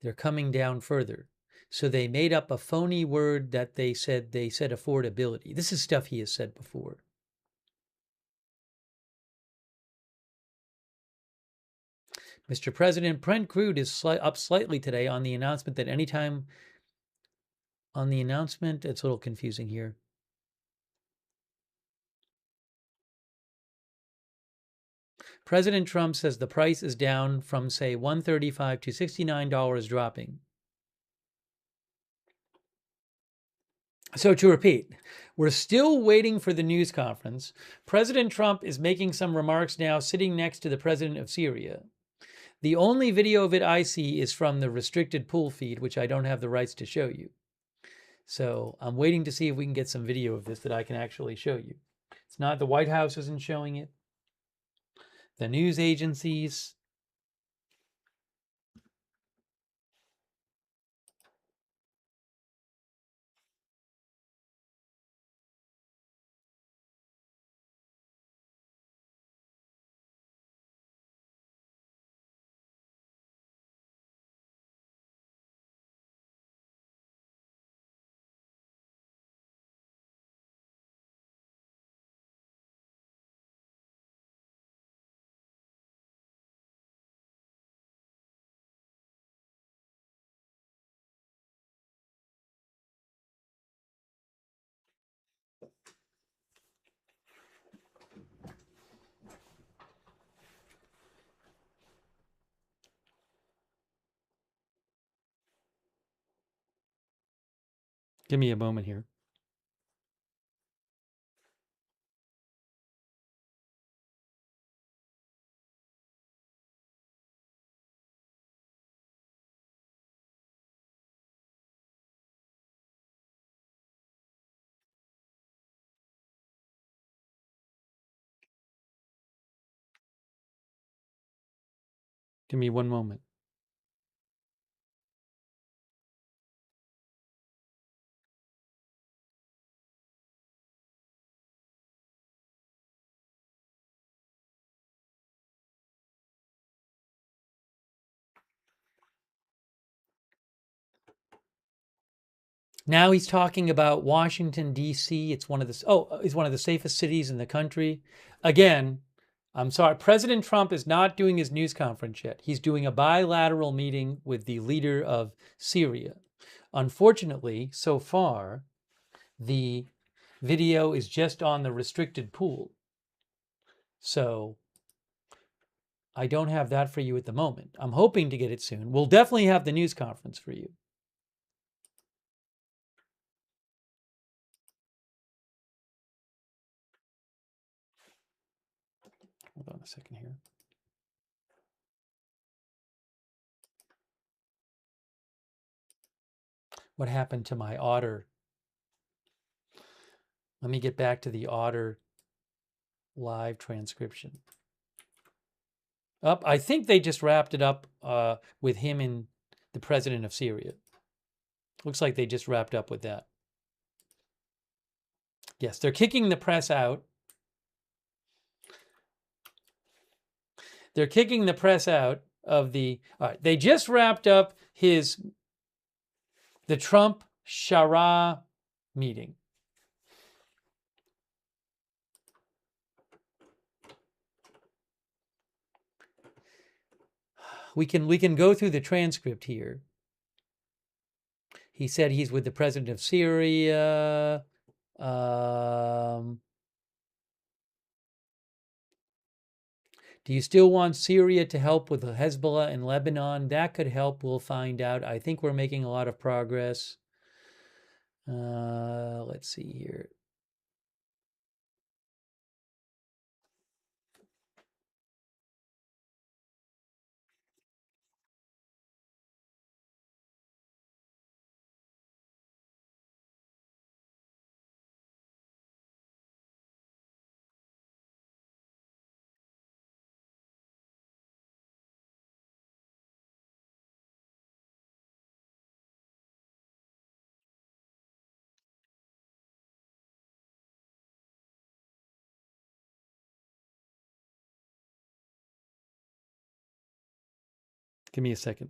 They're coming down further. So they made up a phony word that they said affordability. This is stuff he has said before. Mr. President, Brent Crude is up slightly today on the announcement that anytime on the announcement, it's a little confusing here. President Trump says the price is down from, say, $135 to $69 dropping. So to repeat, we're still waiting for the news conference. President Trump is making some remarks now sitting next to the president of Syria. The only video of it I see is from the restricted pool feed, which I don't have the rights to show you. So I'm waiting to see if we can get some video of this that I can actually show you. It's not, the White House isn't showing it. The news agencies. Give me a moment here. Give me one moment. Now he's talking about Washington, D.C. It's one of the safest cities in the country. Again, I'm sorry, President Trump is not doing his news conference yet. He's doing a bilateral meeting with the leader of Syria. Unfortunately, so far, the video is just on the restricted pool. So I don't have that for you at the moment. I'm hoping to get it soon. We'll definitely have the news conference for you. Hold on a second here. What happened to my Otter? Let me get back to the Otter live transcription. I think they just wrapped it up with him and the president of Syria. Looks like they just wrapped up with that. Yes, they're kicking the press out. They're kicking the press out of the... All right, they just wrapped up the Trump Shara meeting. We can go through the transcript here. He said he's with the president of Syria. Do you still want Syria to help with Hezbollah in Lebanon? That could help. We'll find out. I think we're making a lot of progress. Let's see here. Give me a second.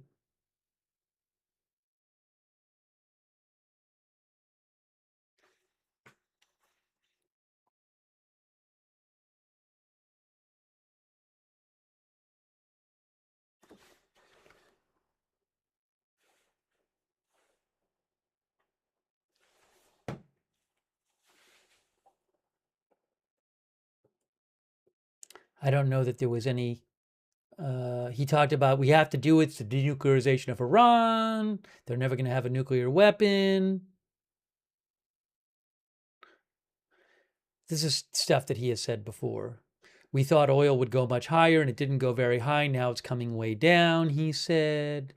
I don't know that there was any. He talked about we have to do it. It's the denuclearization of Iran. They're never going to have a nuclear weapon. This is stuff that he has said before. We thought oil would go much higher and it didn't go very high. Now it's coming way down, he said.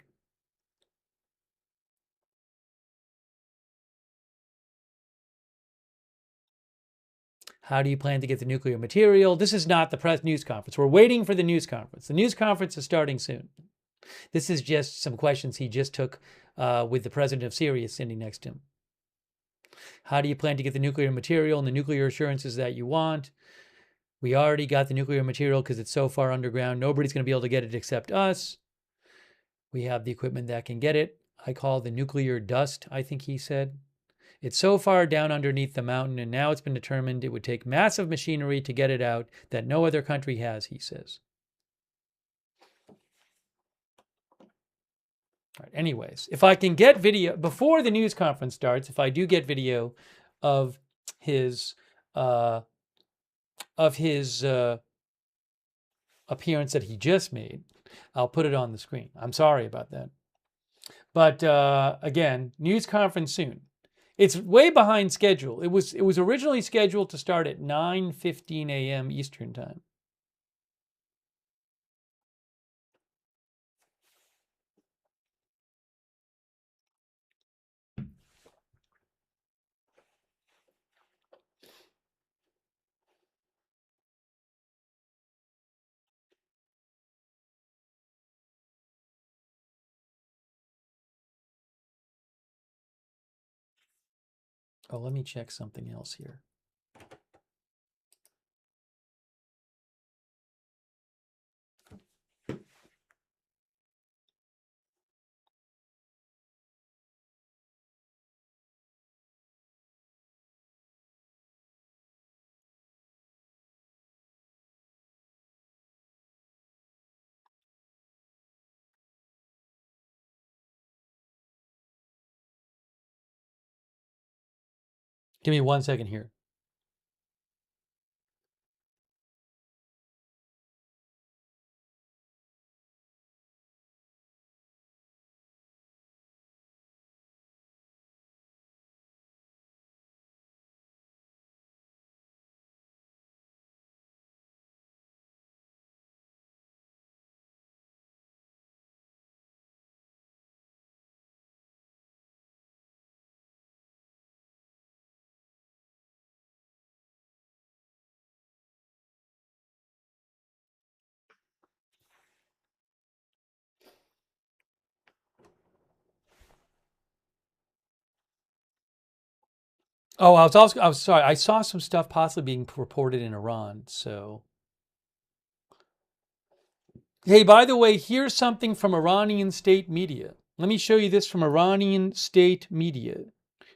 How do you plan to get the nuclear material? This is not the press news conference. We're waiting for the news conference. The news conference is starting soon. This is just some questions he just took with the president of Syria sitting next to him. How do you plan to get the nuclear material and the nuclear assurances that you want? We already got the nuclear material because it's so far underground. Nobody's going to be able to get it except us. We have the equipment that can get it. I call the nuclear dust, I think he said. It's so far down underneath the mountain, and now it's been determined it would take massive machinery to get it out that no other country has, he says. All right, anyways, if I can get video, before the news conference starts, if I do get video of his appearance that he just made, I'll put it on the screen. I'm sorry about that. But again, news conference soon. It's way behind schedule. It was originally scheduled to start at 9:15 a.m. Eastern time. Oh, let me check something else here. Give me 1 second here. Oh, I was sorry. I saw some stuff possibly being reported in Iran. So, hey, by the way, here's something from Iranian state media. Let me show you this from Iranian state media,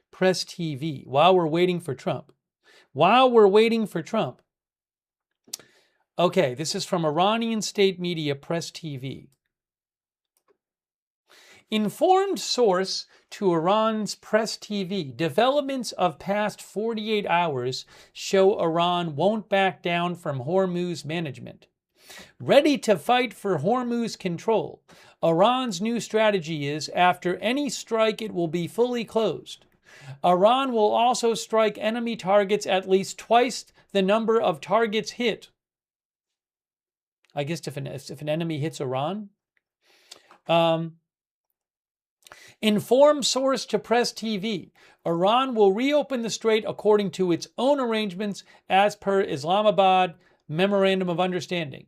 Press TV, while we're waiting for Trump. While we're waiting for Trump. Okay, this is from Iranian state media, Press TV. Informed source to Iran's press TV. Developments of past 48 hours show Iran won't back down from Hormuz management. Ready to fight for Hormuz control. Iran's new strategy is, after any strike, it will be fully closed. Iran will also strike enemy targets at least twice the number of targets hit. I guess if an enemy hits Iran. Informed source to Press TV. Iran will reopen the strait according to its own arrangements as per Islamabad Memorandum of Understanding.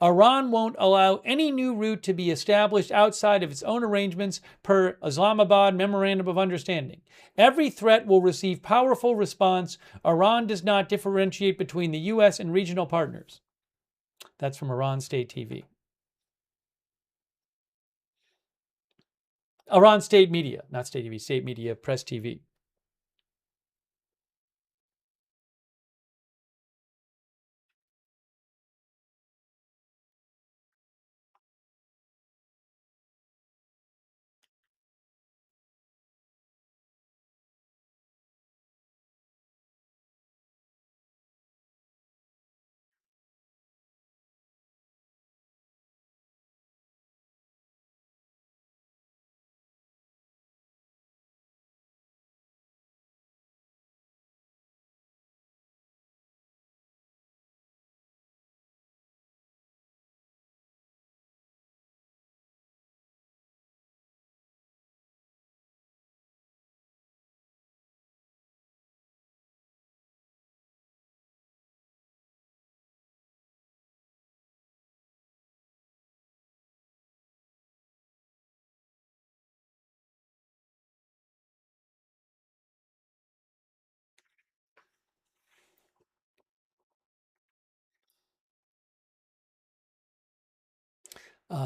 Iran won't allow any new route to be established outside of its own arrangements per Islamabad Memorandum of Understanding. Every threat will receive powerful response. Iran does not differentiate between the U.S. and regional partners. That's from Iran State TV. Iran State Media, not State TV, State Media, Press TV.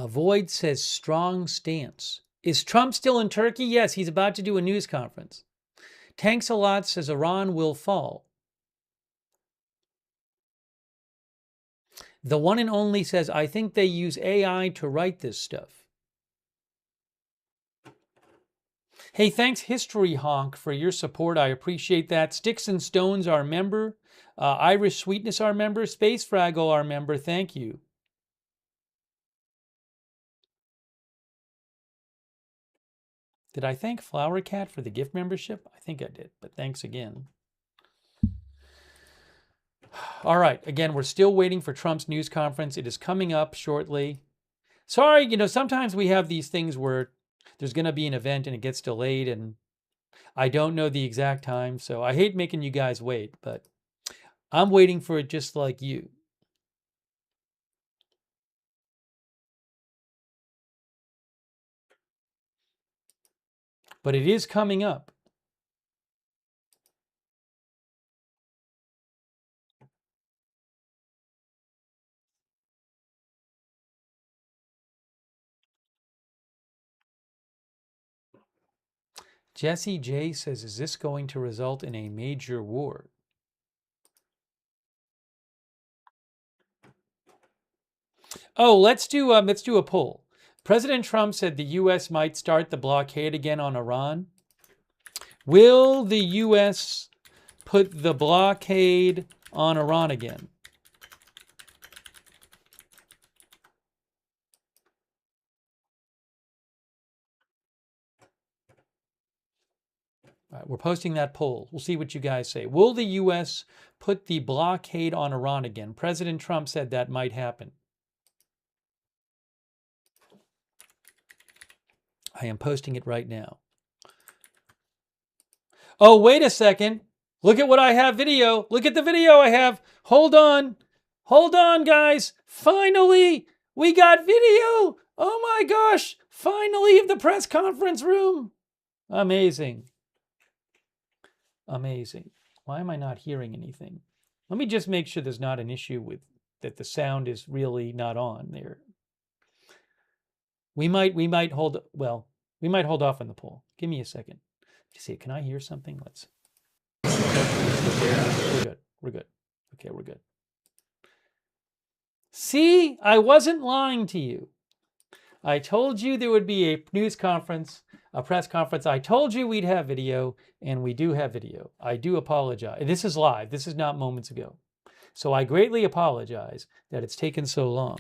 Void says strong stance. Is Trump still in Turkey? Yes, he's about to do a news conference. Tanks a lot says Iran will fall. The one and only says, I think they use AI to write this stuff. Hey, thanks History Honk for your support. I appreciate that. Sticks and Stones, our member. Irish Sweetness, our member. Space Fraggle, our member. Thank you. Did I thank Flower Cat for the gift membership? I think I did, but thanks again. All right, again, we're still waiting for Trump's news conference. It is coming up shortly. Sorry, sometimes we have these things where there's going to be an event and it gets delayed and I don't know the exact time. So I hate making you guys wait, but I'm waiting for it just like you. But it is coming up. Jesse J says, is this going to result in a major war? Oh, let's do a poll. President Trump said the U.S. might start the blockade again on Iran. Will the U.S. put the blockade on Iran again? All right, we're posting that poll. We'll see what you guys say. Will the U.S. put the blockade on Iran again? President Trump said that might happen. I am posting it right now. Oh, wait a second. Look at what I have video. Look at the video I have. Hold on. Hold on, guys. Finally, we got video. Oh my gosh. Finally, of the press conference room. Amazing. Amazing. Why am I not hearing anything? Let me just make sure there's not an issue with that the sound is really not on there. We might hold off on the poll. Give me a second. Just see, can I hear something? Let's. We're good. We're good. Okay, we're good. See, I wasn't lying to you. I told you there would be a news conference, a press conference. I told you we'd have video, and we do have video. I do apologize. This is live. This is not moments ago. So I greatly apologize that it's taken so long.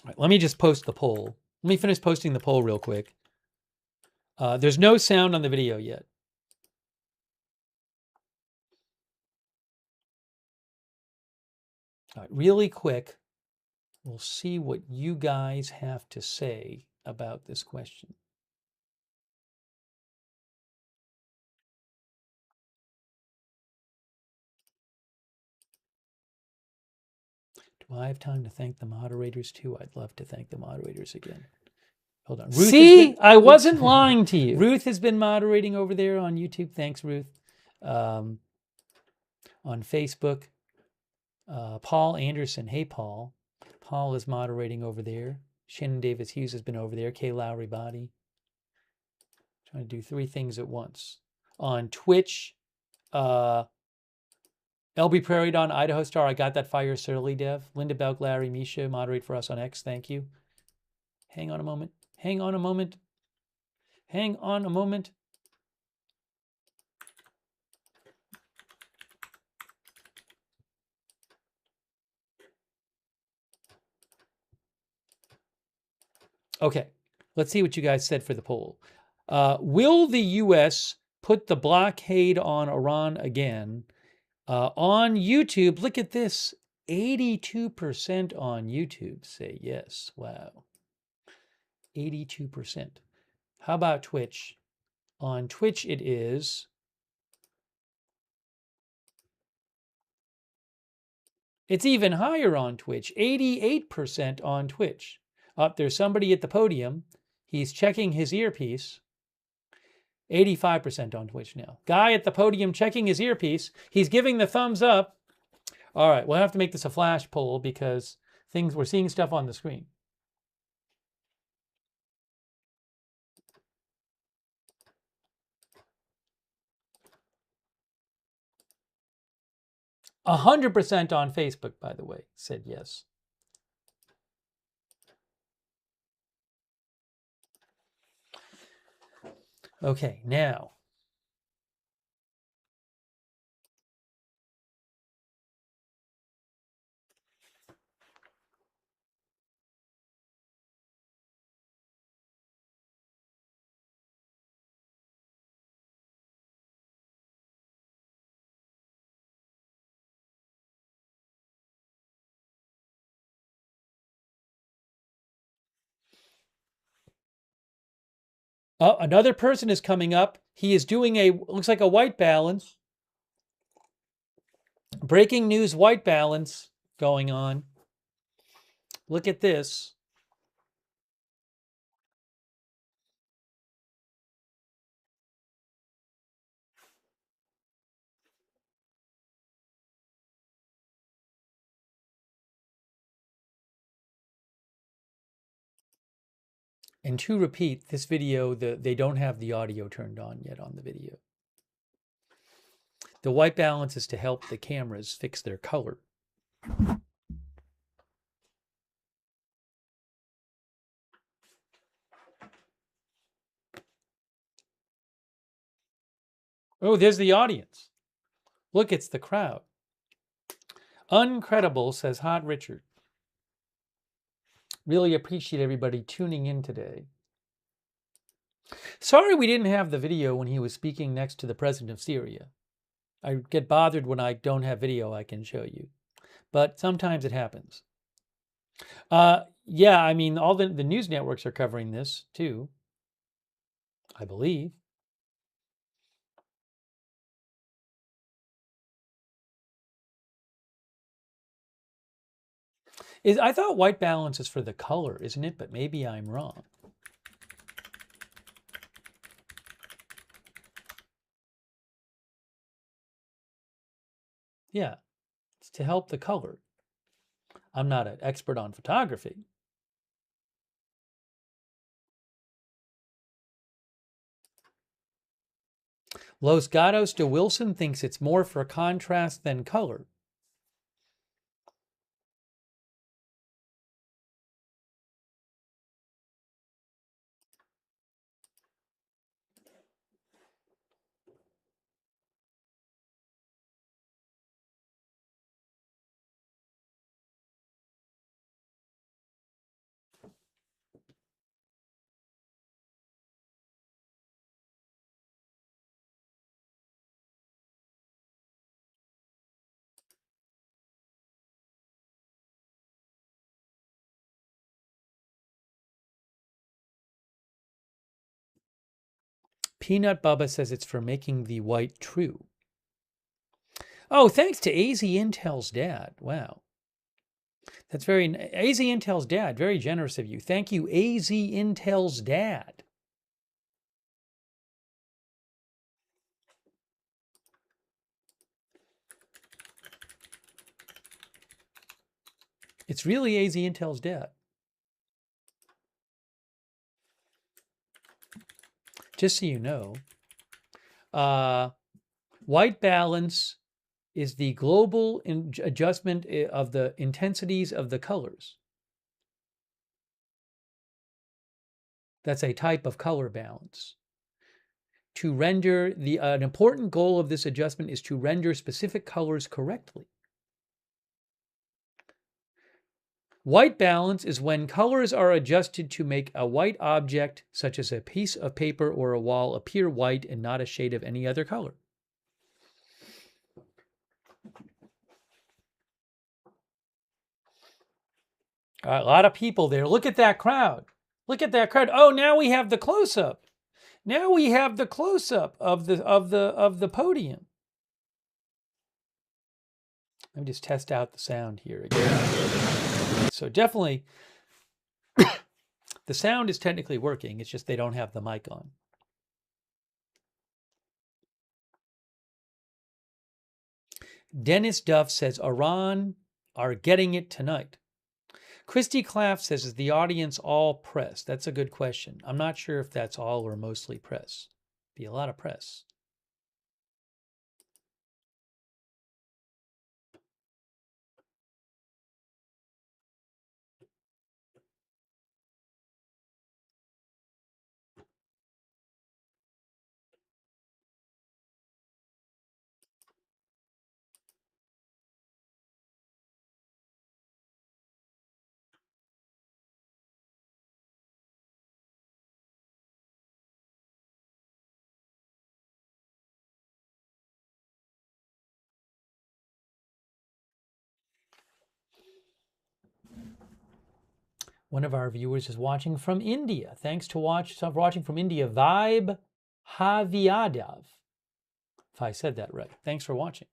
All right, let me just post the poll. Let me finish posting the poll real quick. There's no sound on the video yet. All right, really quick, we'll see what you guys have to say about this question. Do I have time to thank the moderators too? I'd love to thank the moderators again. Hold on. See, I wasn't lying to you. Ruth has been moderating over there on YouTube. Thanks, Ruth. On Facebook, Paul Anderson. Hey, Paul. Paul is moderating over there. Shannon Davis Hughes has been over there. Kay Lowry Body. Trying to do 3 things at once. On Twitch, LB Prairie Dawn, Idaho Star. I got that fire, Surly Dev. Linda Belk, Larry, Misha, moderate for us on X. Thank you. Hang on a moment. Hang on a moment. Hang on a moment. Okay, let's see what you guys said for the poll. Will the U.S. put the blockade on Iran again? On YouTube, look at this. 82% on YouTube say yes. Wow. 82%. How about Twitch? On Twitch, it is it's even higher on Twitch. 88% on Twitch. There's somebody at the podium. He's checking his earpiece. 85% on Twitch now. Guy at the podium checking his earpiece. He's giving the thumbs up. All right, we'll have to make this a flash poll because we're seeing stuff on the screen. A 100% on Facebook, by the way, said yes. Okay, now. Oh, another person is coming up. He is doing looks like a white balance. Breaking news white balance going on. Look at this. And to repeat, this video, they don't have the audio turned on yet on the video. The white balance is to help the cameras fix their color. Oh, there's the audience. Look, it's the crowd. Uncredible, says Hot Richard. Really appreciate everybody tuning in today. Sorry we didn't have the video when he was speaking next to the president of Syria. I get bothered when I don't have video I can show you. But sometimes it happens. Yeah, I mean, all the news networks are covering this too, I believe. I thought white balance is for the color, isn't it? But maybe I'm wrong. Yeah, it's to help the color. I'm not an expert on photography. Los Gatos de Wilson thinks it's more for contrast than color. Peanut Bubba says it's for making the white true. Oh, thanks to AZ Intel's dad. Wow. That's very, AZ Intel's dad, very generous of you. Thank you, AZ Intel's dad. It's really AZ Intel's dad. Just so you know, white balance is the global adjustment of the intensities of the colors. That's a type of color balance. To render an important goal of this adjustment is to render specific colors correctly. White balance is when colors are adjusted to make a white object, such as a piece of paper or a wall, appear white and not a shade of any other color. A lot of people there. Look at that crowd. Look at that crowd. Oh, now we have the close-up. Now we have the close-up of the podium. Let me just test out the sound here again. So definitely, the sound is technically working. It's just they don't have the mic on. Dennis Duff says Iran are getting it tonight. Christy Claff says, is the audience all press? That's a good question. I'm not sure if that's all or mostly press. Be a lot of press. One of our viewers is watching from India. Thanks to watching from India, Vibe Haviadav. If I said that right. Thanks for watching.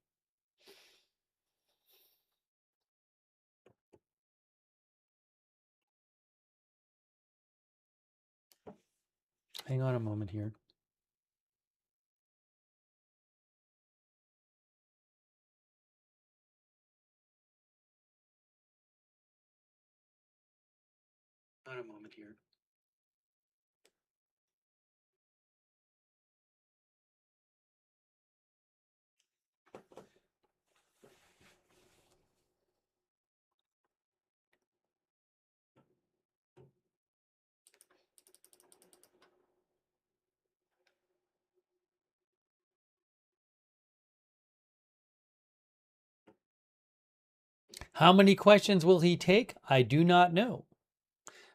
Hang on a moment here. On a moment here. How many questions will he take? I do not know.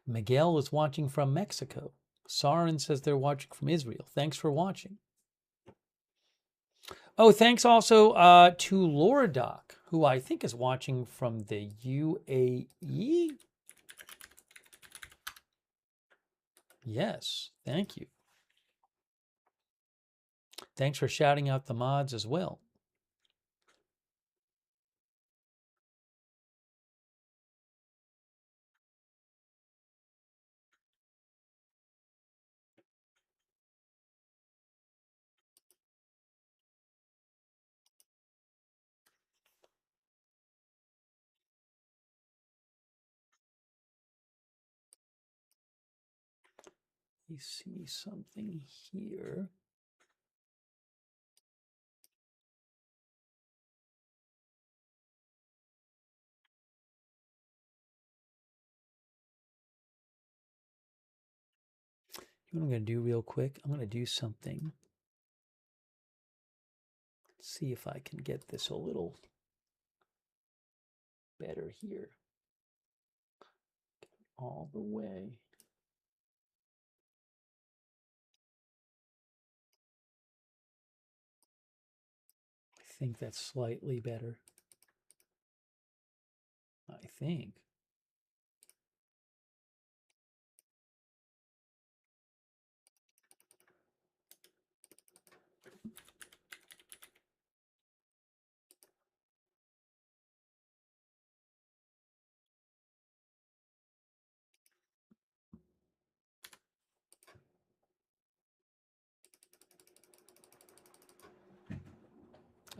Miguel is watching from Mexico. Sarin says they're watching from Israel. Thanks for watching. Oh, thanks also to Lordoc, who I think is watching from the UAE. Yes, thank you. Thanks for shouting out the mods as well. We see something here. You know what I'm going to do real quick? I'm going to do something. Let's see if I can get this a little better here. All the way. I think that's slightly better. I think.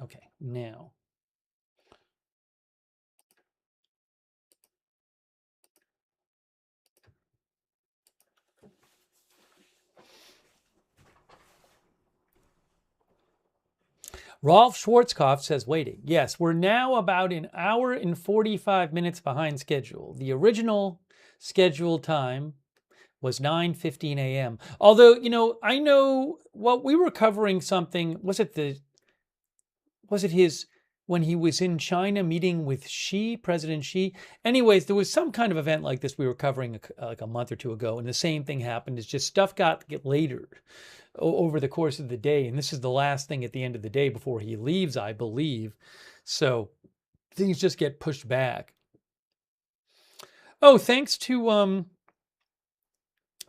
Okay, now. Rolf Schwarzkopf says, waiting. Yes, we're now about an hour and 45 minutes behind schedule. The original scheduled time was 9:15 a.m. Although, you know, I know what we were covering something, was it his, when he was in China meeting with Xi, President Xi? Anyways, there was some kind of event like this we were covering like a month or two ago, and the same thing happened. It's just stuff got later over the course of the day, and this is the last thing at the end of the day before he leaves, I believe. So things just get pushed back. Oh, thanks to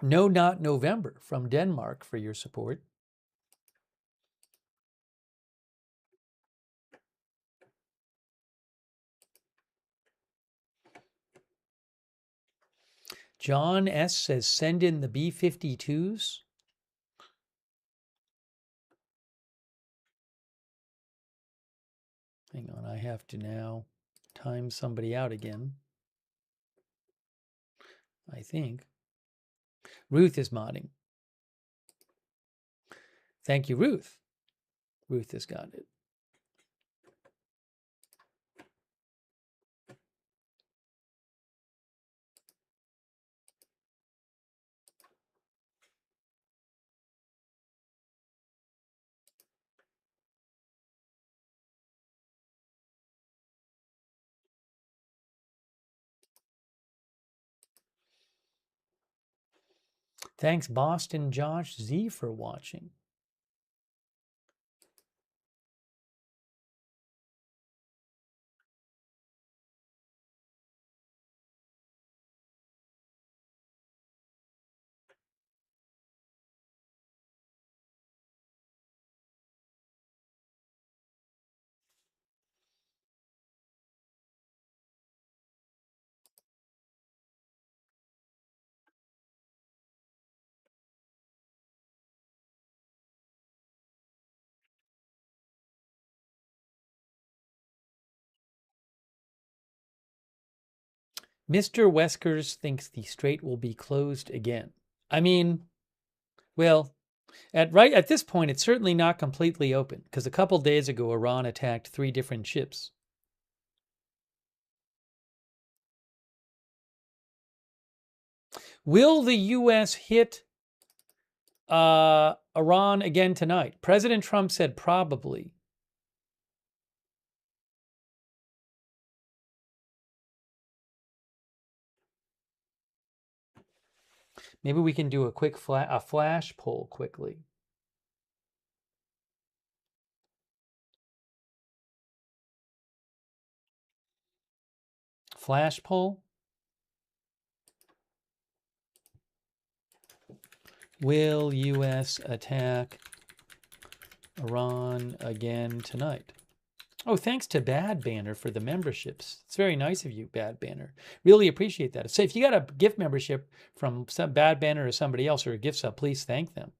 No Not November from Denmark for your support. John S. says, send in the B-52s. Hang on, I have to now time somebody out again. I think. Ruth is modding. Thank you, Ruth. Ruth has got it. Thanks, Boston Josh Z, for watching. Mr. Weskers thinks the strait will be closed again. I mean, well, at this point, it's certainly not completely open, because a couple days ago, Iran attacked 3 different ships. Will the U.S. hit Iran again tonight? President Trump said probably. Maybe we can do a quick flash poll quickly. Flash poll. Will U.S. attack Iran again tonight? Oh, thanks to Bad Banner for the memberships. It's very nice of you, Bad Banner. Really appreciate that. So if you got a gift membership from some Bad Banner or somebody else or a gift sub, please thank them.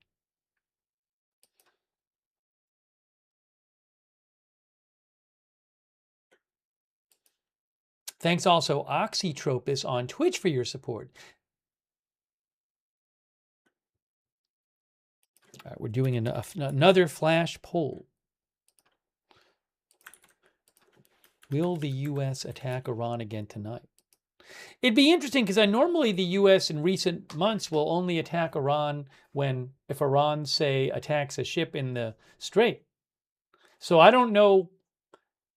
Thanks also Oxytropis on Twitch for your support. All right, we're doing another flash poll. Will the U.S. attack Iran again tonight? It'd be interesting because normally the U.S. in recent months will only attack Iran if Iran, say, attacks a ship in the Strait. So I don't know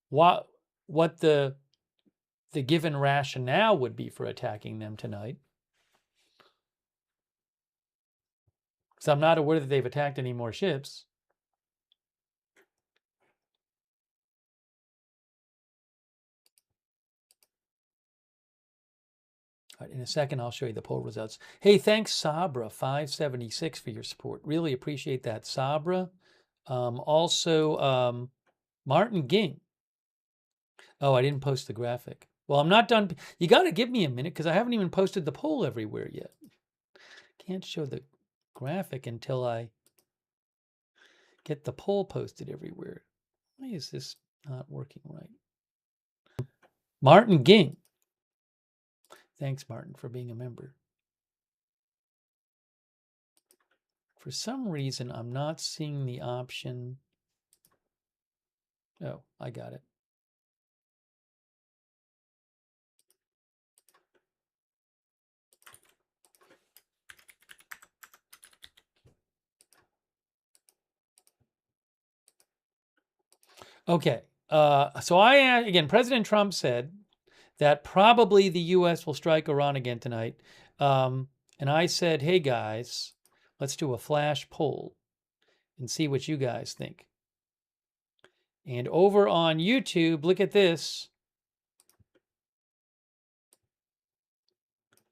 what the given rationale would be for attacking them tonight. Because I'm not aware that they've attacked any more ships. All right, in a second, I'll show you the poll results. Hey, thanks, Sabra576, for your support. Really appreciate that, Sabra. Also, Martin Ging. Oh, I didn't post the graphic. Well, I'm not done. You got to give me a minute because I haven't even posted the poll everywhere yet. Can't show the graphic until I get the poll posted everywhere. Why is this not working right? Martin Ging. Thanks, Martin, for being a member. For some reason, I'm not seeing the option. Oh, I got it. Okay. So again, President Trump said that probably the U.S. will strike Iran again tonight. And I said, hey, guys, let's do a flash poll and see what you guys think. And over on YouTube, look at this.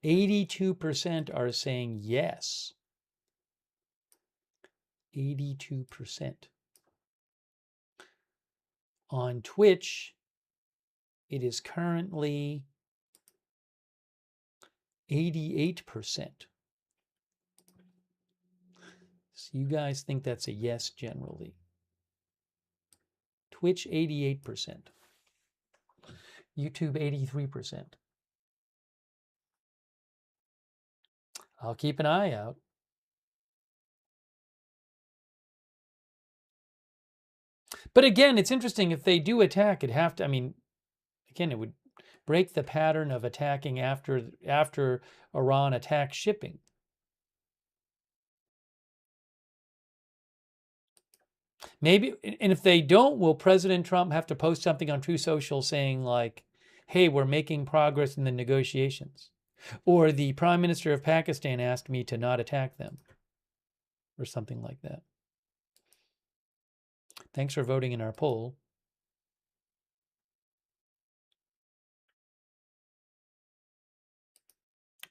82% are saying yes. 82%. On Twitch, it is currently 88%. So you guys think that's a yes generally. Twitch, 88%. YouTube, 83%. I'll keep an eye out. But again, it's interesting if they do attack, it'd have to, I mean, again, it would break the pattern of attacking after Iran attacks shipping. Maybe, and if they don't, will President Trump have to post something on True Social saying like, hey, we're making progress in the negotiations? Or the Prime Minister of Pakistan asked me to not attack them. Or something like that. Thanks for voting in our poll.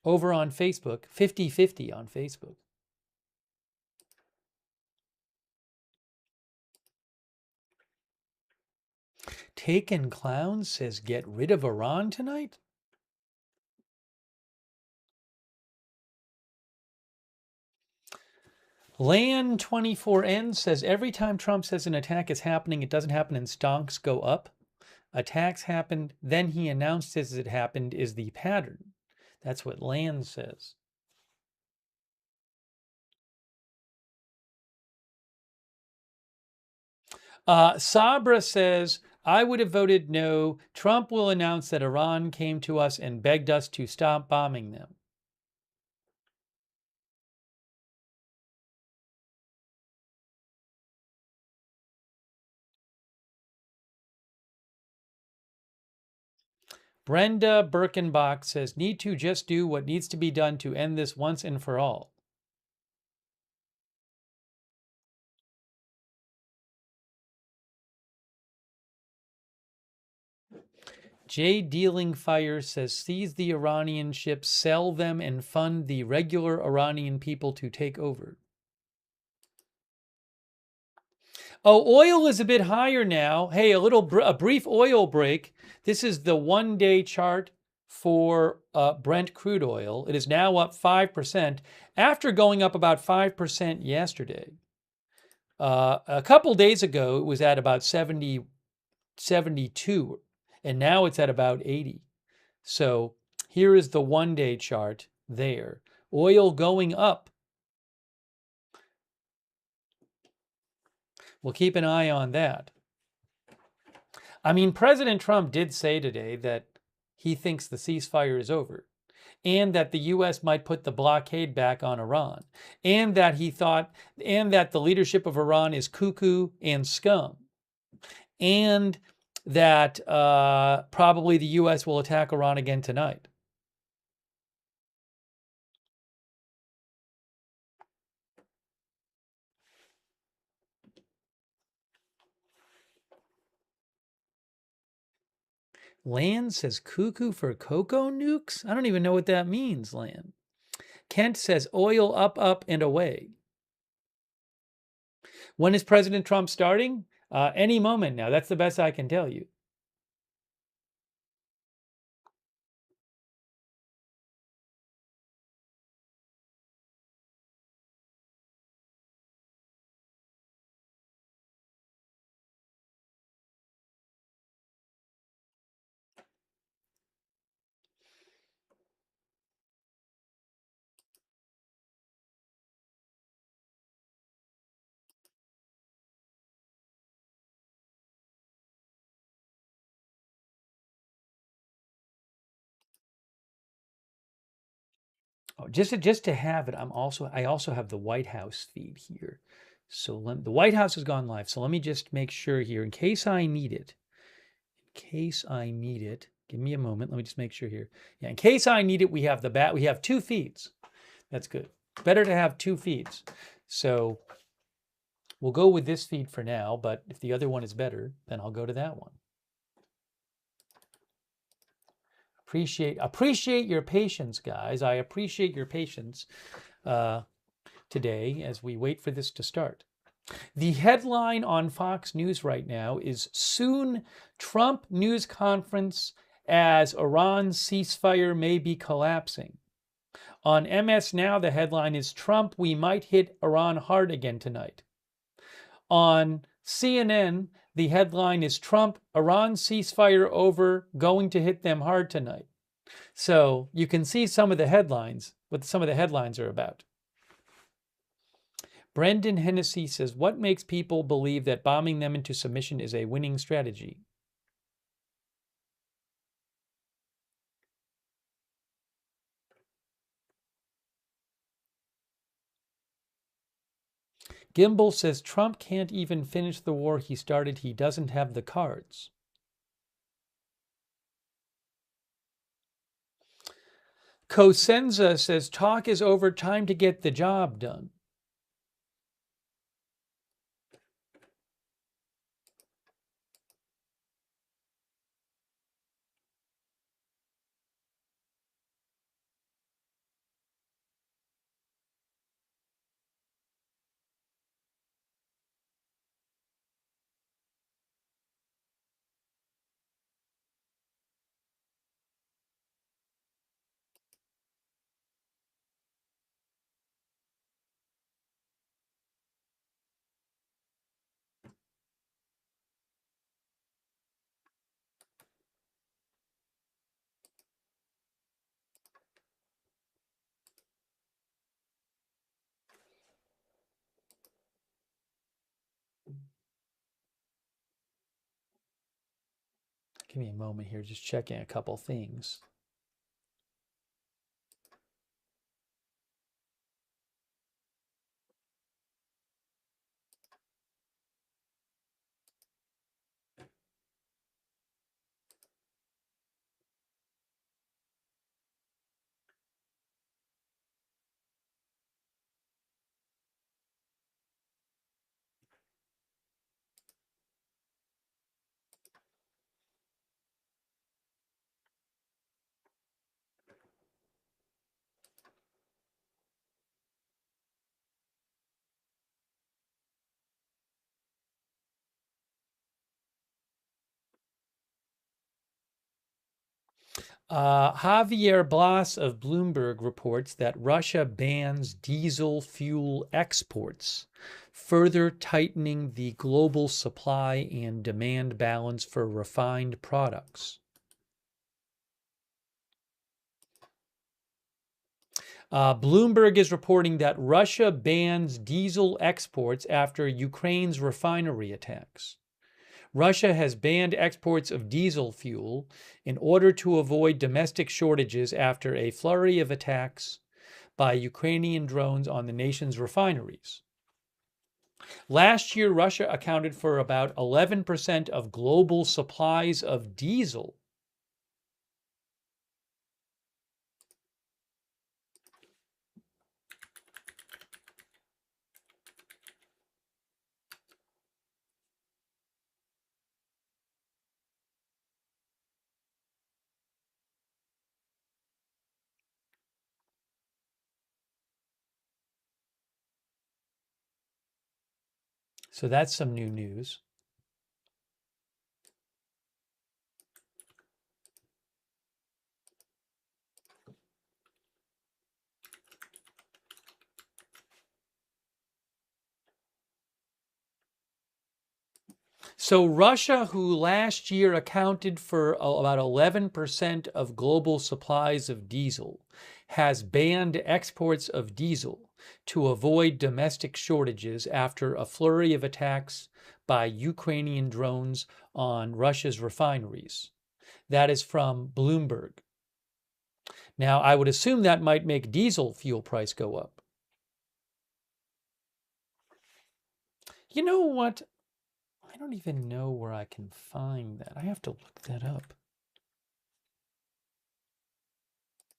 Over on Facebook, 50-50 on Facebook. Taken Clown says, get rid of Iran tonight? Lan24N says, every time Trump says an attack is happening, it doesn't happen and stonks go up. Attacks happened, then he announces it happened is the pattern. That's what Lan says. Sabra says, I would have voted no. Trump will announce that Iran came to us and begged us to stop bombing them. Brenda Birkenbach says, need to just do what needs to be done to end this once and for all. Jay Dealing Fire says, seize the Iranian ships, sell them, and fund the regular Iranian people to take over. Oh, oil is a bit higher now. Hey, a brief oil break. This is the one-day chart for Brent crude oil. It is now up 5% after going up about 5% yesterday. A couple days ago, it was at about 72, and now it's at about 80. So here is the one-day chart there. Oil going up. We'll keep an eye on that. I mean, President Trump did say today that he thinks the ceasefire is over, and that the U.S. might put the blockade back on Iran, and that the leadership of Iran is cuckoo and scum, and that probably the U.S. will attack Iran again tonight. Lan says cuckoo for cocoa nukes? I don't even know what that means, Lan. Kent says oil up, up, and away. When is President Trump starting? Any moment now. That's the best I can tell you. Oh, just to have it, I also have the White House feed here. So the White House has gone live. So let me just make sure here in case I need it. In case I need it, give me a moment. Let me just make sure here. Yeah, in case I need it, we have we have 2 feeds. That's good. Better to have 2 feeds. So we'll go with this feed for now, but if the other one is better, then I'll go to that one. Appreciate your patience, guys. I appreciate your patience today as we wait for this to start. The headline on Fox News right now is soon Trump news conference as Iran's ceasefire may be collapsing. On MS Now, the headline is Trump, we might hit Iran hard again tonight. On CNN, the headline is Trump, Iran ceasefire over, going to hit them hard tonight. So you can see some of the headlines, what some of the headlines are about. Brendan Hennessy says, what makes people believe that bombing them into submission is a winning strategy? Gimbal says, Trump can't even finish the war he started. He doesn't have the cards. Cosenza says, talk is over, time to get the job done. Give me a moment here, just checking a couple things. Javier Blas of Bloomberg reports that Russia bans diesel fuel exports, further tightening the global supply and demand balance for refined products. Bloomberg is reporting that Russia bans diesel exports after Ukraine's refinery attacks. Russia has banned exports of diesel fuel in order to avoid domestic shortages after a flurry of attacks by Ukrainian drones on the nation's refineries. Last year, Russia accounted for about 11% of global supplies of diesel. So that's some new news. So Russia, who last year accounted for about 11% of global supplies of diesel, has banned exports of diesel to avoid domestic shortages after a flurry of attacks by Ukrainian drones on Russia's refineries. That is from Bloomberg. Now, I would assume that might make diesel fuel price go up. You know what? I don't even know where I can find that. I have to look that up.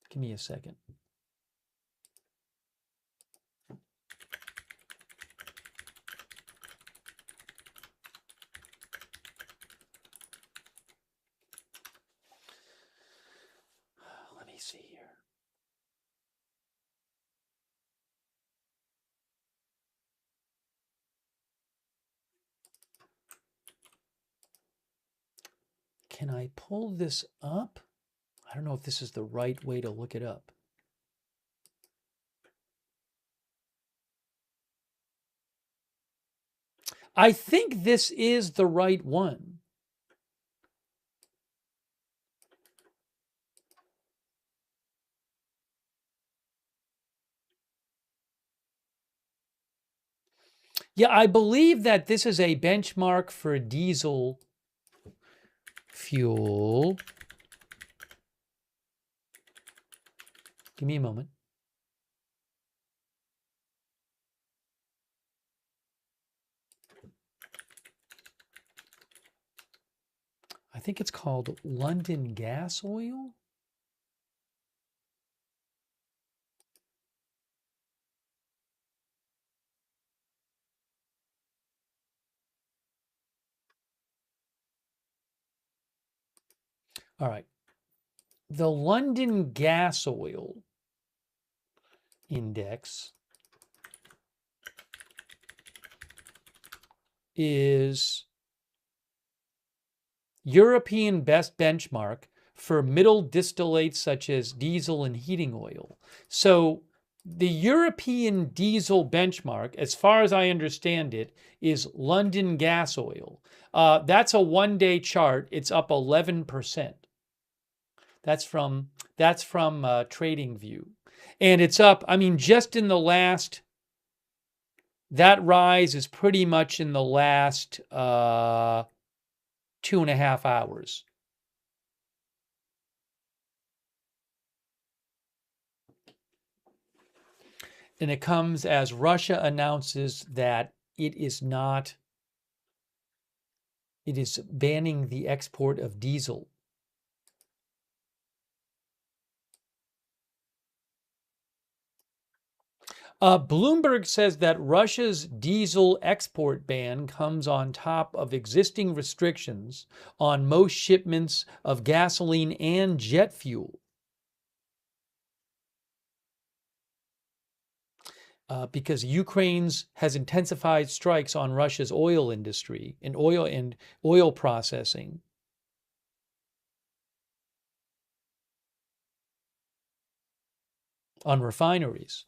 Give me a second. Let me see here. Can I pull this up? I don't know if this is the right way to look it up. I think this is the right one. Yeah, I believe that this is a benchmark for diesel fuel. Give me a moment. I think it's called London gas oil. All right. The London gas oil index is European best benchmark for middle distillates such as diesel and heating oil. So the European diesel benchmark, as far as I understand it, is London gas oil. That's a one-day chart. It's up 11%. That's from TradingView. And it's up, I mean, just in the last, that rise is pretty much in the last 2.5 hours. And it comes as Russia announces that it is banning the export of diesel. Bloomberg says that Russia's diesel export ban comes on top of existing restrictions on most shipments of gasoline and jet fuel. Because Ukraine's has intensified strikes on Russia's oil industry and oil processing. On refineries.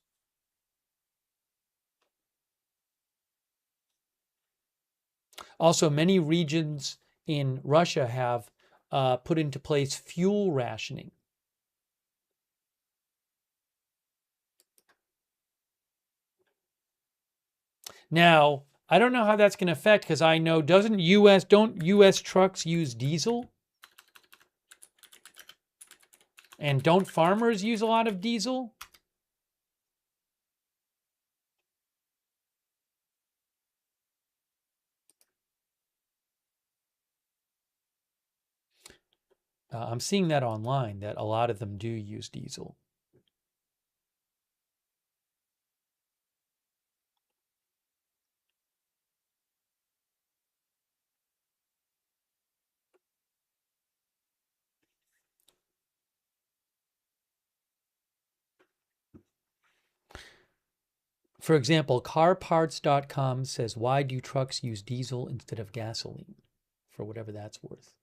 Also, many regions in Russia have put into place fuel rationing. Now, I don't know how that's going to affect, because I know don't U.S. trucks use diesel? And don't farmers use a lot of diesel? I'm seeing that online, that a lot of them do use diesel. For example, carparts.com says, why do trucks use diesel instead of gasoline? For whatever that's worth.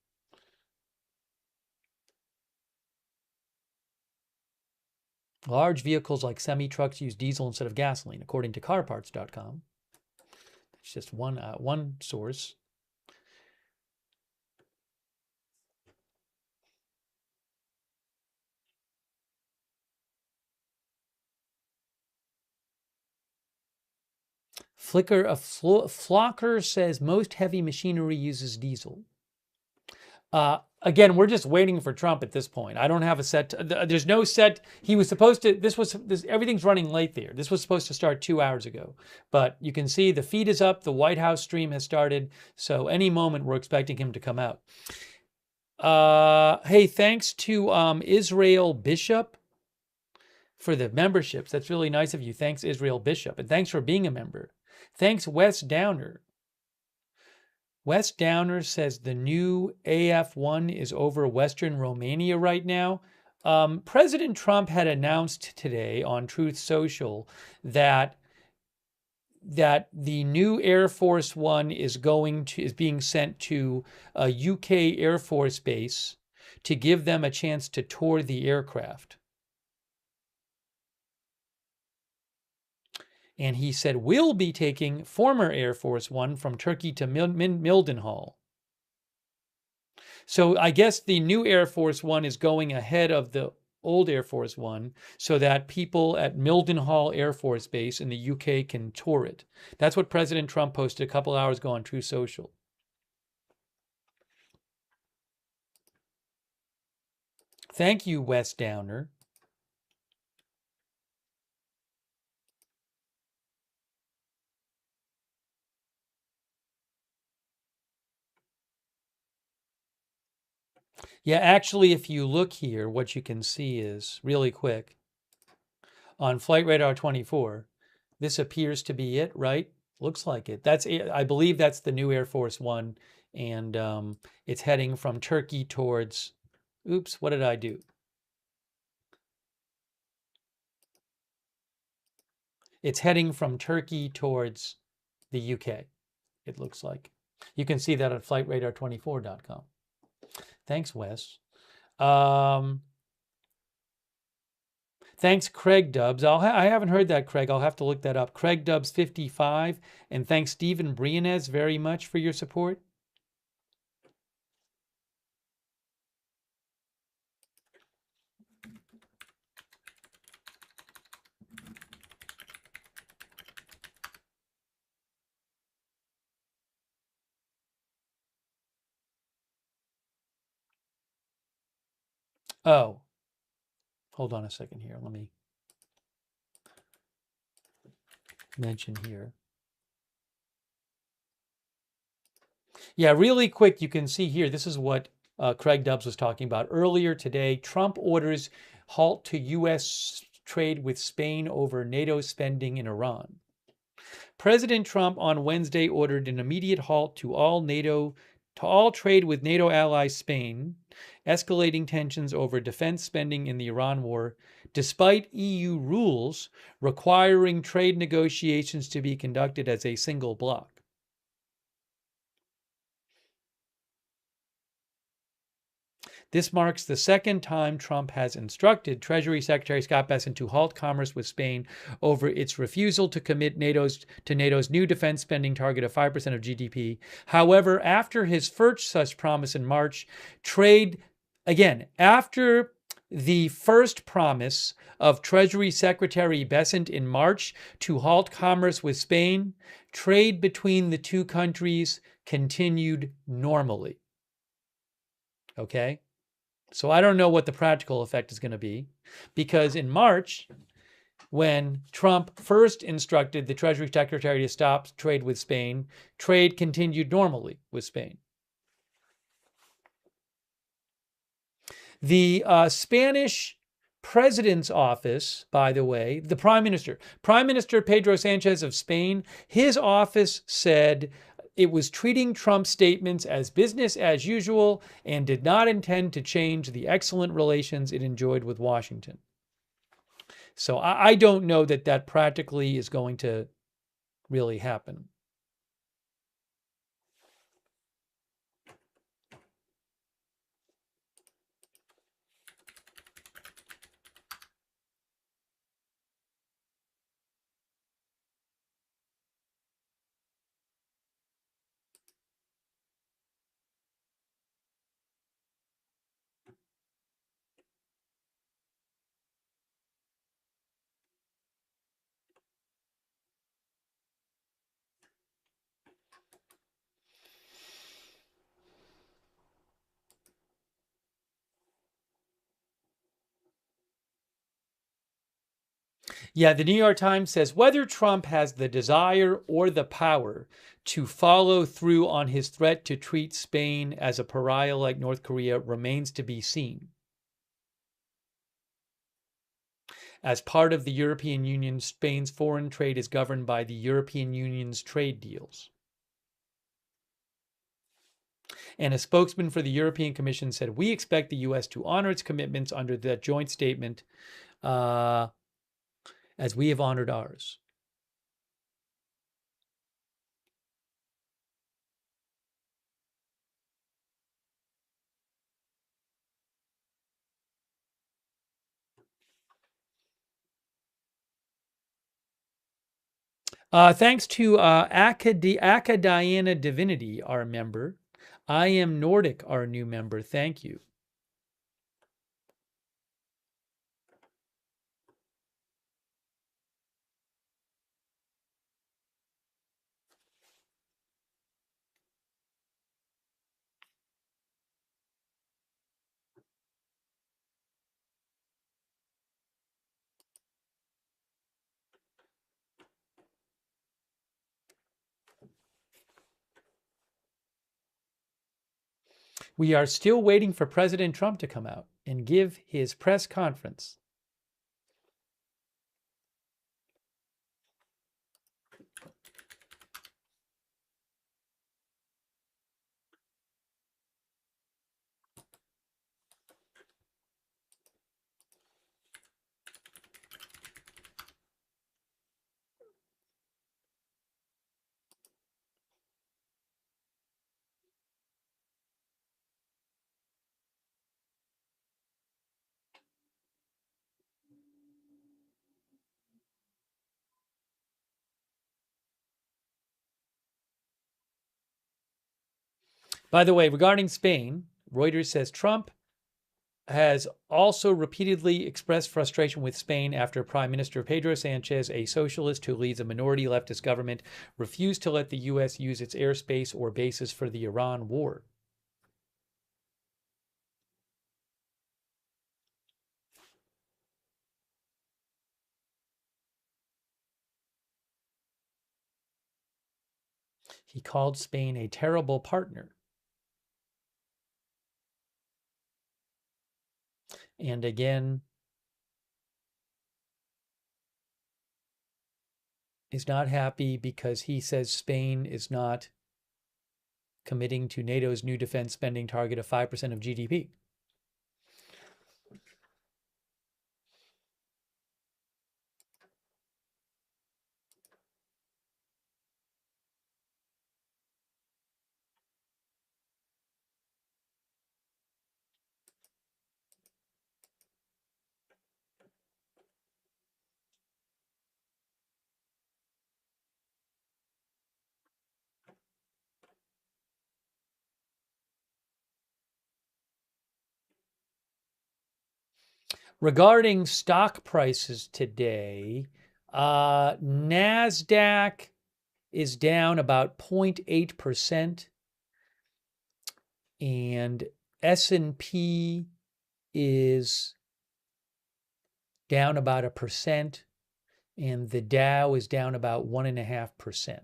Large vehicles like semi-trucks use diesel instead of gasoline, according to carparts.com. It's just one source. Flocker says most heavy machinery uses diesel. Again, we're just waiting for Trump at this point. I don't have a set. There's no set. He was supposed to. Everything's running late there. This was supposed to start 2 hours ago. But you can see the feed is up. The White House stream has started. So any moment we're expecting him to come out. Hey, thanks to Israel Bishop for the memberships. That's really nice of you. Thanks, Israel Bishop. And thanks for being a member. Thanks, Wes Downer. Wes Downer says the new AF-1 is over Western Romania right now. President Trump had announced today on Truth Social that the new Air Force One is being sent to a UK Air Force base to give them a chance to tour the aircraft. And he said, we'll be taking former Air Force One from Turkey to Mildenhall. So I guess the new Air Force One is going ahead of the old Air Force One so that people at Mildenhall Air Force Base in the UK can tour it. That's what President Trump posted a couple hours ago on Truth Social. Thank you, Wes Downer. Yeah, actually, if you look here, what you can see is, really quick, on Flight Radar 24, this appears to be it, right? Looks like it. I believe that's the new Air Force One, and it's heading from Turkey towards, oops, what did I do? It's heading from Turkey towards the UK, it looks like. You can see that at flightradar24.com. Thanks, Wes. Thanks, Craig Dubs. I haven't heard that, Craig. I'll have to look that up. Craig Dubs 55. And thanks, Stephen Briones, very much for your support. Oh, hold on a second here. Let me mention here. Yeah, really quick, you can see here, this is what Craig Dubs was talking about earlier today. Trump orders halt to U.S. trade with Spain over NATO spending in Iran. President Trump on Wednesday ordered an immediate halt to all trade with NATO ally Spain, escalating tensions over defense spending in the Iran war, despite EU rules requiring trade negotiations to be conducted as a single bloc. This marks the second time Trump has instructed Treasury Secretary Scott Bessent to halt commerce with Spain over its refusal to commit to NATO's new defense spending target of 5% of GDP. However, after his first such promise in March, trade, again, after the first promise of Treasury Secretary Bessent in March to halt commerce with Spain, trade between the two countries continued normally. Okay? So I don't know what the practical effect is going to be, because in March, when Trump first instructed the Treasury Secretary to stop trade with Spain, trade continued normally with Spain. The Spanish president's office, by the way, the Prime Minister Pedro Sanchez of Spain, his office said it was treating Trump's statements as business as usual and did not intend to change the excellent relations it enjoyed with Washington. So I don't know that that practically is going to really happen. Yeah, the New York Times says whether Trump has the desire or the power to follow through on his threat to treat Spain as a pariah like North Korea remains to be seen. As part of the European Union, Spain's foreign trade is governed by the European Union's trade deals. And a spokesman for the European Commission said, we expect the U.S. to honor its commitments under that joint statement as we have honored ours. Thanks to Acadiana Divinity, our member. I Am Nordic, our new member. Thank you. We are still waiting for President Trump to come out and give his press conference. By the way, regarding Spain, Reuters says Trump has also repeatedly expressed frustration with Spain after Prime Minister Pedro Sanchez, a socialist who leads a minority leftist government, refused to let the U.S. use its airspace or bases for the Iran war. He called Spain a terrible partner. And again, is not happy because he says Spain is not committing to NATO's new defense spending target of 5% of GDP. Regarding stock prices today, NASDAQ is down about 0.8%, and S&P is down about 1%, and the Dow is down about 1.5%.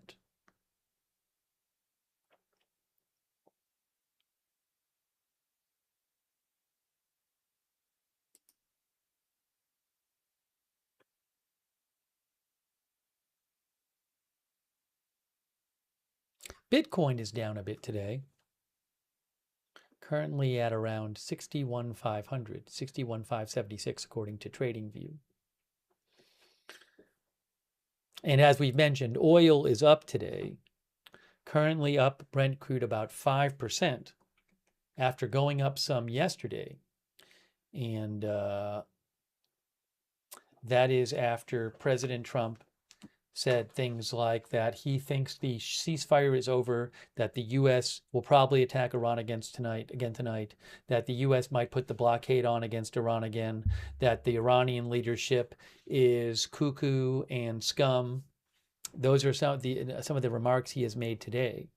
Bitcoin is down a bit today, currently at around 61,500, 61,576 according to TradingView. And as we've mentioned, oil is up today, currently up Brent crude about 5% after going up some yesterday. And that is after President Trump said things like that he thinks the ceasefire is over, that the U.S. will probably attack Iran again tonight, that the U.S. might put the blockade on against Iran again, that the Iranian leadership is cuckoo and scum. Those are some of the remarks he has made today.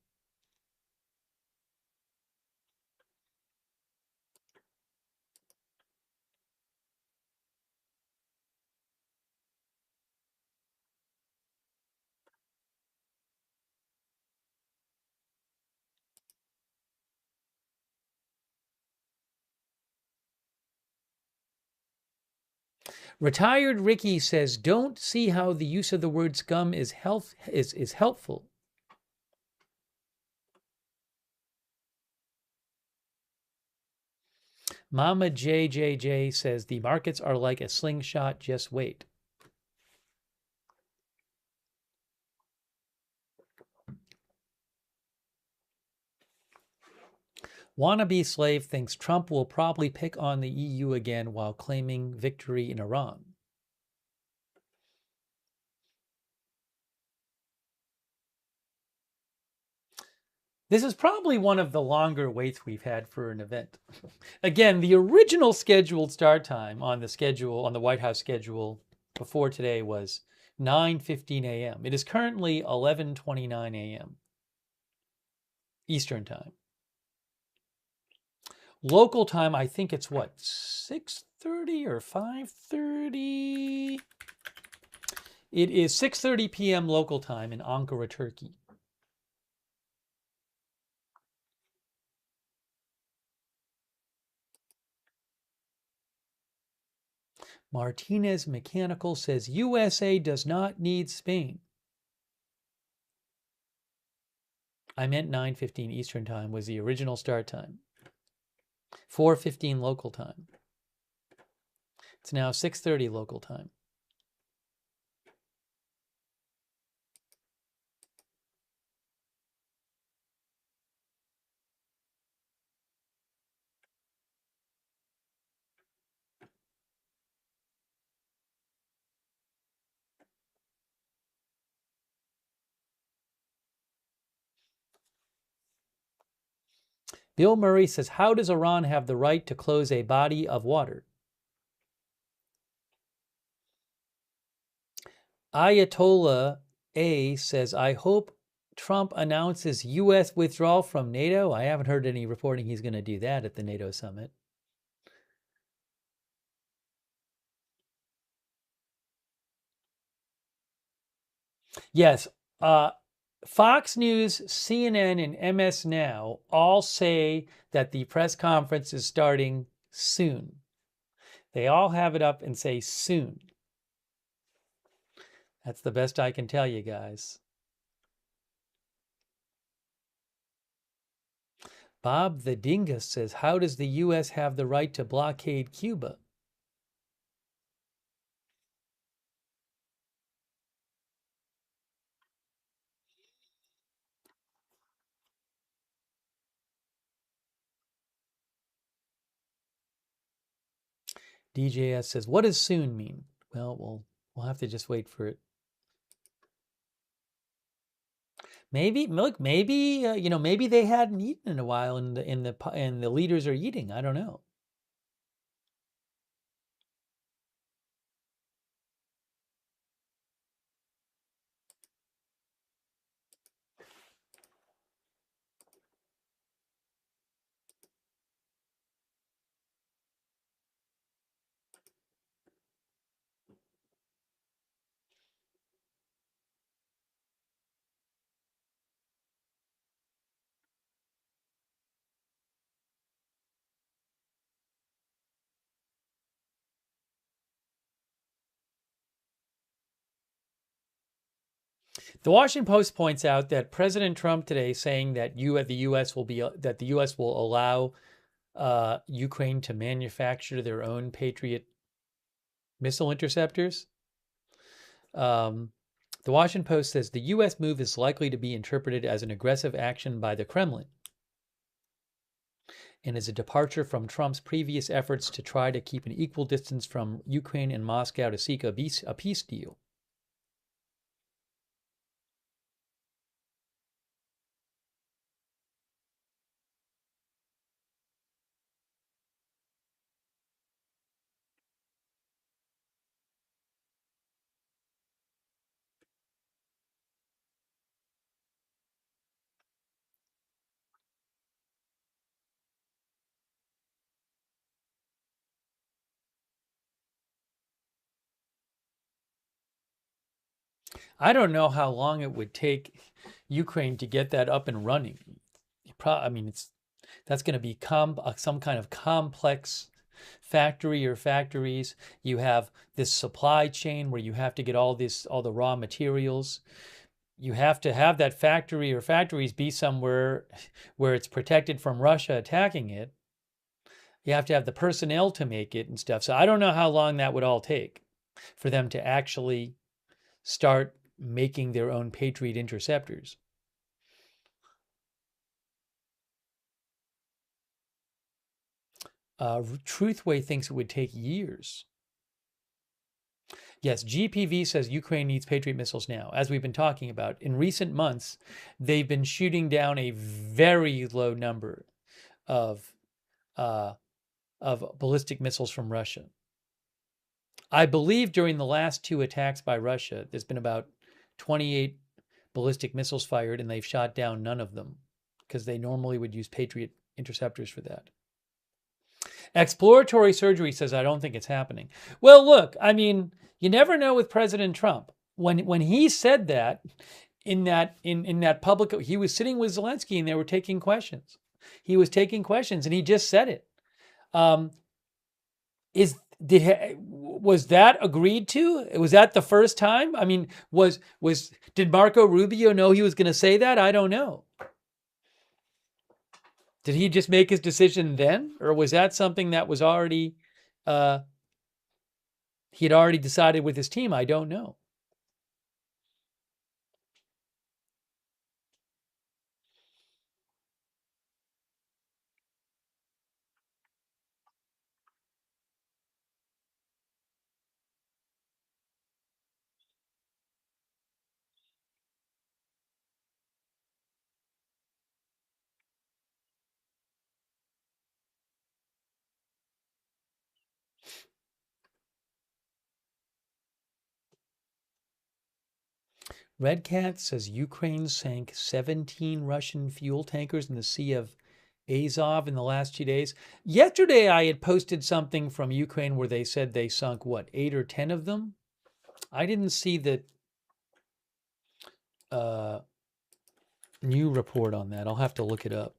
Retired Ricky says, don't see how the use of the word scum is helpful. Mama JJJ says, the markets are like a slingshot, just wait. Wannabe Slave thinks Trump will probably pick on the EU again while claiming victory in Iran. This is probably one of the longer waits we've had for an event. Again, the original scheduled start time on the White House schedule before today was 9:15 a.m. It is currently 11:29 a.m. Eastern time. Local time, I think it's what, 6:30 or 5:30? It is 6:30 p.m. local time in Ankara, Turkey. Martinez Mechanical says USA does not need Spain. I meant 9:15 Eastern time was the original start time. 4:15 local time. It's now 6:30 local time. Bill Murray says, how does Iran have the right to close a body of water? Ayatollah A says, I hope Trump announces U.S. withdrawal from NATO. I haven't heard any reporting he's going to do that at the NATO summit. Yes, Fox News, CNN, and MS Now all say that the press conference is starting soon. They all have it up and say soon. That's the best I can tell you guys. Bob the Dingus says, how does the U.S. have the right to blockade Cuba? DJS says, what does soon mean? Well, we'll have to just wait for it. Maybe, look, maybe maybe they hadn't eaten in a while, and the leaders are eating. I don't know. The Washington Post points out that President Trump today saying that the U.S. will allow Ukraine to manufacture their own Patriot missile interceptors. The Washington Post says the U.S. move is likely to be interpreted as an aggressive action by the Kremlin and is a departure from Trump's previous efforts to try to keep an equal distance from Ukraine and Moscow to seek a peace deal. I don't know how long it would take Ukraine to get that up and running. I mean, that's going to be some kind of complex factory or factories. You have this supply chain where you have to get all the raw materials. You have to have that factory or factories be somewhere where it's protected from Russia attacking it. You have to have the personnel to make it and stuff. So I don't know how long that would all take for them to actually start making their own Patriot interceptors. Truthway thinks it would take years. Yes, GPV says Ukraine needs Patriot missiles now. As we've been talking about, in recent months, they've been shooting down a very low number of ballistic missiles from Russia. I believe during the last 2 attacks by Russia, there's been about 28 ballistic missiles fired, and they've shot down none of them because they normally would use Patriot interceptors for that. Exploratory surgery says, I don't think it's happening. Well, look, I mean, you never know with President Trump. When he said that in that public, he was sitting with Zelensky and they were taking questions. He was taking questions and he just said it. Was that agreed to? Was that the first time? I mean, did Marco Rubio know he was going to say that? I don't know. Did he just make his decision then? Or was that something that was already, he had already decided with his team? I don't know. Red Cat says Ukraine sank 17 Russian fuel tankers in the Sea of Azov in the last 2 days. Yesterday, I had posted something from Ukraine where they said they sunk, 8 or 10 of them? I didn't see the new report on that. I'll have to look it up.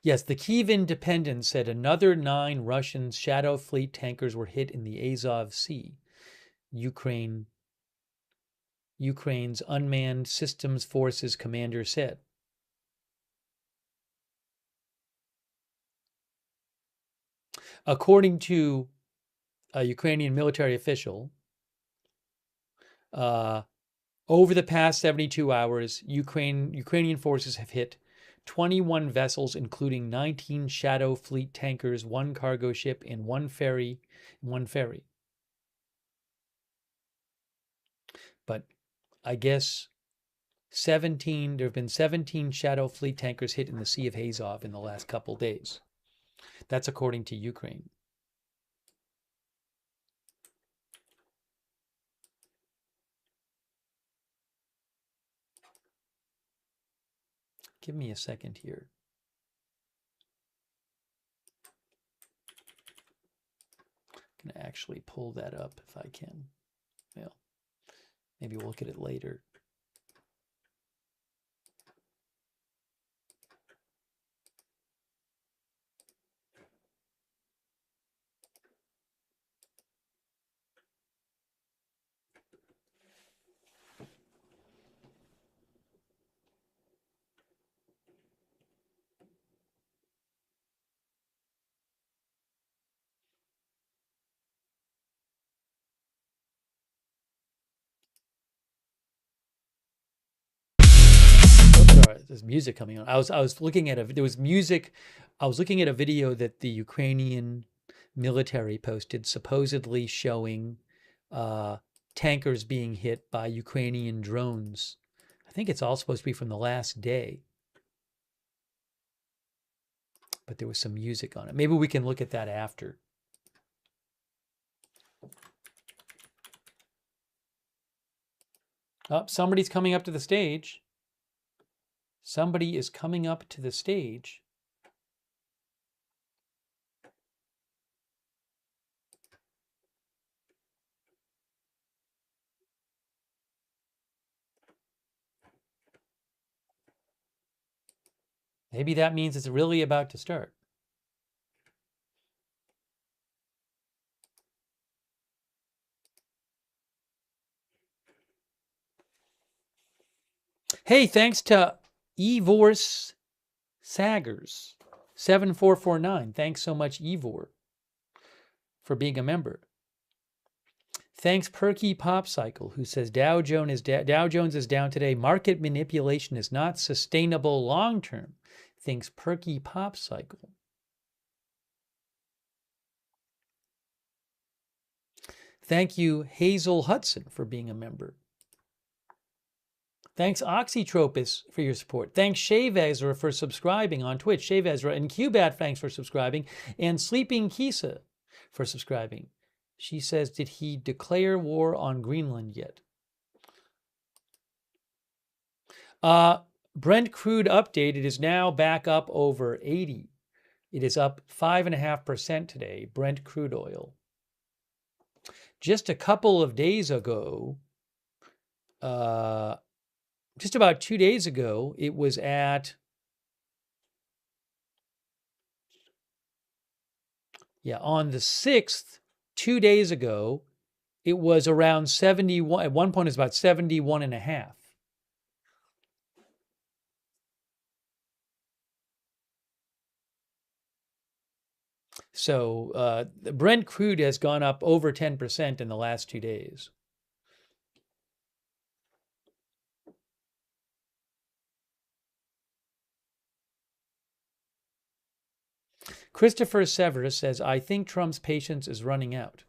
Yes, the Kyiv Independent said another 9 Russian Shadow Fleet tankers were hit in the Azov Sea. Ukraine's Unmanned Systems Forces commander said. According to a Ukrainian military official, over the past 72 hours, Ukrainian forces have hit 21 vessels, including 19 Shadow Fleet tankers, 1 cargo ship, and 1 ferry. But I guess there have been 17 Shadow Fleet tankers hit in the Sea of Azov in the last couple days. That's according to Ukraine. Give me a second here. going to actually pull that up if I can. Well, maybe we'll look at it later. There's music coming on. I was looking at there was music. I was looking at a video that the Ukrainian military posted, supposedly showing tankers being hit by Ukrainian drones. I think it's all supposed to be from the last day, but there was some music on it. Maybe we can look at that after. Oh, somebody's coming up to the stage. Somebody is coming up to the stage. Maybe that means it's really about to start. Hey, thanks to Evor's Saggers 7449. Thanks so much, Evor, for being a member. Thanks, Perky Popcycle, who says Dow Jones is down today. Market manipulation is not sustainable long term. Thanks, Perky Popcycle. Thank you, Hazel Hudson, for being a member. Thanks, Oxytropis, for your support. Thanks, Shave Ezra, for subscribing on Twitch. Shave Ezra and Cubat, thanks for subscribing. And Sleeping Kisa for subscribing. She says, did he declare war on Greenland yet? Brent crude update, it is now back up over 80. It is up 5.5% today, Brent crude oil. Just a couple of days ago, just about 2 days ago, it was at, on the 6th, 2 days ago, it was around 71. At one point, it was about 71.5. So the Brent crude has gone up over 10% in the last 2 days. Christopher Severus says, I think Trump's patience is running out.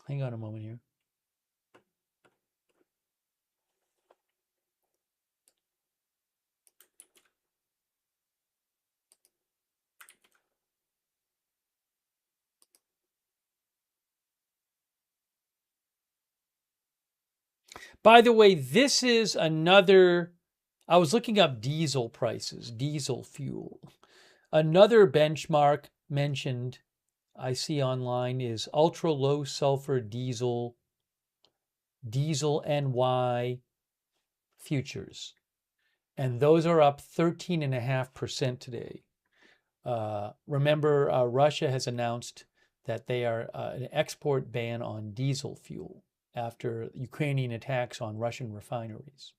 Hang on a moment here. By the way, this is another, I was looking up diesel prices, diesel fuel. Another benchmark mentioned I see online is ultra low sulfur diesel NY futures. And those are up 13.5% today. Remember, Russia has announced that they are an export ban on diesel fuel after Ukrainian attacks on Russian refineries.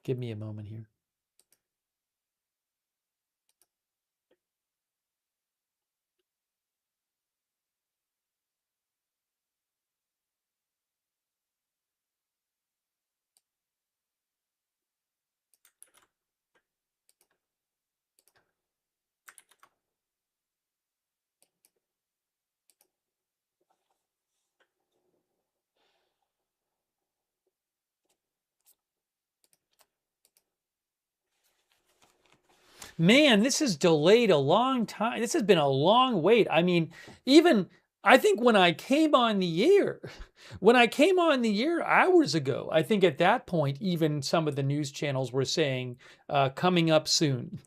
Give me a moment here. Man, this is delayed a long time. This has been a long wait. I mean, even I think when I came on the air, hours ago, I think at that point, even some of the news channels were saying, coming up soon.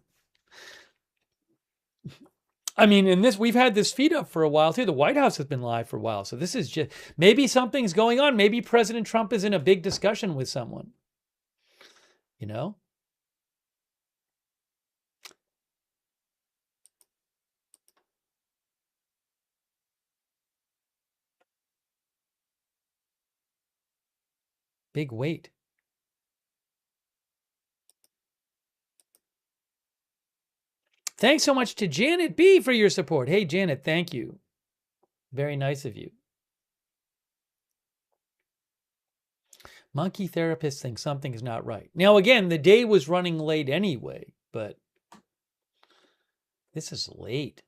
I mean, we've had this feed up for a while too. The White House has been live for a while. So this is just, maybe something's going on. Maybe President Trump is in a big discussion with someone, you know? Big wait. Thanks so much to Janet B for your support. Hey, Janet, thank you. Very nice of you. Monkey therapist thinks something is not right. Now, again, the day was running late anyway, but this is late.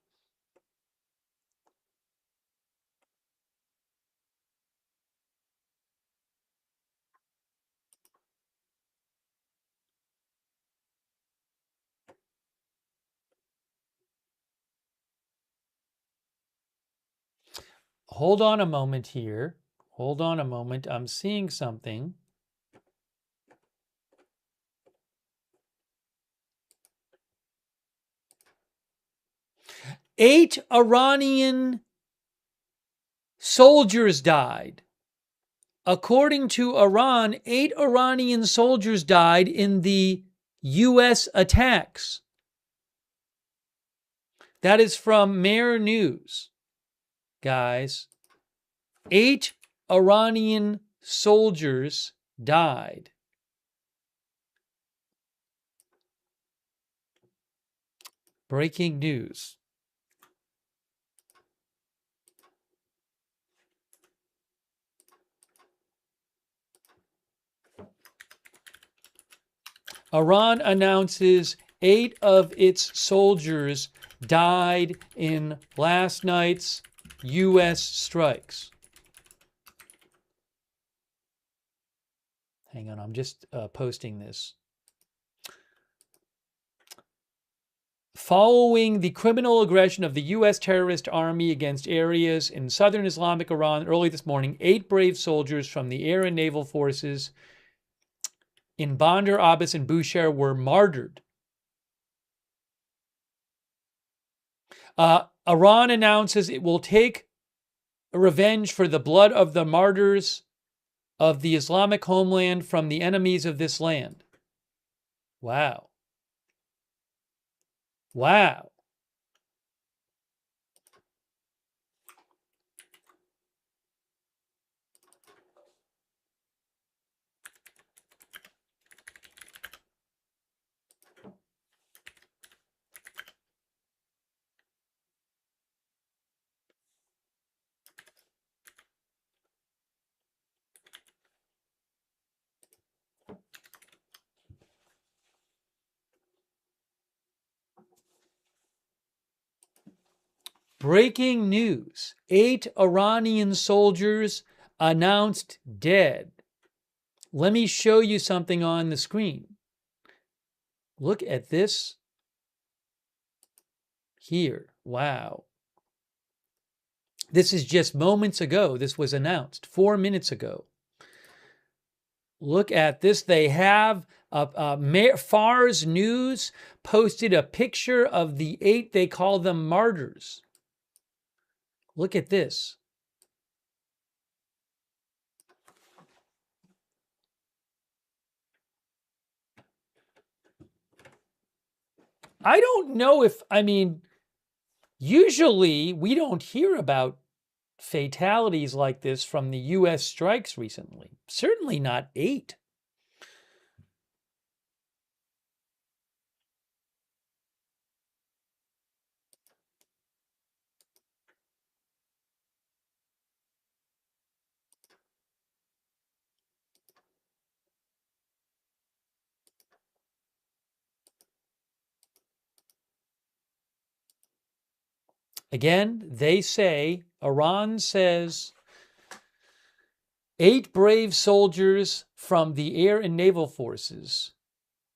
Hold on a moment here. Hold on a moment. I'm seeing something. Eight Iranian soldiers died. According to Iran, 8 Iranian soldiers died in the U.S. attacks. That is from Mer News. Guys, 8 Iranian soldiers died. Breaking news. Iran announces 8 of its soldiers died in last night's U.S. strikes. Hang on, I'm just posting this. Following the criminal aggression of the U.S. terrorist army against areas in southern Islamic Iran early this morning, 8 brave soldiers from the air and naval forces in Bandar Abbas and Bushehr were martyred. Iran announces it will take revenge for the blood of the martyrs of the Islamic homeland from the enemies of this land. Wow. Wow. Breaking news. 8 Iranian soldiers announced dead Let me show you something on the screen. Look at this here. Wow. This is just moments ago. This was announced 4 minutes ago. Look at this. They have Fars News posted a picture of the 8, they call them martyrs. Look at this. I don't know if, I mean, usually we don't hear about fatalities like this from the U.S. strikes recently. Certainly not 8. Again, they say, Iran says, 8 brave soldiers from the air and naval forces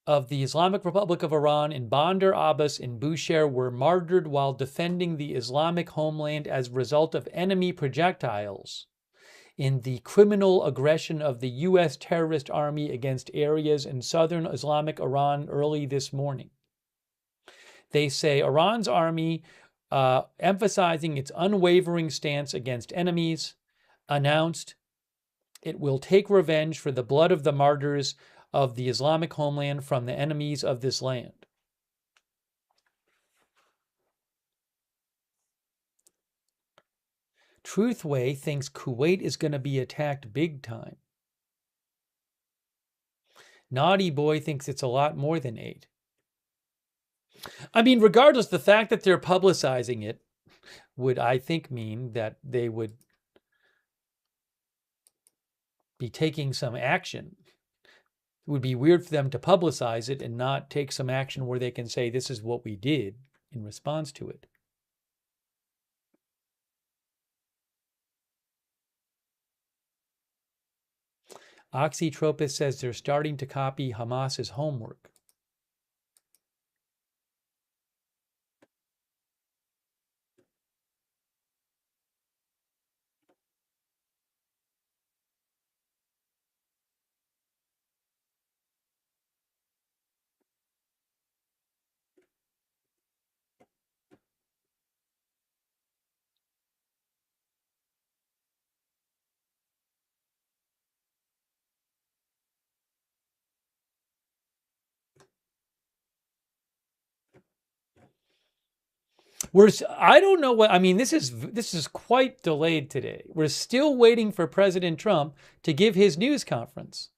of the Islamic Republic of Iran in Bandar Abbas in Bushehr were martyred while defending the Islamic homeland as a result of enemy projectiles in the criminal aggression of the U.S. terrorist army against areas in southern Islamic Iran early this morning. They say Iran's army, emphasizing its unwavering stance against enemies, announced it will take revenge for the blood of the martyrs of the Islamic homeland from the enemies of this land. Truthway thinks Kuwait is going to be attacked big time. Naughty Boy thinks it's a lot more than 8. I mean, regardless, the fact that they're publicizing it would, I think, mean that they would be taking some action. It would be weird for them to publicize it and not take some action where they can say, this is what we did in response to it. Oxytropis says they're starting to copy Hamas's homework. I don't know what, I mean, this is quite delayed today. We're still waiting for President Trump to give his news conference.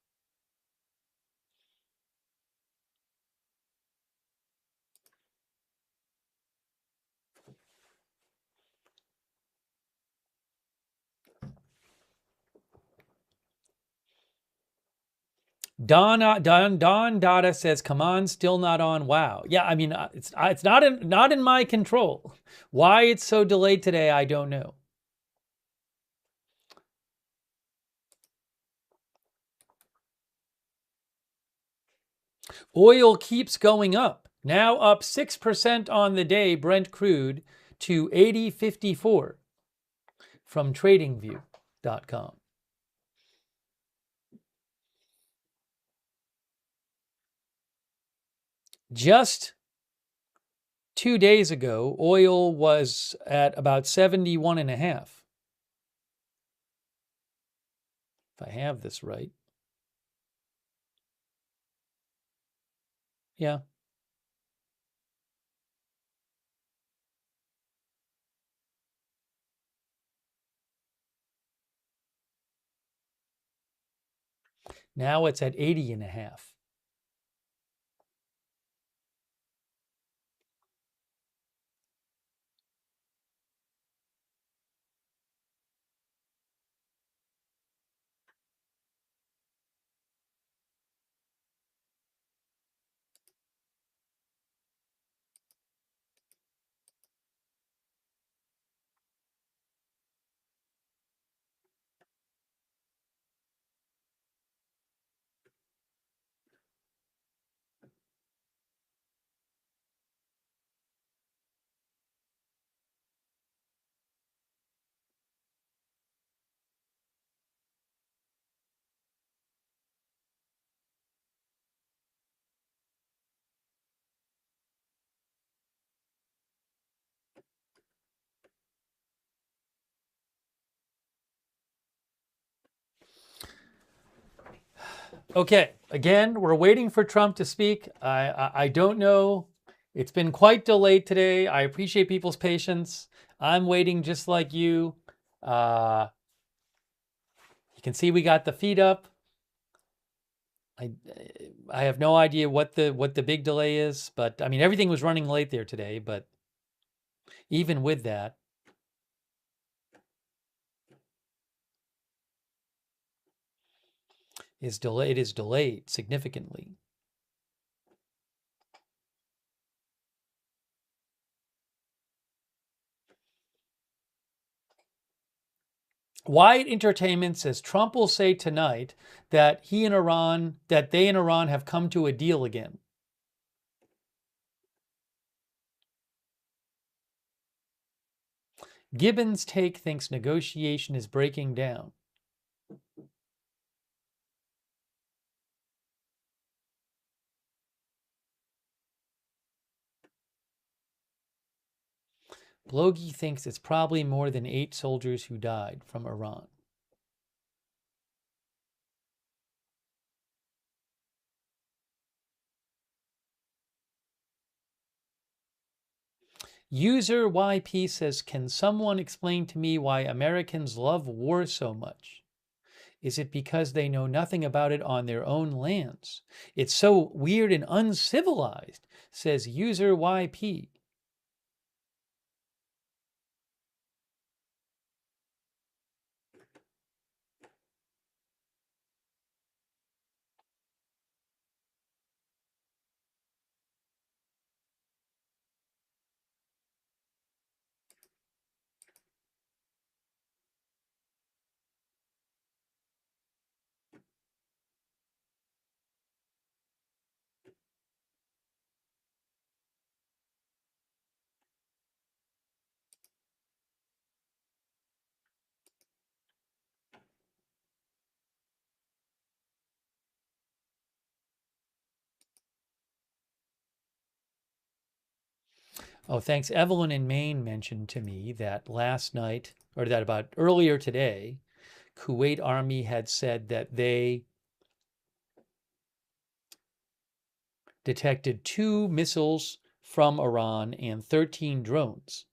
Don Dada says, "Come on, still not on." Wow. Yeah, I mean, it's not in my control. Why it's so delayed today, I don't know. Oil keeps going up. Now up 6% on the day, Brent crude to 80.54 from TradingView.com. Just 2 days ago, oil was at about 71.5. If I have this right. Yeah. Now it's at 80.5. Okay, again, we're waiting for Trump to speak. I don't know. It's been quite delayed today. I appreciate people's patience. I'm waiting just like you. You can see we got the feed up. I have no idea what the big delay is, but I mean everything was running late there today, but even with that, it is delayed significantly. Wyatt Entertainment says Trump will say tonight that they in Iran have come to a deal again. Gibbons' take thinks negotiation is breaking down. Blogi thinks it's probably more than 8 soldiers who died from Iran. User YP says, can someone explain to me why Americans love war so much? Is it because they know nothing about it on their own lands? It's so weird and uncivilized, says user YP. Oh, thanks. Evelyn in Maine mentioned to me that last night, or that about earlier today, Kuwait Army had said that they detected 2 missiles from Iran and 13 drones,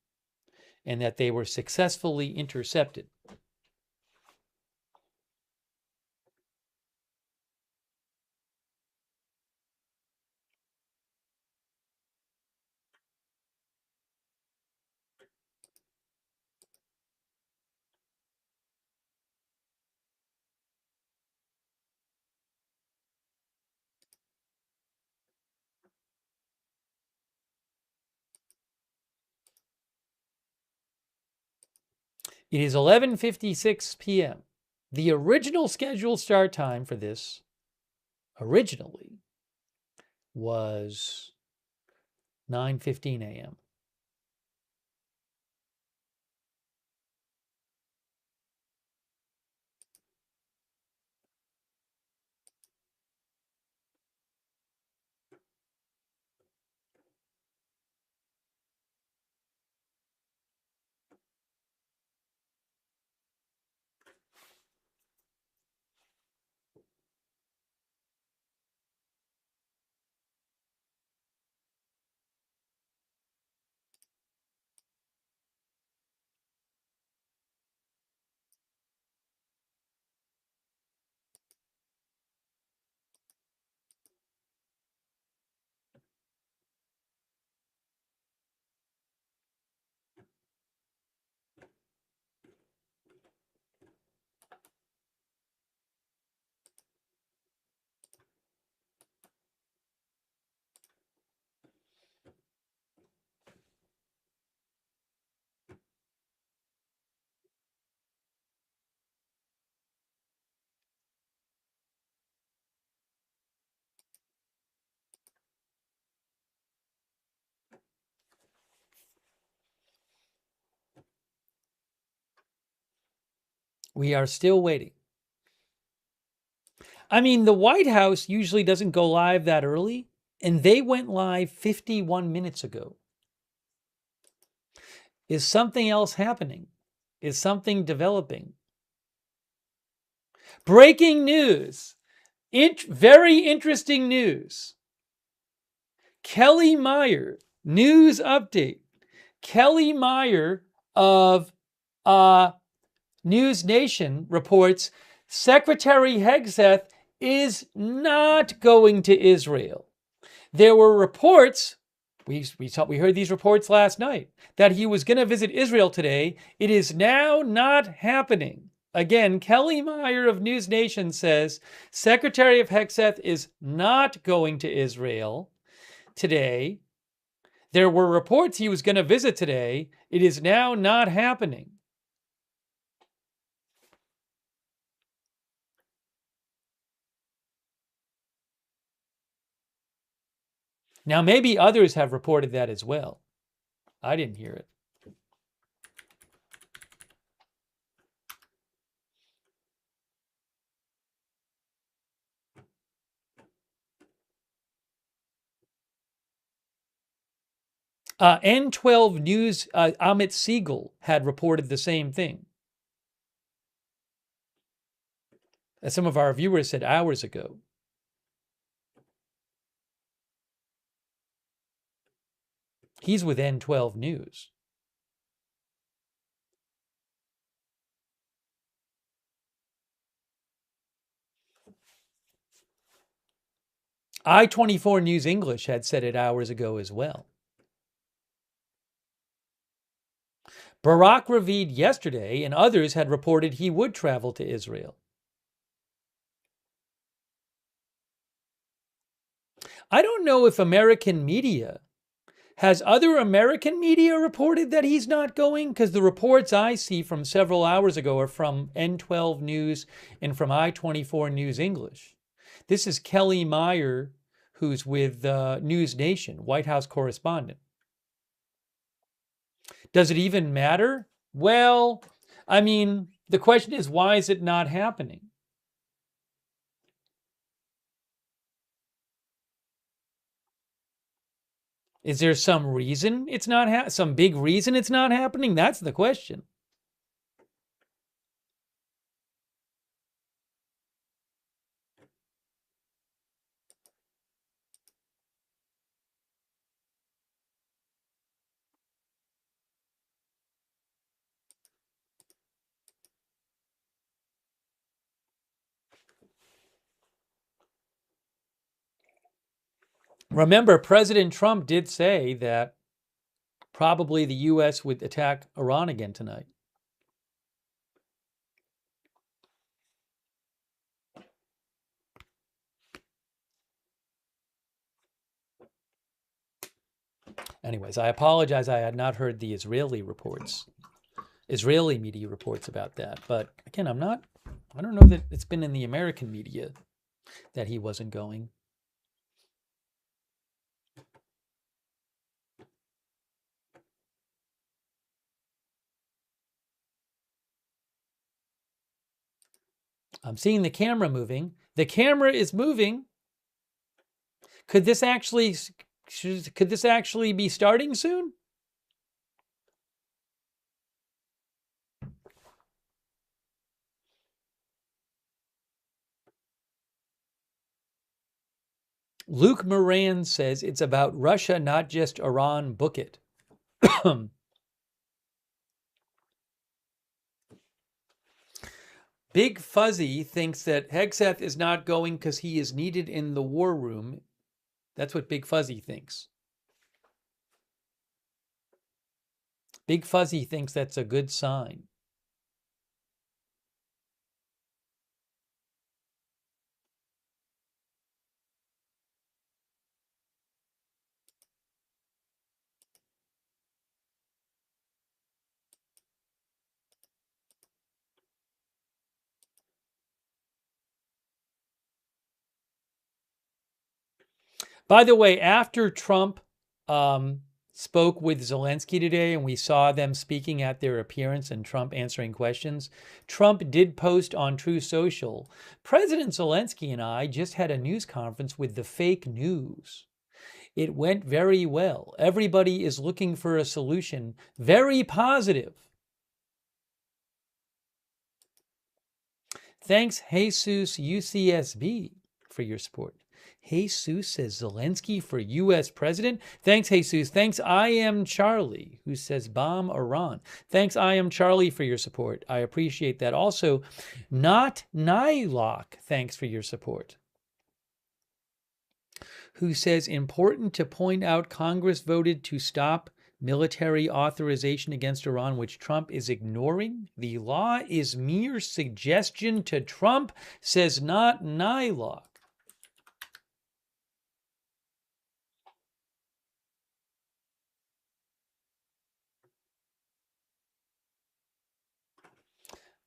and that they were successfully intercepted. It is 11:56 p.m. The original scheduled start time for this originally was 9:15 a.m. We are still waiting. I mean, the White House usually doesn't go live that early, and they went live 51 minutes ago. Is something else happening? Is something developing? Breaking news! Very interesting news. Kelly Meyer, news update. Kelly Meyer of News Nation reports Secretary Hegseth is not going to Israel. There were reports, we heard these reports last night, that he was going to visit Israel today. It is now not happening. Again, Kelly Meyer of News Nation says Secretary of Hegseth is not going to Israel today. There were reports he was going to visit today. It is now not happening. Now, maybe others have reported that as well. I didn't hear it. N12 News, Amit Siegel had reported the same thing. As some of our viewers said hours ago. He's with N12 News. I-24 News English had said it hours ago as well. Barak Ravid yesterday and others had reported he would travel to Israel. I don't know if American media, has other American media reported that he's not going? Because the reports I see from several hours ago are from N12 News and from I-24 News English. This is Kelly Meyer, who's with News Nation, White House correspondent. Does it even matter? Well, I mean, the question is, why is it not happening? Is there some reason it's not some big reason it's not happening? That's the question. Remember, President Trump did say that probably the U.S. would attack Iran again tonight. Anyways, I apologize. I had not heard the Israeli media reports about that. But again, I don't know that it's been in the American media that he wasn't going. I'm seeing the camera moving. The camera is moving. Could this actually be starting soon? Luke Moran says it's about Russia, not just Iran. Book it. Big Fuzzy thinks that Hegseth is not going because he is needed in the war room. That's what Big Fuzzy thinks. Big Fuzzy thinks that's a good sign. By the way, after Trump spoke with Zelensky today and we saw them speaking at their appearance and Trump answering questions, Trump did post on Truth Social, President Zelensky and I just had a news conference with the fake news. It went very well. Everybody is looking for a solution. Very positive. Thanks, Jesus UCSB. for your support. Jesus says Zelensky for U.S. president. Thanks, Jesus. Thanks, I am Charlie, who says bomb Iran. Thanks, I am Charlie, for your support. I appreciate that. Also, not Nylock, thanks for your support, who says important to point out Congress voted to stop military authorization against Iran, which Trump is ignoring. The law is mere suggestion to Trump, says not Nylock.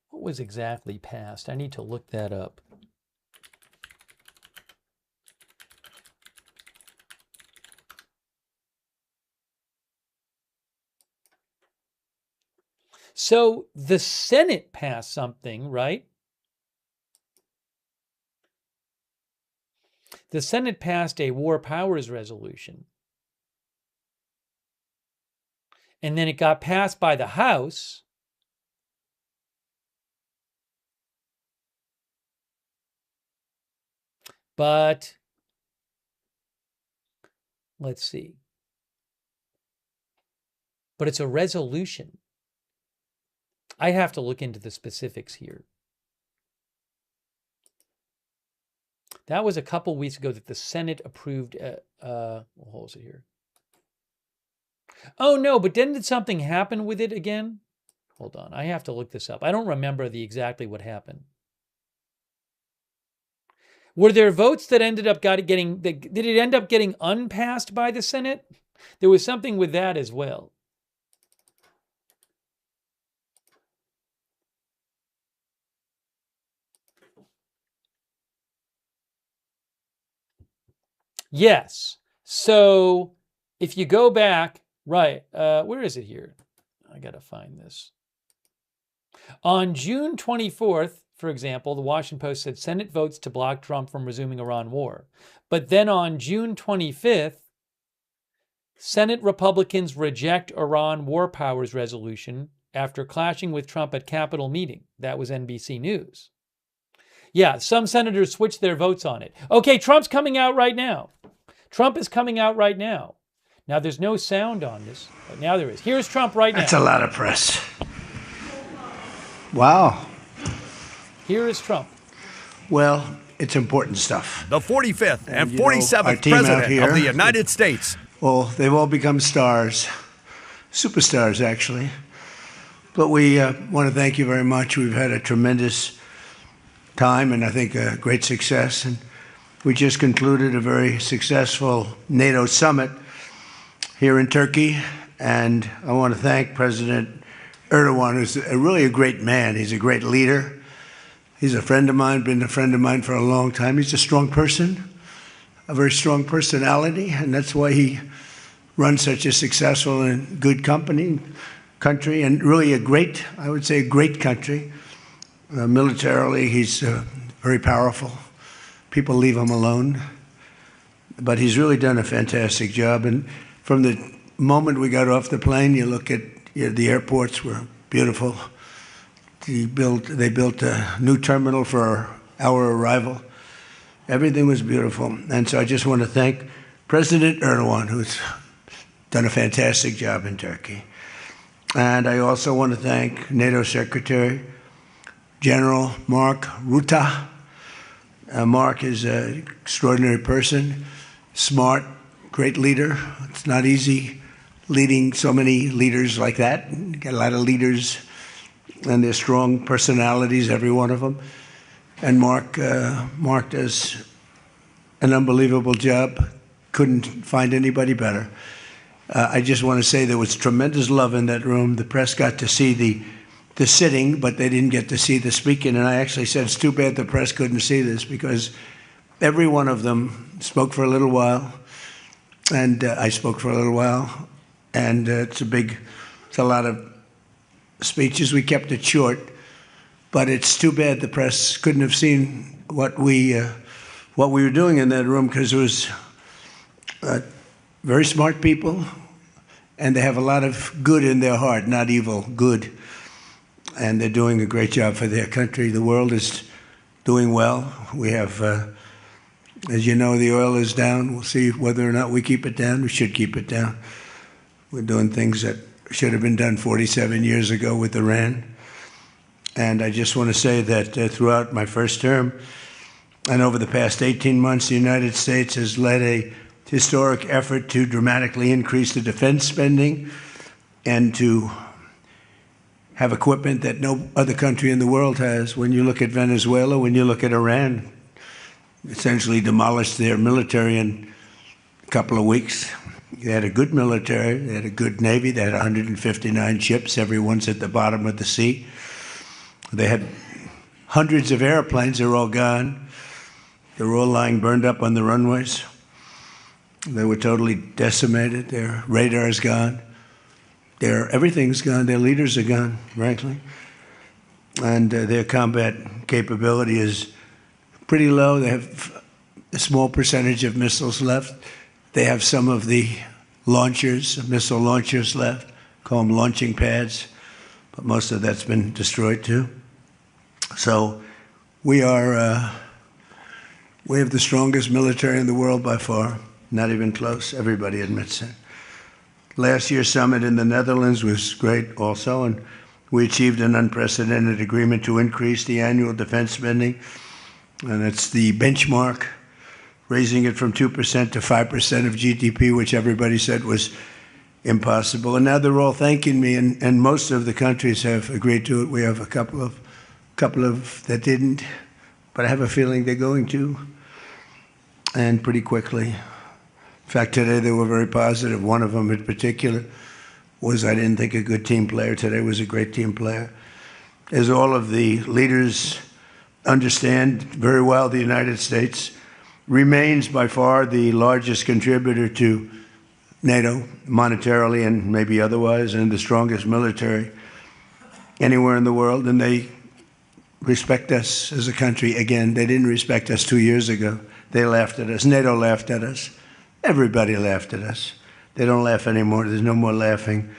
What was exactly passed? I need to look that up. So the Senate passed something, right? The Senate passed a war powers resolution. And then it got passed by the House. But let's see. But it's a resolution. I have to look into the specifics here. That was a couple weeks ago that the Senate approved. What was it here? Oh no, but did something happen with it again? Hold on, I have to look this up. I don't remember exactly what happened. Were there votes that ended up getting? Did it end up getting unpassed by the Senate? There was something with that as well. Yes. So if you go back, right, where is it here? I got to find this. On June 24th, for example, the Washington Post said Senate votes to block Trump from resuming Iran war. But then on June 25th, Senate Republicans reject Iran war powers resolution after clashing with Trump at Capitol meeting. That was NBC News. Yeah, some senators switched their votes on it. Okay, Trump's coming out right now. Trump is coming out right now. Now, there's no sound on this, but now there is. Here's Trump right now. That's a lot of press. Wow. Here is Trump. Well, it's important stuff. The 45th and 47th President of the United States. Well, they've all become stars. Superstars, actually. But we want to thank you very much. We've had a tremendous time and I think a great success. And we just concluded a very successful NATO summit here in Turkey. And I want to thank President Erdogan, who's really a great man. He's a great leader. He's a friend of mine, been a friend of mine for a long time. He's a strong person, a very strong personality, and that's why he runs such a successful and good country, and really a great, I would say, a great country. Militarily, he's very powerful. People leave him alone. But he's really done a fantastic job. And from the moment we got off the plane, you look at the airports were beautiful. They built a new terminal for our arrival. Everything was beautiful. And so I just want to thank President Erdogan, who's done a fantastic job in Turkey. And I also want to thank NATO Secretary General Mark Rutte. Mark is an extraordinary person, smart, great leader. It's not easy leading so many leaders like that. You got a lot of leaders, and they're strong personalities, every one of them. And Mark does an unbelievable job. Couldn't find anybody better. I just want to say there was tremendous love in that room. The press got to see the sitting, but they didn't get to see the speaking. And I actually said, it's too bad the press couldn't see this, because every one of them spoke for a little while, and I spoke for a little while. And it's a lot of speeches. We kept it short, but it's too bad the press couldn't have seen what we were doing in that room, because it was very smart people, and they have a lot of good in their heart, not evil, good. And they're doing a great job for their country. The world is doing well. We have As you know, the oil is down. We'll see whether or not we keep it down. We should keep it down. We're doing things that should have been done 47 years ago with Iran. And I just want to say that throughout my first term and over the past 18 months, the United States has led a historic effort to dramatically increase the defense spending and to have equipment that no other country in the world has. When you look at Venezuela, when you look at Iran, essentially demolished their military in a couple of weeks. They had a good military, they had a good navy, they had 159 ships, everyone's at the bottom of the sea. They had hundreds of airplanes, they're all gone. They were all lying burned up on the runways. They were totally decimated, their radar's gone. Everything's gone, their leaders are gone, frankly. And their combat capability is pretty low. They have a small percentage of missiles left. They have some of the launchers, missile launchers left, call them launching pads, but most of that's been destroyed too. So we have the strongest military in the world by far, not even close. Everybody admits it. Last year's summit in the Netherlands was great also, and we achieved an unprecedented agreement to increase the annual defense spending, and it's the benchmark, raising it from 2% to 5% of GDP, which everybody said was impossible. And now they're all thanking me, and most of the countries have agreed to it. We have a couple of that didn't, but I have a feeling they're going to, and pretty quickly. In fact, today they were very positive. One of them in particular was, I didn't think, a good team player. Today was a great team player. As all of the leaders understand very well, the United States remains by far the largest contributor to NATO, monetarily and maybe otherwise, and the strongest military anywhere in the world. And they respect us as a country. Again, they didn't respect us 2 years ago. They laughed at us. NATO laughed at us. Everybody laughed at us. They don't laugh anymore. There's no more laughing.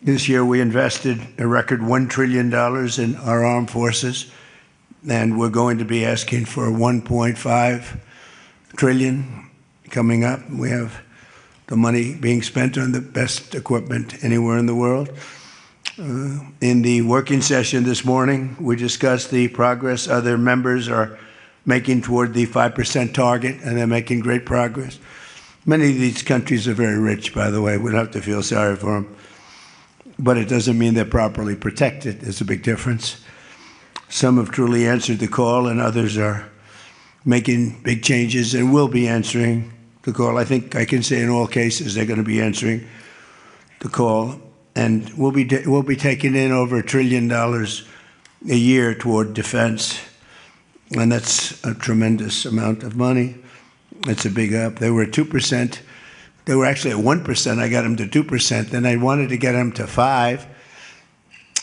This year we invested a record $1 trillion in our armed forces, and we're going to be asking for $1.5 trillion coming up. We have the money being spent on the best equipment anywhere in the world. In the working session this morning, we discussed the progress other members are making toward the 5% target, and they're making great progress. Many of these countries are very rich, by the way. We don't have to feel sorry for them. But it doesn't mean they're properly protected. There's a big difference. Some have truly answered the call, and others are making big changes and will be answering the call. I think I can say in all cases they're going to be answering the call. And we'll be taking in over $1 trillion a year toward defense. And that's a tremendous amount of money. It's a big up. They were at 2%. They were actually at 1%. I got them to 2%. Then I wanted to get them to 5%.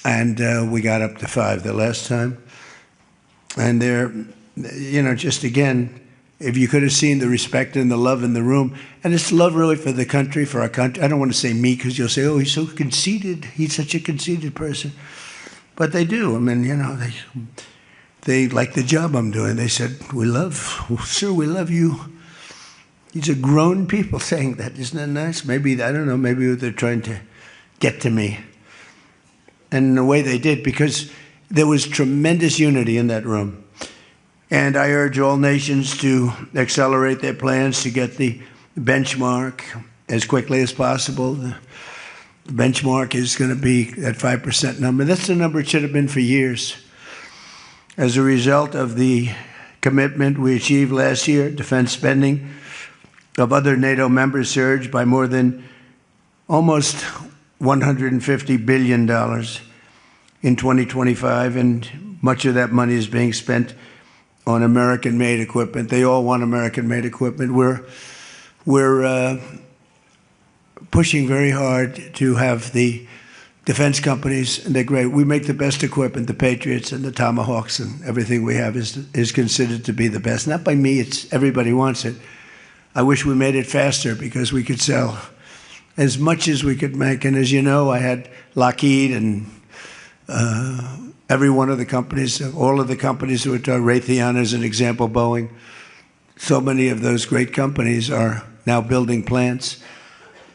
And we got up to 5% the last time. And they're, just again, if you could have seen the respect and the love in the room, and it's love really for the country, for our country. I don't want to say me, because you'll say, oh, he's so conceited. He's such a conceited person. But they do. I mean, they like the job I'm doing. They said, sir, we love you. These are grown people saying that. Isn't that nice? Maybe, I don't know, maybe they're trying to get to me. And in a way they did, because there was tremendous unity in that room. And I urge all nations to accelerate their plans to get the benchmark as quickly as possible. The benchmark is going to be that 5% number. That's the number it should have been for years. As a result of the commitment we achieved last year, defense spending of other NATO members surged by more than almost $150 billion in 2025, and much of that money is being spent on American-made equipment. They all want American-made equipment. We're pushing very hard to have the defense companies, and they're great. We make the best equipment. The Patriots and the Tomahawks and everything we have is considered to be the best. Not by me, it's everybody wants it. I wish we made it faster, because we could sell as much as we could make. And as you know, I had Lockheed and every one of the companies, all of the companies, Raytheon as an example, Boeing, so many of those great companies are now building plants.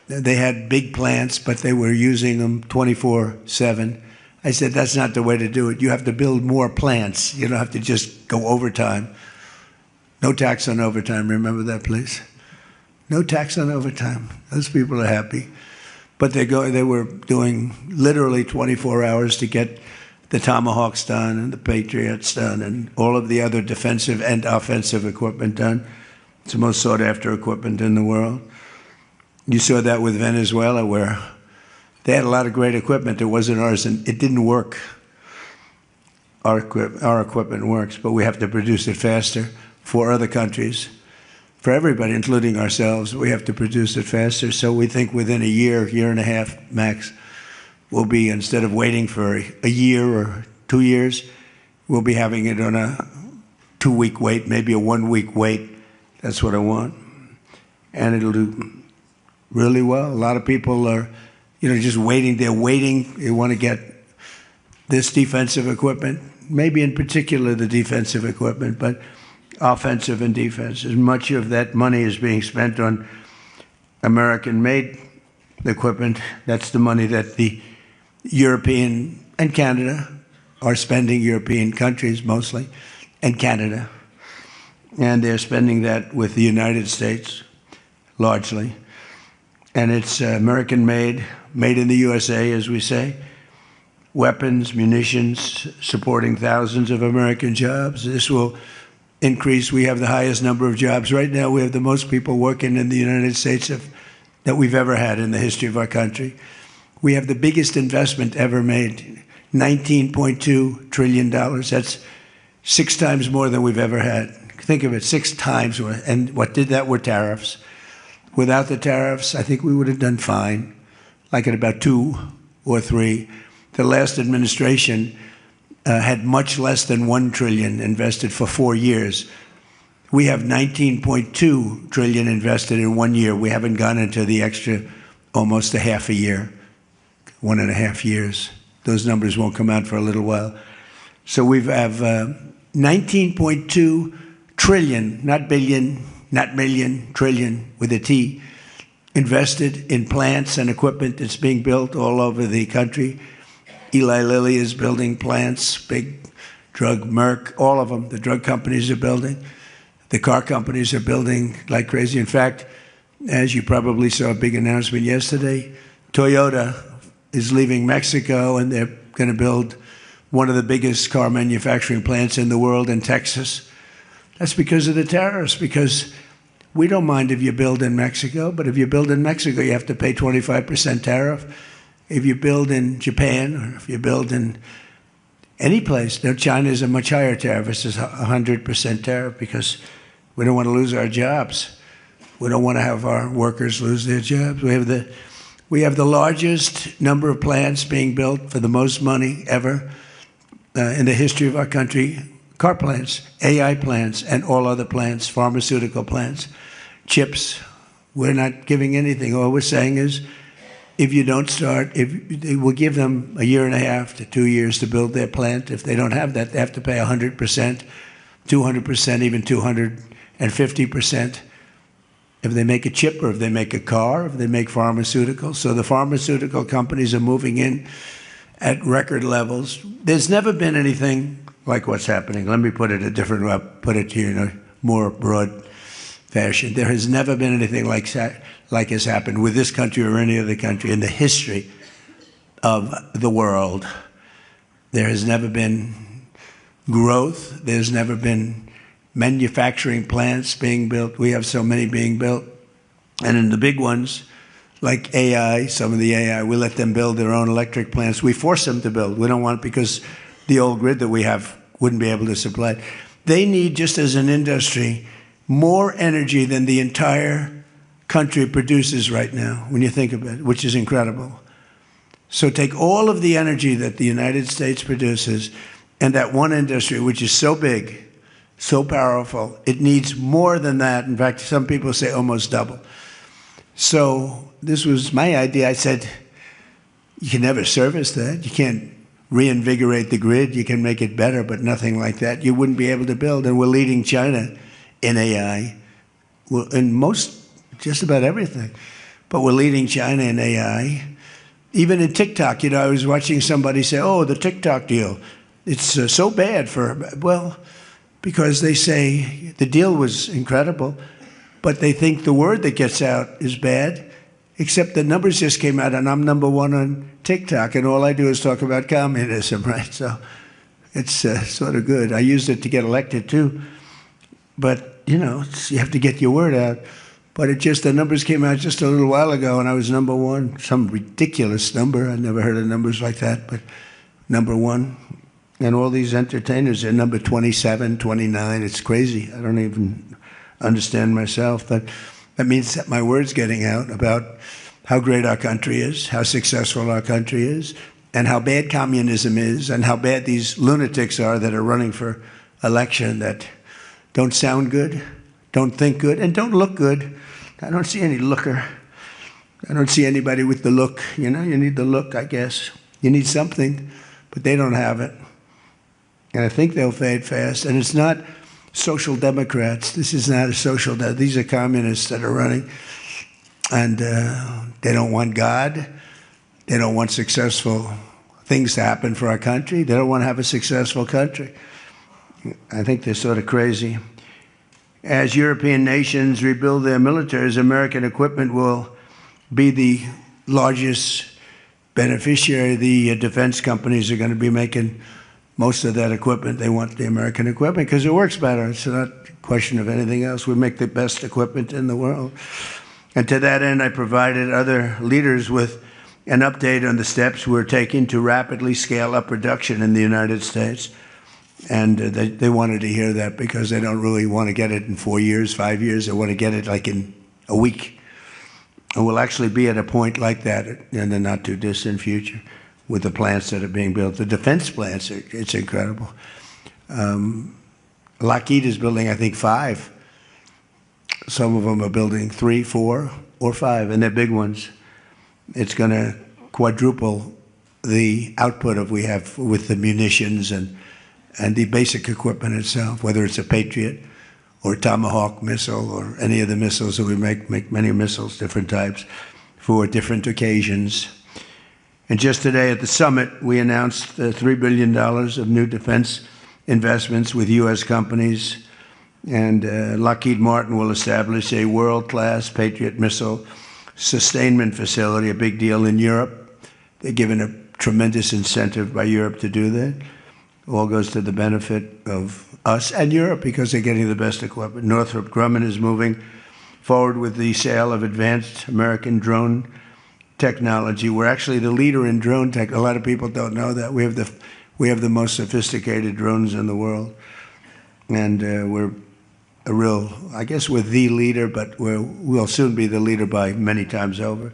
They had big plants, but they were using them 24/7. I said, that's not the way to do it. You have to build more plants. You don't have to just go overtime. No tax on overtime. Remember that, please? No tax on overtime. Those people are happy. But they were doing literally 24 hours to get the Tomahawks done and the Patriots done and all of the other defensive and offensive equipment done. It's the most sought-after equipment in the world. You saw that with Venezuela, where they had a lot of great equipment. It wasn't ours, and it didn't work. Our equipment works, but we have to produce it faster for other countries. For everybody, including ourselves, we have to produce it faster. So we think within a year and a half max, we'll be, instead of waiting for a year or 2 years, we'll be having it on a 2-week wait, maybe a 1-week wait. That's what I want. And it'll do really well. A lot of people are, just waiting. They're waiting. They want to get this defensive equipment, maybe in particular the defensive equipment, but offensive and defense. As much of that money is being spent on American-made equipment. That's the money that the European and Canada are spending, European countries mostly, and Canada. And they're spending that with the United States, largely. And it's American-made, made in the USA, as we say. Weapons, munitions, supporting thousands of American jobs. This will increase. We have the highest number of jobs. Right now, we have the most people working in the United States that we've ever had in the history of our country. We have the biggest investment ever made, $19.2 trillion. That's 6 times more than we've ever had. Think of it, 6 times more. And what did that were tariffs. Without the tariffs, I think we would have done fine, like at about 2 or 3. The last administration had much less than $1 trillion invested for 4 years. We have $19.2 trillion invested in 1 year. We haven't gone into the extra almost a half a year, 1.5 years. Those numbers won't come out for a little while. So we have 19.2 trillion, not billion, not million, trillion with a T, invested in plants and equipment that's being built all over the country. Eli Lilly is building plants, big drug, Merck, all of them. The drug companies are building. The car companies are building like crazy. In fact, as you probably saw a big announcement yesterday, Toyota is leaving Mexico and they're going to build one of the biggest car manufacturing plants in the world in Texas. That's because of the tariffs, because we don't mind if you build in Mexico, but if you build in Mexico, you have to pay 25% tariff. If you build in Japan, or if you build in any place, now China is a much higher tariff. It's 100% tariff because we don't want to lose our jobs. We don't want to have our workers lose their jobs. We have the largest number of plants being built for the most money ever in the history of our country. Car plants, AI plants, and all other plants, pharmaceutical plants, chips. We're not giving anything. All we're saying is, if you don't start, we'll give them 1.5 to 2 years to build their plant. If they don't have that, they have to pay 100%, 200%, even 250%. If they make a chip, or if they make a car, if they make pharmaceuticals. So the pharmaceutical companies are moving in at record levels. There's never been anything like what's happening. Let me put it a different way, put it to you in a more broad fashion. There has never been anything like has happened with this country or any other country in the history of the world. There has never been growth. There's never been manufacturing plants being built. We have so many being built. And in the big ones, like AI, some of the AI, we let them build their own electric plants. We force them to build. We don't want it because the old grid that we have wouldn't be able to supply it. They need, just as an industry, more energy than the entire country produces right now, when you think of it, which is incredible. So take all of the energy that the United States produces and that one industry, which is so big, so powerful, it needs more than that. In fact, some people say almost double. So this was my idea. I said, you can never service that. You can't reinvigorate the grid. You can make it better, but nothing like that. You wouldn't be able to build. And we're leading China in AI. In just about everything. But we're leading China in AI. Even in TikTok, I was watching somebody say, oh, the TikTok deal, it's so bad well, because they say the deal was incredible, but they think the word that gets out is bad, except the numbers just came out, and I'm #1 on TikTok, and all I do is talk about communism, right? So it's sort of good. I used it to get elected, too. But, you have to get your word out. But the numbers came out just a little while ago, and I was #1, some ridiculous number. I never heard of numbers like that, but #1. And all these entertainers are number 27, 29. It's crazy. I don't even understand myself. But that means that my word's getting out about how great our country is, how successful our country is, and how bad communism is, and how bad these lunatics are that are running for election that don't sound good, don't think good, and don't look good. I don't see any looker. I don't see anybody with the look. You need the look, I guess. You need something, but they don't have it. And I think they'll fade fast. And it's not social democrats. This is not a social these are communists that are running. And they don't want God. They don't want successful things to happen for our country. They don't want to have a successful country. I think they're sort of crazy. As European nations rebuild their militaries, American equipment will be the largest beneficiary. The defense companies are going to be making most of that equipment. They want the American equipment because it works better. It's not a question of anything else. We make the best equipment in the world. And to that end, I provided other leaders with an update on the steps we're taking to rapidly scale up production in the United States. And they wanted to hear that because they don't really want to get it in 4 years, 5 years. They want to get it like in a week. And we'll actually be at a point like that in the not too distant future with the plants that are being built. The defense plants, it's incredible. Lockheed is building, I think, 5. Some of them are building 3, 4, or 5, and they're big ones. It's going to quadruple the output we have with the munitions and the basic equipment itself, whether it's a Patriot or a Tomahawk missile or any of the missiles that we make many missiles, different types, for different occasions. And just today at the summit, we announced $3 billion of new defense investments with U.S. companies. And Lockheed Martin will establish a world-class Patriot missile sustainment facility, a big deal in Europe. They're given a tremendous incentive by Europe to do that. All goes to the benefit of us and Europe because they're getting the best equipment. Northrop Grumman is moving forward with the sale of advanced American drone technology. We're actually the leader in drone tech. A lot of people don't know that. We have the most sophisticated drones in the world. And we're a real, I guess we're the leader, but we'll soon be the leader by many times over.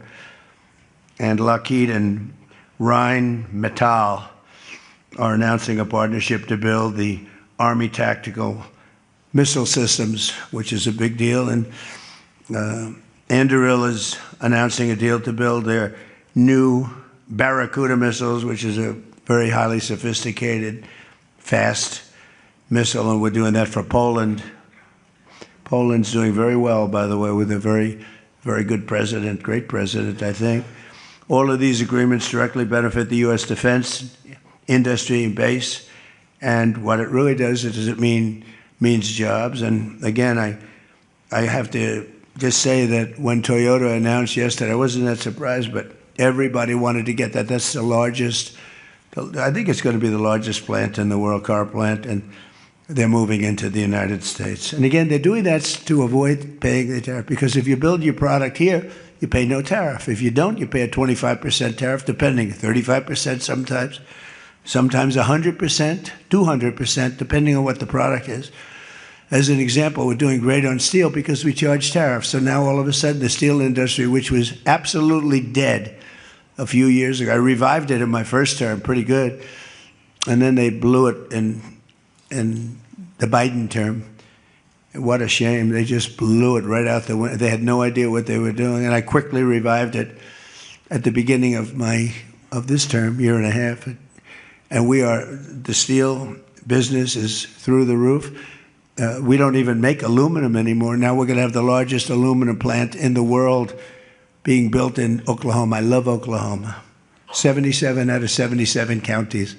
And Lockheed and Rheinmetall are announcing a partnership to build the Army Tactical Missile Systems, which is a big deal. And Anduril is announcing a deal to build their new Barracuda missiles, which is a very highly sophisticated, fast missile, and we're doing that for Poland. Poland's doing very well, by the way, with a very, very good president, great president, I think. All of these agreements directly benefit the U.S. defense industry and base, and what it really does is it means jobs. And again, I have to just say that when Toyota announced yesterday, I wasn't that surprised, but everybody wanted to get that. That's the largest, I think it's going to be the largest plant in the world, car plant, and they're moving into the United States. And again, they're doing that to avoid paying the tariff, because if you build your product here, you pay no tariff. If you don't, you pay a 25% tariff, depending, 35% sometimes 100%, 200%, depending on what the product is. As an example, we're doing great on steel because we charge tariffs. So now all of a sudden the steel industry, which was absolutely dead a few years ago, I revived it in my first term, pretty good. And then they blew it in the Biden term. What a shame. They just blew it right out the window. They had no idea what they were doing. And I quickly revived it at the beginning of this term, year and a half. And the steel business is through the roof. We don't even make aluminum anymore. Now we're going to have the largest aluminum plant in the world being built in Oklahoma. I love Oklahoma. 77 out of 77 counties,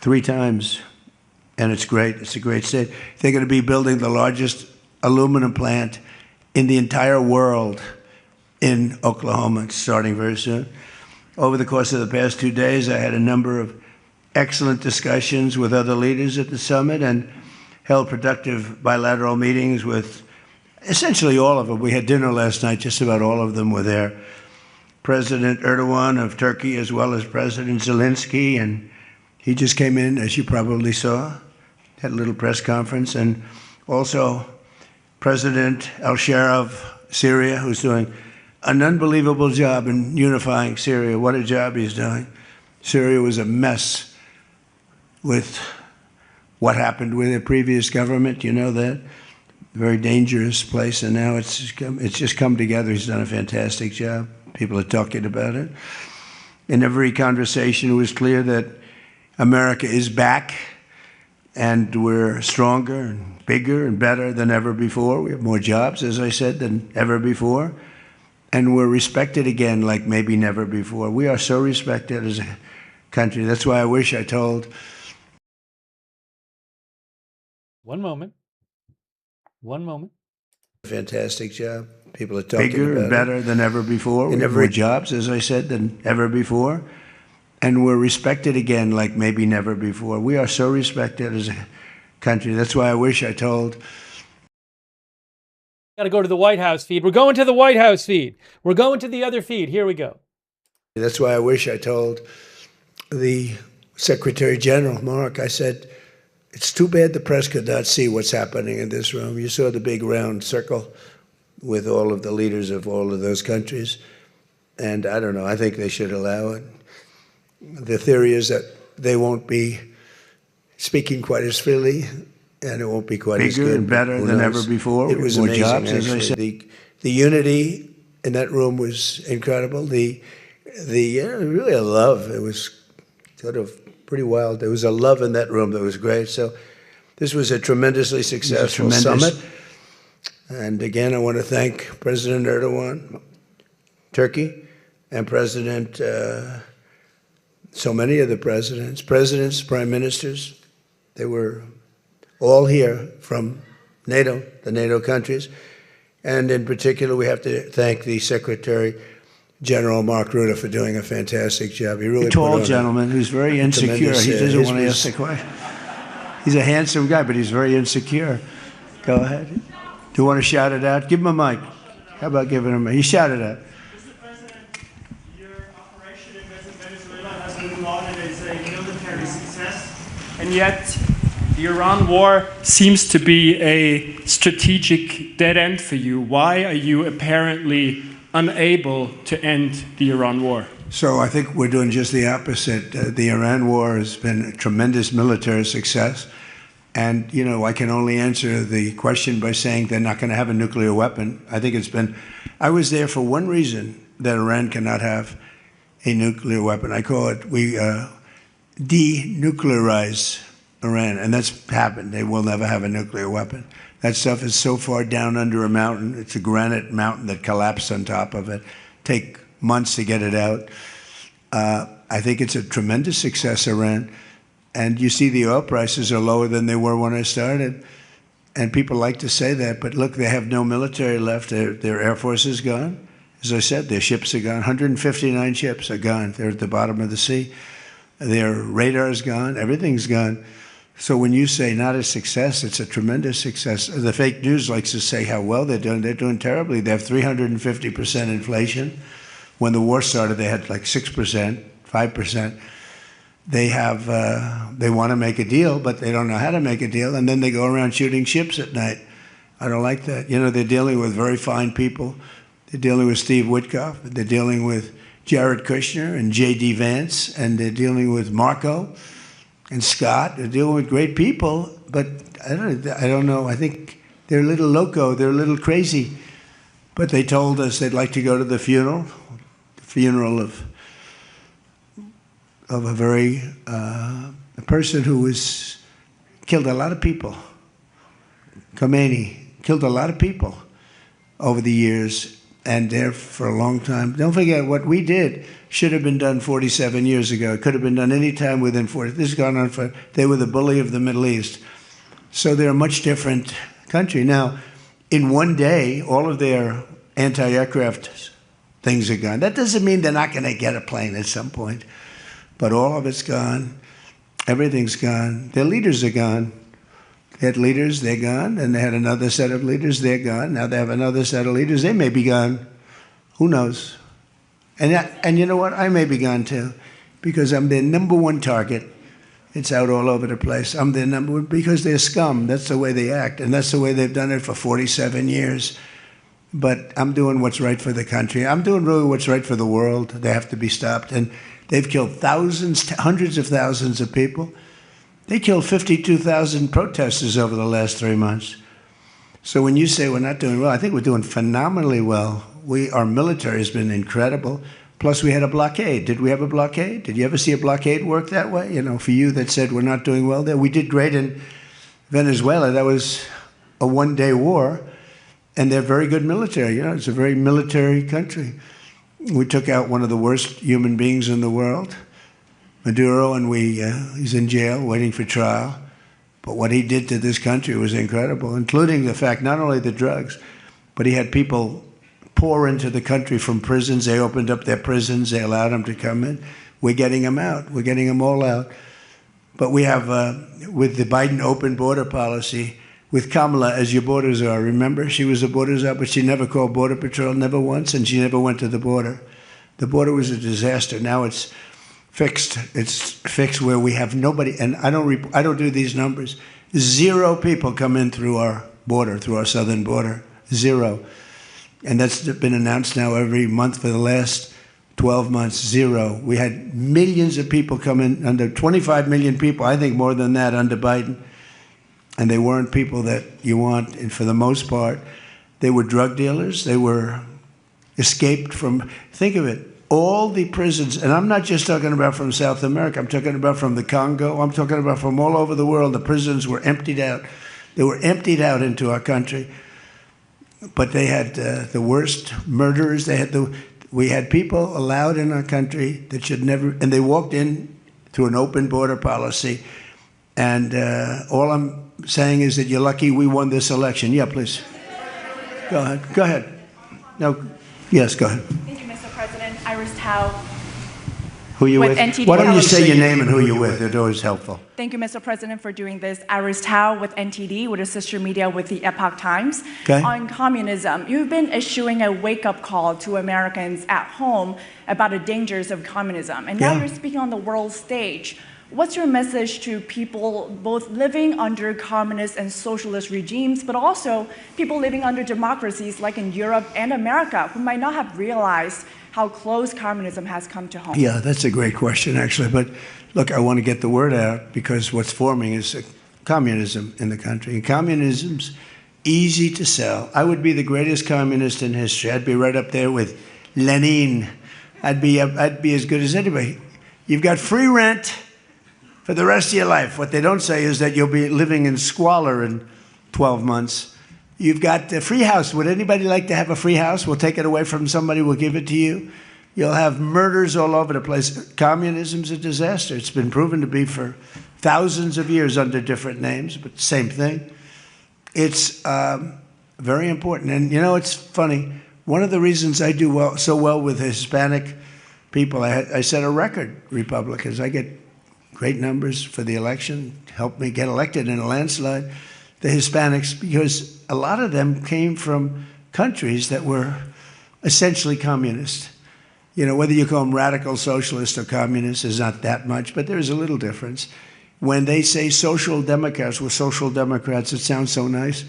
3 times. And it's great. It's a great state. They're going to be building the largest aluminum plant in the entire world in Oklahoma, starting very soon. Over the course of the past 2 days, I had a number of excellent discussions with other leaders at the summit and held productive bilateral meetings with essentially all of them. We had dinner last night, just about all of them were there. President Erdogan of Turkey, as well as President Zelensky, and he just came in, as you probably saw, had a little press conference, and also President al-Shara of Syria, who's doing an unbelievable job in unifying Syria. What a job he's doing. Syria was a mess with what happened with the previous government, you know that. Very dangerous place, and now it's just come together. He's done a fantastic job. People are talking about it. In every conversation, it was clear that America is back, and we're stronger and bigger and better than ever before. We have more jobs, as I said, than ever before. And we're respected again like maybe never before. We are so respected as a country. That's why I wish I told. One moment. Fantastic job. People are talking Bigger about and better than ever before. We have more jobs, as I said, than ever before. And we're respected again like maybe never before. We are so respected as a country. That's why I wish I told. Got to go to the White House feed. We're going to the White House feed. We're going to the other feed. Here we go. That's why I wish I told the Secretary General, Mark, I said, it's too bad the press could not see what's happening in this room. You saw the big round circle with all of the leaders of all of those countries. And I don't know, I think they should allow it. The theory is that they won't be speaking quite as freely, and it won't be quite as good. Bigger and better than ever before. It was more amazing, jobs, as I said. The unity in that room was incredible. Really a love. It was sort of pretty wild. There was a love in that room that was great. So this was a tremendously successful summit. And again, I want to thank President Erdogan, Turkey, and President, so many of the presidents, prime ministers. They were all here from NATO, the NATO countries. And in particular, we have to thank the Secretary General Mark Rutte for doing a fantastic job. He really a tall gentleman who's very insecure. He doesn't want to ask the question. He's a handsome guy, but he's very insecure. Go ahead. Do you want to shout it out? Give him a mic. How about giving him a mic? He shouted it out. Mr. President, your operation in Venezuela has been lauded as a military success, and yet the Iran war seems to be a strategic dead end for you. Why are you apparently unable to end the Iran war? So I think we're doing just the opposite. The Iran war has been a tremendous military success. And, you know, I can only answer the question by saying they're not going to have a nuclear weapon. I think I was there for one reason, that Iran cannot have a nuclear weapon. I call it, we denuclearize Iran, and that's happened. They will never have a nuclear weapon. That stuff is so far down under a mountain. It's a granite mountain that collapsed on top of it. Take months to get it out. I think it's a tremendous success, Iran. And you see the oil prices are lower than they were when I started. And people like to say that, but look, they have no military left. Their Air Force is gone. As I said, their ships are gone. 159 ships are gone. They're at the bottom of the sea. Their radar is gone. Everything's gone. So when you say not a success, it's a tremendous success. The fake news likes to say how well they're doing. They're doing terribly. They have 350% inflation. When the war started, they had like 6%, 5%. They want to make a deal, but they don't know how to make a deal, and then they go around shooting ships at night. I don't like that. You know, they're dealing with very fine people. They're dealing with Steve Witkoff. They're dealing with Jared Kushner and J.D. Vance, and they're dealing with Marco and Scott. They're dealing with great people, but I don't know. I think they're a little loco. They're a little crazy. But they told us they'd like to go to the funeral of a person who killed a lot of people. Khomeini killed a lot of people over the years, and there for a long time. Don't forget, what we did should have been done 47 years ago. It could have been done any time within 40. This has gone on for, they were the bully of the Middle East. So they're a much different country. Now, in one day, all of their anti-aircraft things are gone. That doesn't mean they're not going to get a plane at some point, but all of it's gone. Everything's gone. Their leaders are gone. They had leaders, they're gone, and they had another set of leaders, they're gone. Now they have another set of leaders, they may be gone. Who knows? And you know what? I may be gone too, because I'm their number one target. It's out all over the place. I'm their number one, because they're scum. That's the way they act, and that's the way they've done it for 47 years. But I'm doing what's right for the country. I'm doing really what's right for the world. They have to be stopped. And they've killed thousands, hundreds of thousands of people. They killed 52,000 protesters over the last 3 months. So when you say we're not doing well, I think we're doing phenomenally well. Our military has been incredible. Plus, we had a blockade. Did we have a blockade? Did you ever see a blockade work that way? You know, for you that said we're not doing well there, we did great in Venezuela. That was a one-day war, and they're very good military. You know, it's a very military country. We took out one of the worst human beings in the world, Maduro, and he's in jail waiting for trial. But what he did to this country was incredible, including the fact not only the drugs, but he had people pour into the country from prisons. They opened up their prisons. They allowed them to come in. We're getting them out. We're getting them all out. But we have, with the Biden open border policy, with Kamala as your border czar. Remember, she was a border czar, but she never called Border Patrol, never once, and she never went to the border. The border was a disaster. Now it's fixed. It's fixed where we have nobody, and I don't do these numbers. 0 people come in through our border, through our southern border. 0. And that's been announced now every month for the last 12 months. 0. We had millions of people come in, under 25 million people, I think more than that under Biden. And they weren't people that you want, and for the most part, they were drug dealers. They were escaped from, think of it, all the prisons, and I'm not just talking about from South America, I'm talking about from the Congo, I'm talking about from all over the world. The prisons were emptied out. They were emptied out into our country. But they had the worst murderers. We had people allowed in our country that should never, and they walked in through an open border policy. And all I'm saying is that you're lucky we won this election. Yeah, please. Go ahead. Go ahead. No. Yes, go ahead. Thank you, Mr. President. Iris Tao. Who you with? NTD Why don't you say your Television. name and who you're with? It's always helpful. Thank you, Mr. President, for doing this. Iris Tao with NTD, with a sister media with the Epoch Times. Okay. On communism, you've been issuing a wake-up call to Americans at home about the dangers of communism. And now Yeah. you're speaking on the world stage. What's your message to people both living under communist and socialist regimes, but also people living under democracies like in Europe and America who might not have realized how close communism has come to home? Yeah, that's a great question, actually. But look, I want to get the word out because what's forming is communism in the country. And communism's easy to sell. I would be the greatest communist in history. I'd be right up there with Lenin. I'd be as good as anybody. You've got free rent for the rest of your life. What they don't say is that you'll be living in squalor in 12 months. You've got a free house. Would anybody like to have a free house? We'll take it away from somebody. We'll give it to you. You'll have murders all over the place. Communism's a disaster. It's been proven to be for thousands of years under different names, but same thing. It's very important. And, you know, it's funny. One of the reasons I do so well with Hispanic people, I set a record, Republicans. I get great numbers for the election, helped me get elected in a landslide. The Hispanics, because a lot of them came from countries that were essentially communist. You know, whether you call them radical socialist or communist is not that much, but there's a little difference. When they say social democrats, we're social democrats, it sounds so nice.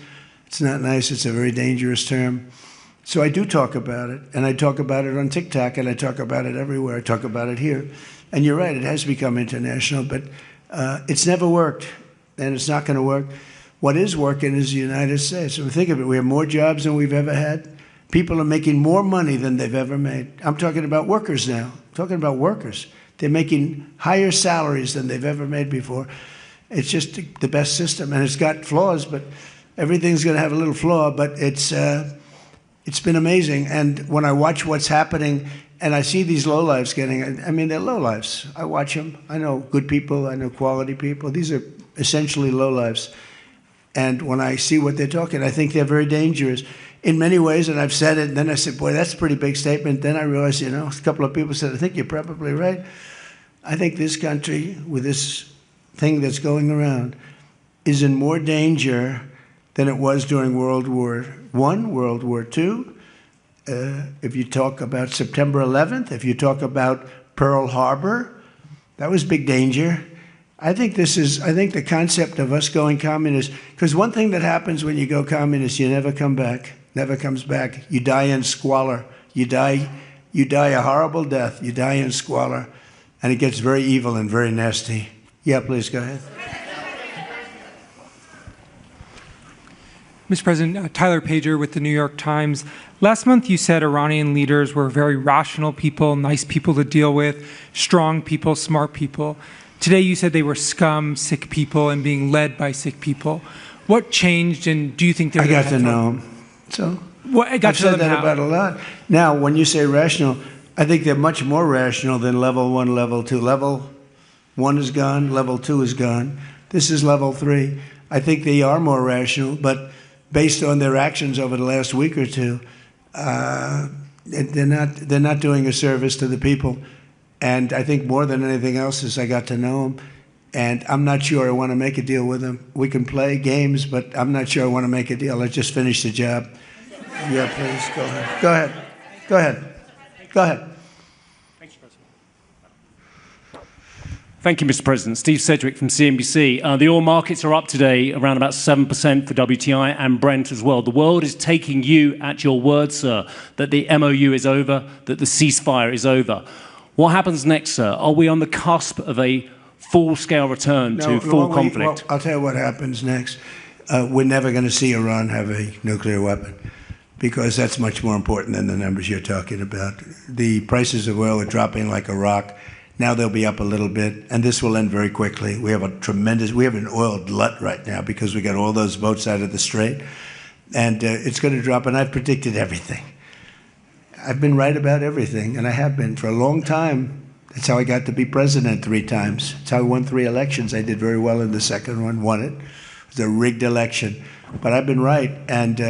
It's not nice, it's a very dangerous term. So I do talk about it, and I talk about it on TikTok, and I talk about it everywhere. I talk about it here. And you're right, it has become international, but it's never worked, and it's not going to work. What is working is the United States. So think of it, we have more jobs than we've ever had. People are making more money than they've ever made. I'm talking about workers now. I'm talking about workers. They're making higher salaries than they've ever made before. It's just the best system, and it's got flaws, but Everything's going to have a little flaw, but it's been amazing. And when I watch what's happening, and I see these lowlifes getting, I mean, they're lowlifes. I watch them. I know good people. I know quality people. These are essentially lowlifes. And when I see what they're talking, I think they're very dangerous in many ways. And I've said it, and then I said, boy, that's a pretty big statement. Then I realized, you know, a couple of people said, I think you're probably right. I think this country, with this thing that's going around, is in more danger than it was during World War I, World War II. If you talk about September 11th, if you talk about Pearl Harbor, that was big danger. I think the concept of us going communist, because one thing that happens when you go communist, you never come back, never comes back. You die in squalor. You die a horrible death. You die in squalor, and it gets very evil and very nasty. Yeah, please go ahead. Mr. President, Tyler Pager with the New York Times. Last month you said Iranian leaders were very rational people, nice people to deal with, strong people, smart people. Today you said they were scum, sick people, and being led by sick people. What changed, and do you think they're I got to know them. So I've said that about a lot. Now, when you say rational, I think they're much more rational than level 1, level 2. Level 1 is gone, level 2 is gone. This is level 3. I think they are more rational, but based on their actions over the last week or two, they're not doing a service to the people. And I think more than anything else is I got to know them. And I'm not sure I want to make a deal with them. We can play games, but I'm not sure I want to make a deal. Let's just finish the job. Yeah, please, go ahead. Go ahead. Go ahead. Go ahead. Thank you, Mr. President. Steve Sedgwick from CNBC. The oil markets are up today, around about 7% for WTI and Brent as well. The world is taking you at your word, sir, that the MOU is over, that the ceasefire is over. What happens next, sir? Are we on the cusp of a full-scale return to full conflict? I'll tell you what happens next. We're never going to see Iran have a nuclear weapon, because that's much more important than the numbers you're talking about. The prices of oil are dropping like a rock. Now they'll be up a little bit, and this will end very quickly. We have an oil glut right now because we got all those boats out of the strait, and it's going to drop, and I've predicted everything. I've been right about everything, and I have been for a long time. That's how I got to be president 3 times. That's how I won 3 elections. I did very well in the second one, won it. It was a rigged election, but I've been right, and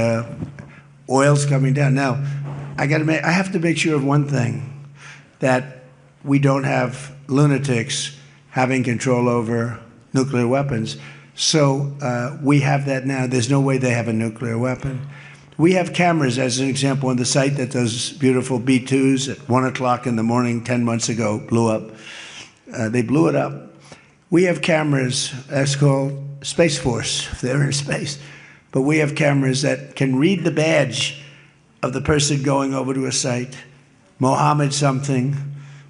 oil's coming down. Now, I have to make sure of one thing, that we don't have lunatics having control over nuclear weapons. So we have that now. There's no way they have a nuclear weapon. We have cameras, as an example, on the site that those beautiful B-2s at 1 o'clock in the morning 10 months ago blew up. They blew it up. We have cameras, that's called Space Force, if they're in space. But we have cameras that can read the badge of the person going over to a site. Mohammed something.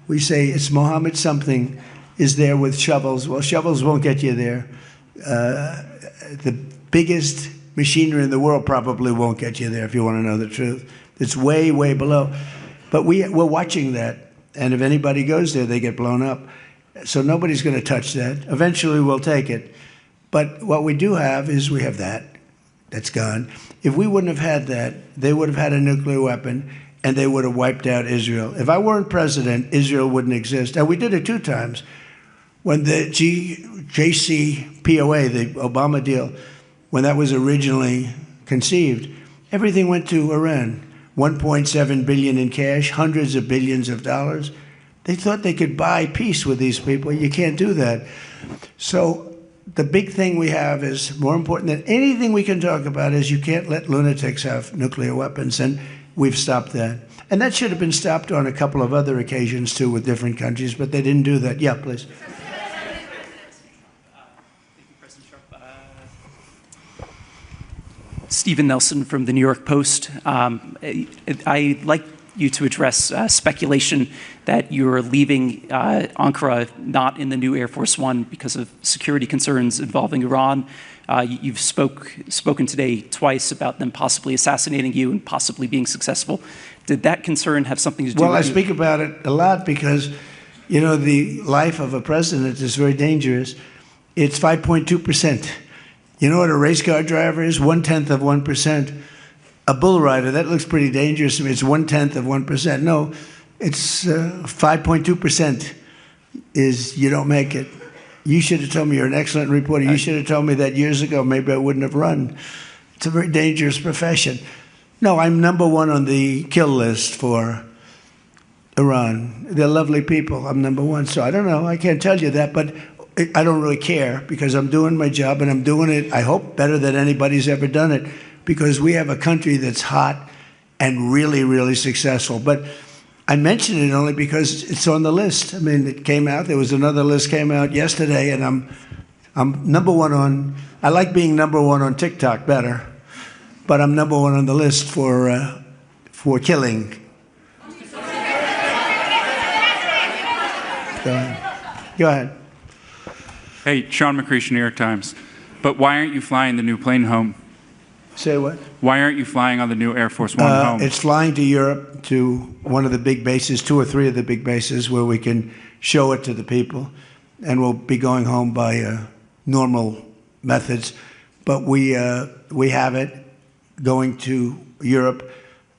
We say it's Mohammed something is there with shovels. Well, shovels won't get you there. The biggest machinery in the world probably won't get you there, if you want to know the truth. It's way, way below. But we're watching that. And if anybody goes there, they get blown up. So nobody's going to touch that. Eventually we'll take it. But what we do have is we have that. That's gone. If we wouldn't have had that, they would have had a nuclear weapon, and they would have wiped out Israel. If I weren't president, Israel wouldn't exist. And we did it 2 times. When the JCPOA, the Obama deal, when that was originally conceived, everything went to Iran. 1.7 billion in cash, hundreds of billions of dollars. They thought they could buy peace with these people. You can't do that. So the big thing we have is, more important than anything we can talk about, is you can't let lunatics have nuclear weapons, and we've stopped that. And that should have been stopped on a couple of other occasions, too, with different countries, but they didn't do that. Yeah, please. Stephen Nelson from the New York Post. I'd like you to address speculation that you're leaving Ankara not in the new Air Force One because of security concerns involving Iran. You've spoken today twice about them possibly assassinating you and possibly being successful. Did that concern have something to do with Well, I speak about it a lot because, you know, the life of a president is very dangerous. It's 5.2%. You know what a race car driver is? 1/10 of 1%. A bull rider, that looks pretty dangerous to me. It's 1/10 of 1%. No, it's 5.2% is you don't make it. You should have told me. You're an excellent reporter. You should have told me that years ago. Maybe I wouldn't have run. It's a very dangerous profession. No, I'm number one on the kill list for Iran. They're lovely people. I'm number one. So I don't know. I can't tell you that, but I don't really care because I'm doing my job and I'm doing it, I hope, better than anybody's ever done it because we have a country that's hot and really, really successful. But I mention it only because it's on the list. I mean, it came out. There was another list came out yesterday, and I'm number one on. I like being number one on TikTok better, but I'm number one on the list for killing. Go ahead. Hey, Sean McCreesh, New York Times. But why aren't you flying the new plane home? Say what? Why aren't you flying on the new Air Force One home? It's flying to Europe, to one of the big bases, 2 or 3 of the big bases, where we can show it to the people. And we'll be going home by normal methods. But we have it going to Europe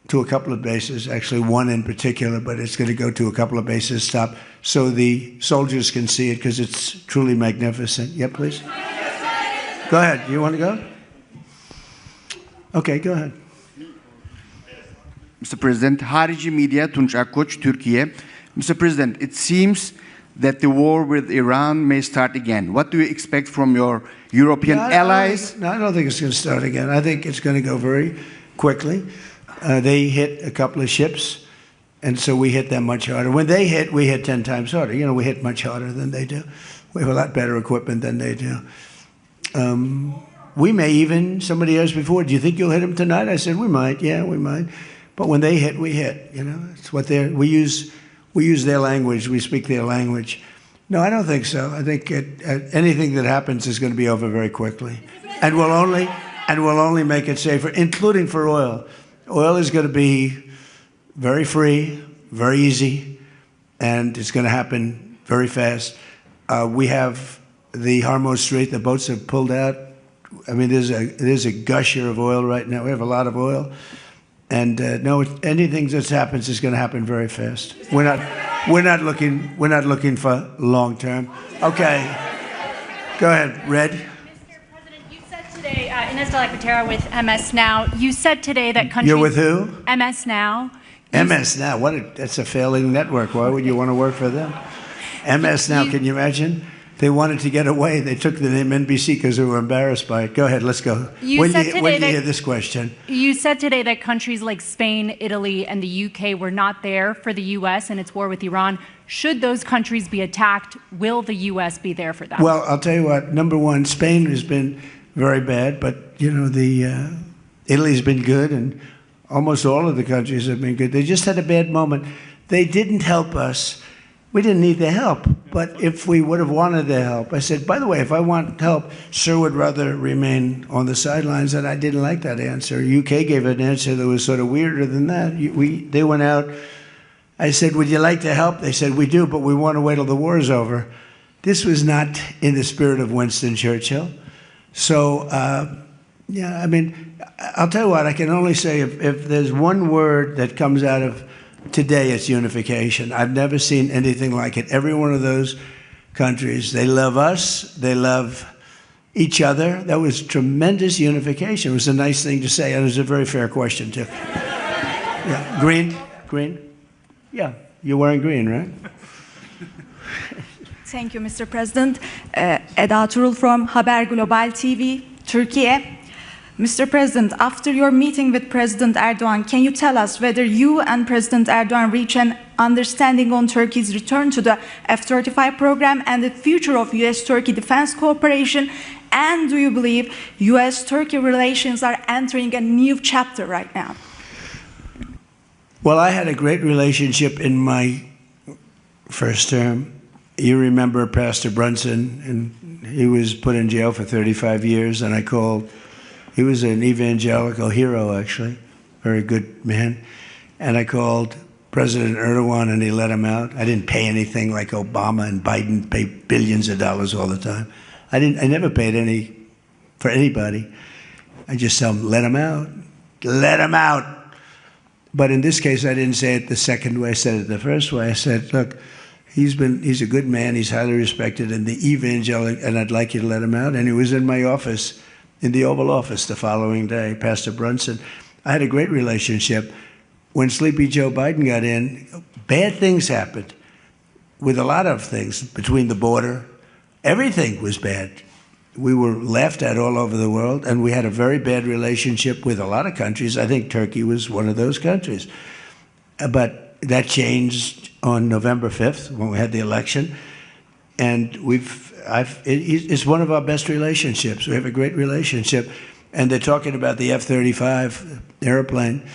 to a couple of bases, actually one in particular, but it's going to go to a couple of bases, stop, so the soldiers can see it because it's truly magnificent. Yeah, please. Go ahead. You want to go? Okay, go ahead. Mr. President, Harici Media, Tunç Akkoç, Türkiye. Mr. President, it seems that the war with Iran may start again. What do you expect from your European allies? No, I don't think it's going to start again. I think it's going to go very quickly. They hit a couple of ships, and so we hit them much harder. When they hit, we hit 10 times harder. You know, we hit much harder than they do. We have a lot better equipment than they do. We may even, somebody asked before, do you think you'll hit them tonight? I said, we might. Yeah, we might. But when they hit, we hit. You know, it's what we use their language. We speak their language. No, I don't think so. I think anything that happens is going to be over very quickly, and we'll only make it safer, including for oil. Oil is going to be very free, very easy, and it's going to happen very fast. We have the Hormuz Strait. The boats have pulled out. I mean, there's a gusher of oil right now. We have a lot of oil, and no, anything that happens is going to happen very fast. We're not looking for long term. Okay, go ahead, Red. You said today, Ines de la Cuetara with MS Now, you said today that countries... You're with who? MS Now. MS Now, that's a failing network. Why would you want to work for them? MS Now, can you imagine? They wanted to get away. They took the name NBC because they were embarrassed by it. Go ahead, let's go. When do you hear this question? You said today that countries like Spain, Italy, and the UK were not there for the U.S. and its war with Iran. Should those countries be attacked, will the U.S. be there for them? Well, I'll tell you what. Number one, Spain has been very bad, but you know Italy's been good, and almost all of the countries have been good. They just had a bad moment. They didn't help us. We didn't need their help, but if we would have wanted their help, I said, by the way, if I want help, Sir would rather remain on the sidelines, and I didn't like that answer. UK gave an answer that was sort of weirder than that. They went out. I said, would you like to help? They said, we do, but we want to wait till the war is over. This was not in the spirit of Winston Churchill. So, yeah, I mean, I'll tell you what, I can only say if there's one word that comes out of today, it's unification. I've never seen anything like it. Every one of those countries, they love us, they love each other. That was tremendous unification. It was a nice thing to say, and it was a very fair question, too. Yeah. Green? Yeah, you're wearing green, right? Thank you, Mr. President. Eda Turul from Haber Global TV, Turkey. Mr. President, after your meeting with President Erdogan, can you tell us whether you and President Erdogan reach an understanding on Turkey's return to the F-35 program and the future of U.S.-Turkey defense cooperation? And do you believe U.S.-Turkey relations are entering a new chapter right now? Well, I had a great relationship in my first term. You remember Pastor Brunson, and he was put in jail for 35 years, and I called. He was an evangelical hero, actually, very good man. And I called President Erdogan, and he let him out. I didn't pay anything like Obama and Biden pay billions of dollars all the time. I never paid any for anybody. I just tell them, let him out. Let him out. But in this case, I didn't say it the second way. I said it the first way. I said, look, he's a good man. He's highly respected in the evangelical, and I'd like you to let him out. And he was in my office, in the Oval Office the following day, Pastor Brunson. I had a great relationship. When Sleepy Joe Biden got in, bad things happened with a lot of things between the border. Everything was bad. We were laughed at all over the world, and we had a very bad relationship with a lot of countries. I think Turkey was one of those countries. But that changed on November 5th when we had the election. And it's one of our best relationships. We have a great relationship. And they're talking about the F-35 airplane,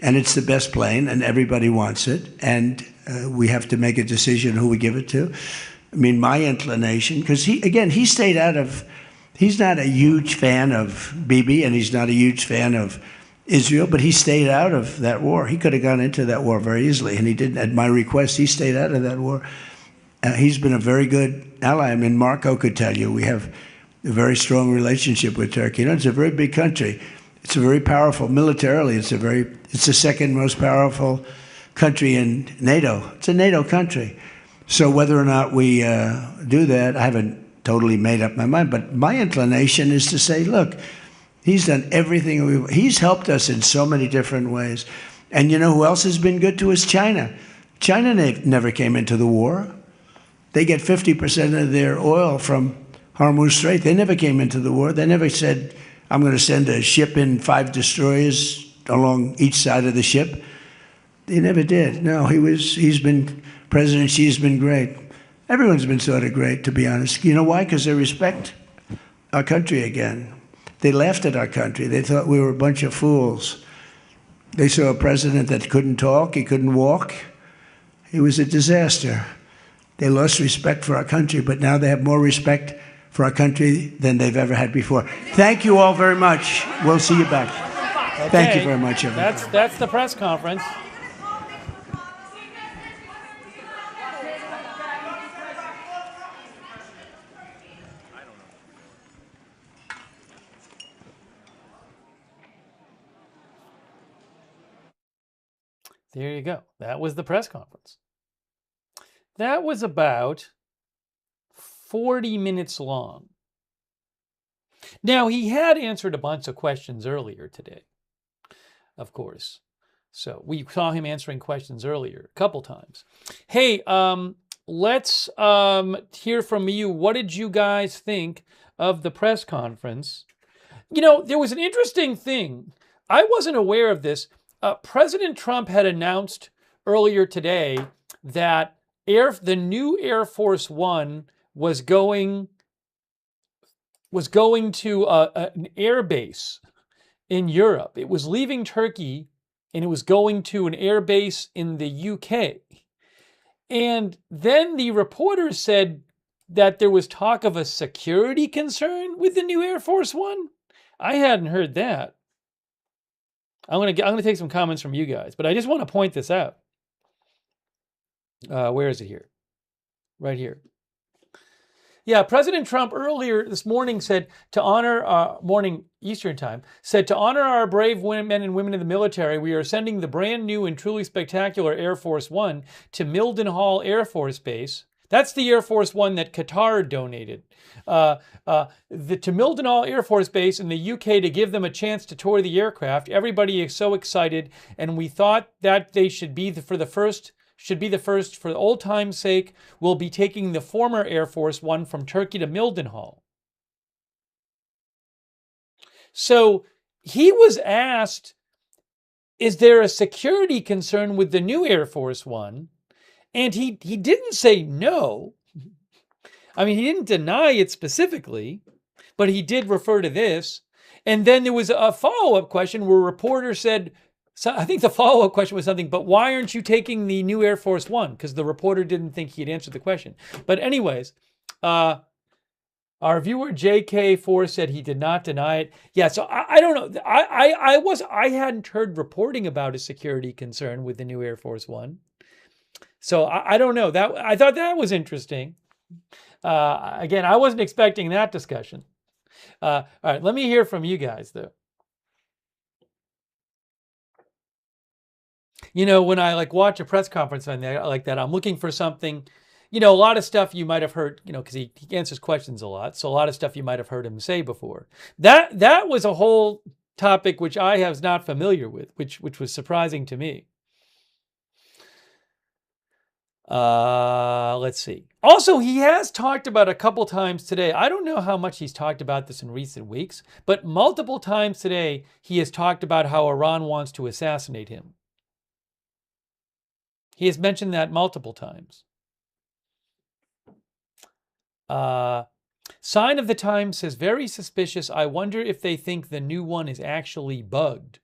and it's the best plane, and everybody wants it. And we have to make a decision who we give it to. I mean, my inclination, because he stayed out of, he's not a huge fan of Bibi, and he's not a huge fan of Israel, but he stayed out of that war. He could have gone into that war very easily, and he didn't. At my request, he stayed out of that war. He's been a very good ally. I mean, Marco could tell you we have a very strong relationship with Turkey. You know, it's a very big country. It's a very powerful, militarily, it's the second most powerful country in NATO. It's a NATO country. So whether or not we do that, I haven't totally made up my mind, but my inclination is to say, look, he's done everything. He's helped us in so many different ways. And you know who else has been good to us? China. China never came into the war. They get 50% of their oil from Hormuz Strait. They never came into the war. They never said, I'm going to send a ship in 5 destroyers along each side of the ship. They never did. No, President Xi's been great. Everyone's been sort of great, to be honest. You know why? Because they respect our country again. They laughed at our country. They thought we were a bunch of fools. They saw a president that couldn't talk, he couldn't walk. He was a disaster. They lost respect for our country, but now they have more respect for our country than they've ever had before. Thank you all very much. We'll see you back. Okay. Thank you very much, everybody. That's the press conference. There you go. That was the press conference. That was about 40 minutes long. Now, he had answered a bunch of questions earlier today, of course. So we saw him answering questions earlier a couple times. Hey, let's hear from you. What did you guys think of the press conference? You know, there was an interesting thing. I wasn't aware of this. President Trump had announced earlier today that the new Air Force One was going to an air base in Europe. It was leaving Turkey and it was going to an air base in the UK. And then the reporter said that there was talk of a security concern with the new Air Force One. I hadn't heard that. I'm gonna take some comments from you guys, but I just want to point this out. Where is it here? Right here. Yeah, President Trump earlier this morning said to honor, morning Eastern time, said to honor our brave men and women in the military, we are sending the brand new and truly spectacular Air Force One to Mildenhall Air Force Base. That's the Air Force One that Qatar donated. To Mildenhall Air Force Base in the UK to give them a chance to tour the aircraft. Everybody is so excited, and we thought that they should be the first for old time's sake. We'll be taking the former Air Force One from Turkey to Mildenhall. So he was asked, is there a security concern with the new Air Force One? And he didn't say no. I mean, he didn't deny it specifically, but he did refer to this. And then there was a follow-up question where a reporter said, so I think the follow-up question was something, but why aren't you taking the new Air Force One? Because the reporter didn't think he had answered the question. But anyways, our viewer JK4 said he did not deny it. Yeah, so I don't know. I hadn't heard reporting about a security concern with the new Air Force One. So I don't know. I thought that was interesting. Again, I wasn't expecting that discussion. All right, let me hear from you guys, though. You know, when I like watch a press conference on that, like that, I'm looking for something, you know, a lot of stuff you might have heard, you know, because he answers questions a lot. So a lot of stuff you might have heard him say before. That was a whole topic which I was not familiar with, which was surprising to me. Let's see. Also, he has talked about a couple times today. I don't know how much he's talked about this in recent weeks, but multiple times today, he has talked about how Iran wants to assassinate him. He has mentioned that multiple times. Sign of the Times says, very suspicious. I wonder if they think the new one is actually bugged.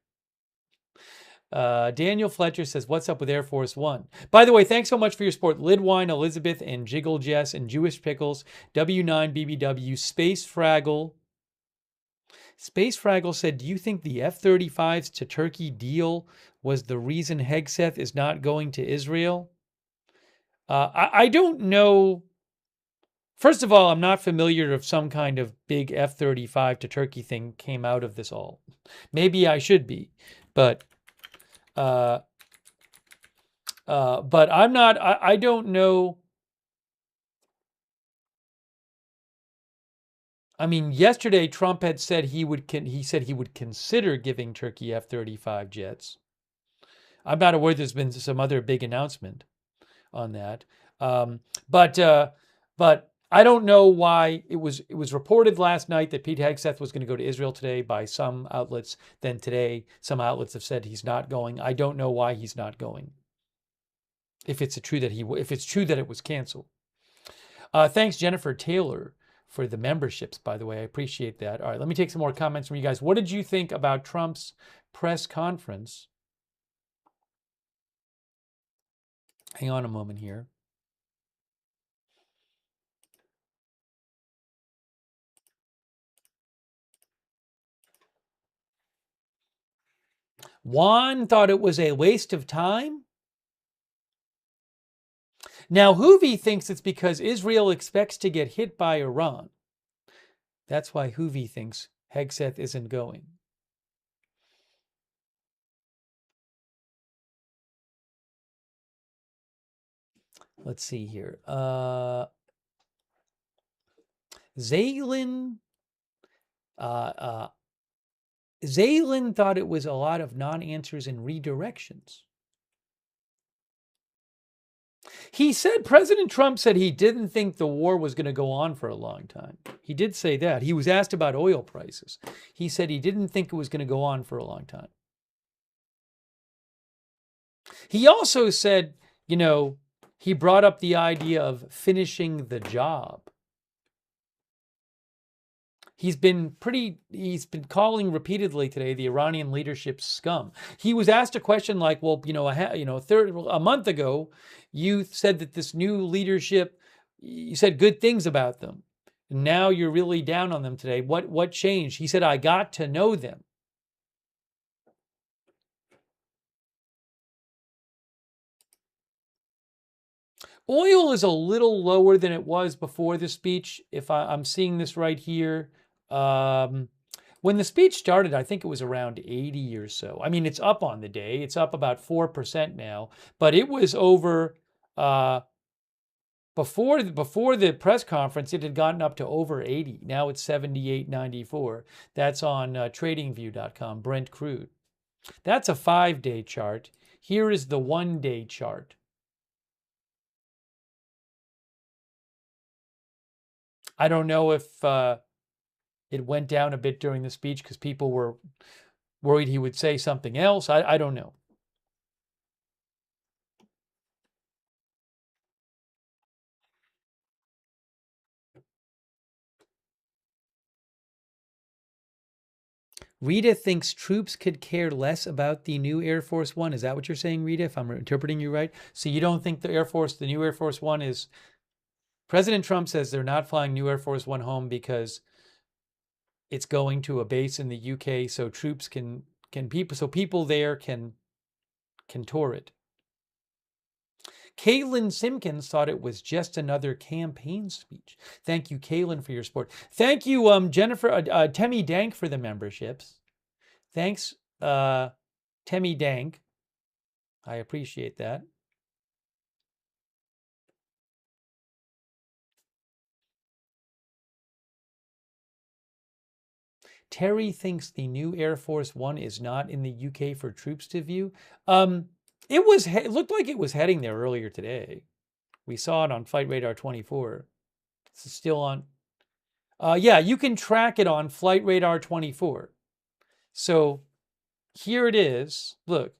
Daniel Fletcher says, what's up with Air Force One? By the way, thanks so much for your support. Lidwine, Elizabeth, and Jiggle Jess, and Jewish Pickles, W9BBW, Space Fraggle. Space Fraggle said, do you think the F-35s to Turkey deal was the reason Hegseth is not going to Israel? I don't know. First of all, I'm not familiar if some kind of big F-35 to Turkey thing came out of this all. Maybe I should be, but I'm not. I don't know. I mean, yesterday Trump had said he would consider giving Turkey F-35 jets. I'm not aware there's been some other big announcement on that. But I don't know why it was reported last night that Pete Hegseth was going to go to Israel today by some outlets. Then today, some outlets have said he's not going. I don't know why he's not going. If it's true that it was canceled. Thanks, Jennifer Taylor, for the memberships, by the way. I appreciate that. All right, let me take some more comments from you guys. What did you think about Trump's press conference? Hang on a moment here. Juan thought it was a waste of time. Now, Hoovy thinks it's because Israel expects to get hit by Iran. That's why Hoovy thinks Hegseth isn't going. Let's see here. Zaylin thought it was a lot of non-answers and redirections. He said, President Trump said he didn't think the war was going to go on for a long time. He did say that. He was asked about oil prices. He said he didn't think it was going to go on for a long time. He also said, you know, he brought up the idea of finishing the job. He's been calling repeatedly today the Iranian leadership scum. He was asked a question like, well, a month ago, you said that this new leadership, you said good things about them. Now you're really down on them today. What changed? He said, I got to know them. Oil is a little lower than it was before the speech. If I'm seeing this right here. When the speech started, I think it was around 80 or so. I mean, it's up on the day. It's up about 4% now, but it was over before the press conference. It had gotten up to over 80. Now it's 78.94. That's on TradingView.com. Brent crude. That's a 5-day chart. Here is the 1-day chart. I don't know if it went down a bit during the speech because people were worried he would say something else. I don't know. Rita thinks troops could care less about the new Air Force One. Is that what you're saying, Rita, if I'm interpreting you right? So you don't think the new Air Force One is... President Trump says they're not flying new Air Force One home because it's going to a base in the UK, so troops people there can tour it. Caitlin Simpkins thought it was just another campaign speech. Thank you, Caitlin, for your support. Thank you, Jennifer, Temi Dank for the memberships. Thanks, Temi Dank. I appreciate that. Terry thinks the new Air Force One is not in the UK for troops to view. It looked like it was heading there earlier today. We saw it on Flight Radar 24. It's still on. Yeah, you can track it on Flight Radar 24. So here it is. Look,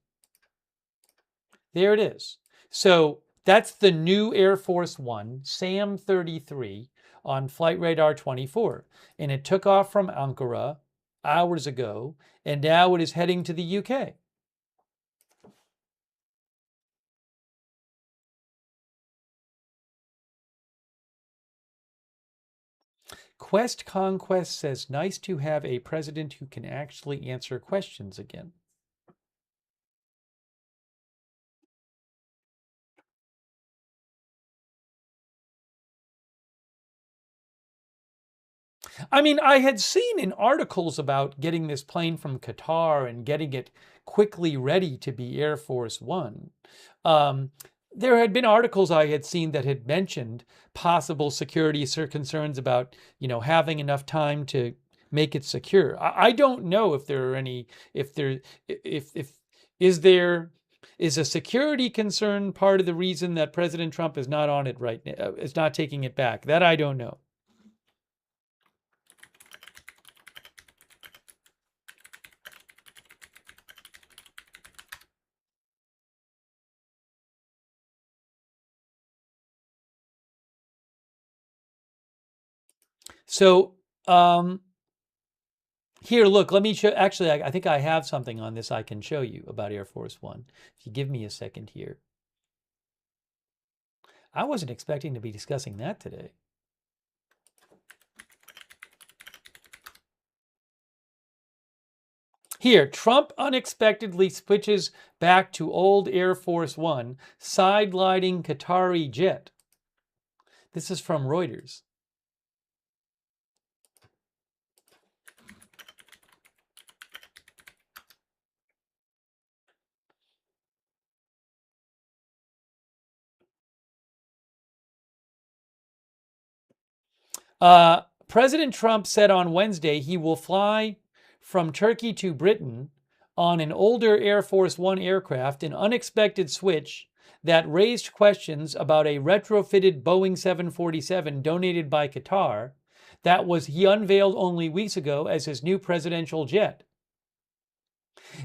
there it is. So that's the new Air Force One, SAM 33, on Flight Radar 24. And it took off from Ankara hours ago, and now it is heading to the UK. Quest Conquest says, nice to have a president who can actually answer questions again. I mean, I had seen in articles about getting this plane from Qatar and getting it quickly ready to be Air Force One. There had been articles I had seen that had mentioned possible security concerns about, having enough time to make it secure. I don't know if there are any, is a security concern part of the reason that President Trump is not on it right now, is not taking it back. That I don't know. So here, look, let me show. Actually, I think I have something on this I can show you about Air Force One. If you give me a second here. I wasn't expecting to be discussing that today. Here, Trump unexpectedly switches back to old Air Force One, side-gliding Qatari jet. This is from Reuters. President Trump said on Wednesday he will fly from Turkey to Britain on an older Air Force One aircraft, an unexpected switch that raised questions about a retrofitted Boeing 747 donated by Qatar that he unveiled only weeks ago as his new presidential jet.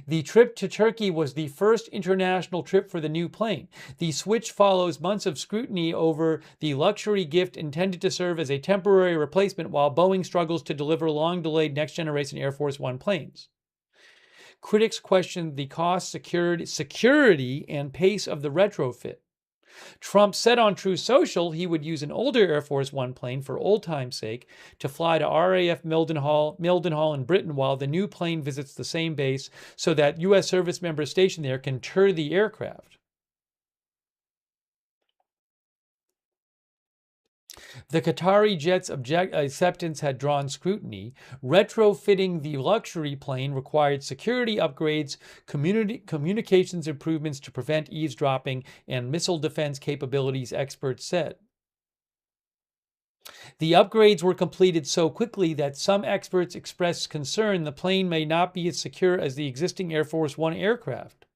The trip to Turkey was the first international trip for the new plane. The switch follows months of scrutiny over the luxury gift intended to serve as a temporary replacement while Boeing struggles to deliver long-delayed next-generation Air Force One planes. Critics questioned the cost, security, and pace of the retrofit. Trump said on Truth Social he would use an older Air Force One plane for old time's sake to fly to RAF Mildenhall in Britain while the new plane visits the same base so that U.S. service members stationed there can tour the aircraft. The Qatari jet's acceptance had drawn scrutiny. Retrofitting the luxury plane required security upgrades, communications improvements to prevent eavesdropping, and missile defense capabilities, experts said. The upgrades were completed so quickly that some experts expressed concern the plane may not be as secure as the existing Air Force One aircraft.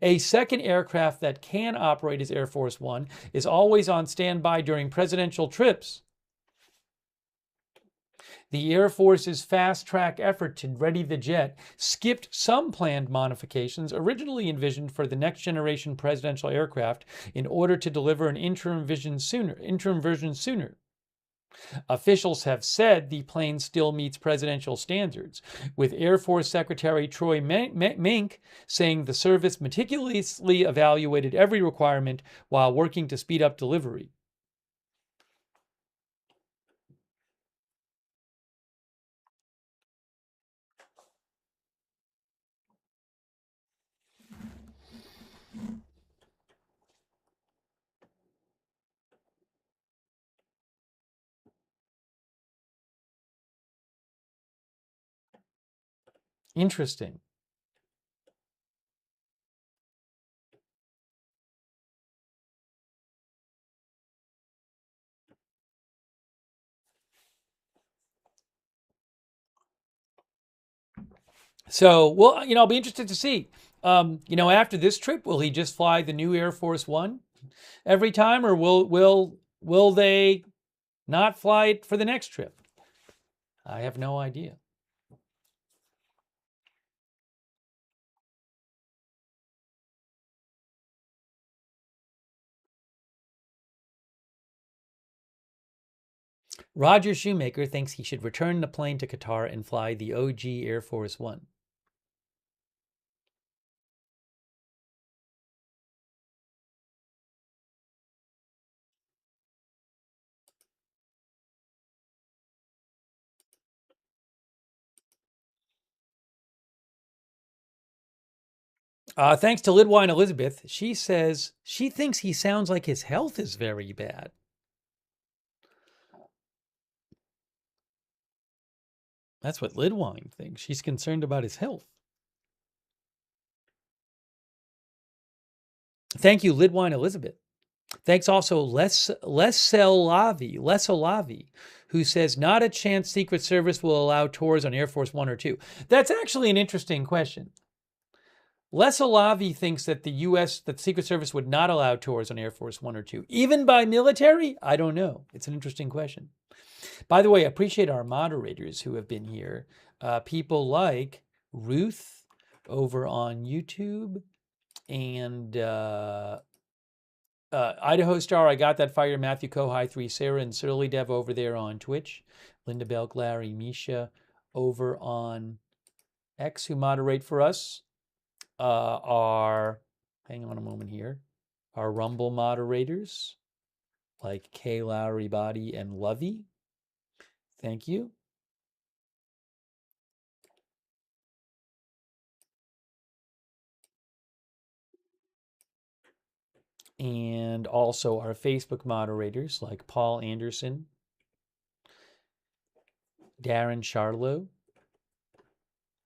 A second aircraft that can operate as Air Force One is always on standby during presidential trips. The Air Force's fast-track effort to ready the jet skipped some planned modifications originally envisioned for the next-generation presidential aircraft in order to deliver an interim version sooner. Officials have said the plane still meets presidential standards, with Air Force Secretary Troy Mink saying the service meticulously evaluated every requirement while working to speed up delivery. Interesting. So, well, I'll be interested to see. After this trip, will he just fly the new Air Force One every time, or will they not fly it for the next trip? I have no idea. Roger Shoemaker thinks he should return the plane to Qatar and fly the OG Air Force One. Thanks to Lidwine Elizabeth, she says she thinks he sounds like his health is very bad. That's what Lidwine thinks. She's concerned about his health. Thank you, Lidwine Elizabeth. Thanks also Les Olavi, who says not a chance Secret Service will allow tours on Air Force One or Two. That's actually an interesting question. Les Olavi thinks that the Secret Service would not allow tours on Air Force One or Two, even by military. I don't know. It's an interesting question. By the way, I appreciate our moderators who have been here. People like Ruth over on YouTube and Idaho Star, I got that fire, Matthew Kohai 3, Sarah and Surly Dev over there on Twitch, Linda Belk, Larry, Misha over on X who moderate for us. Hang on a moment here, our Rumble moderators like Kay, Lowry, Body, and Lovey. Thank you. And also our Facebook moderators like Paul Anderson, Darren Charlo,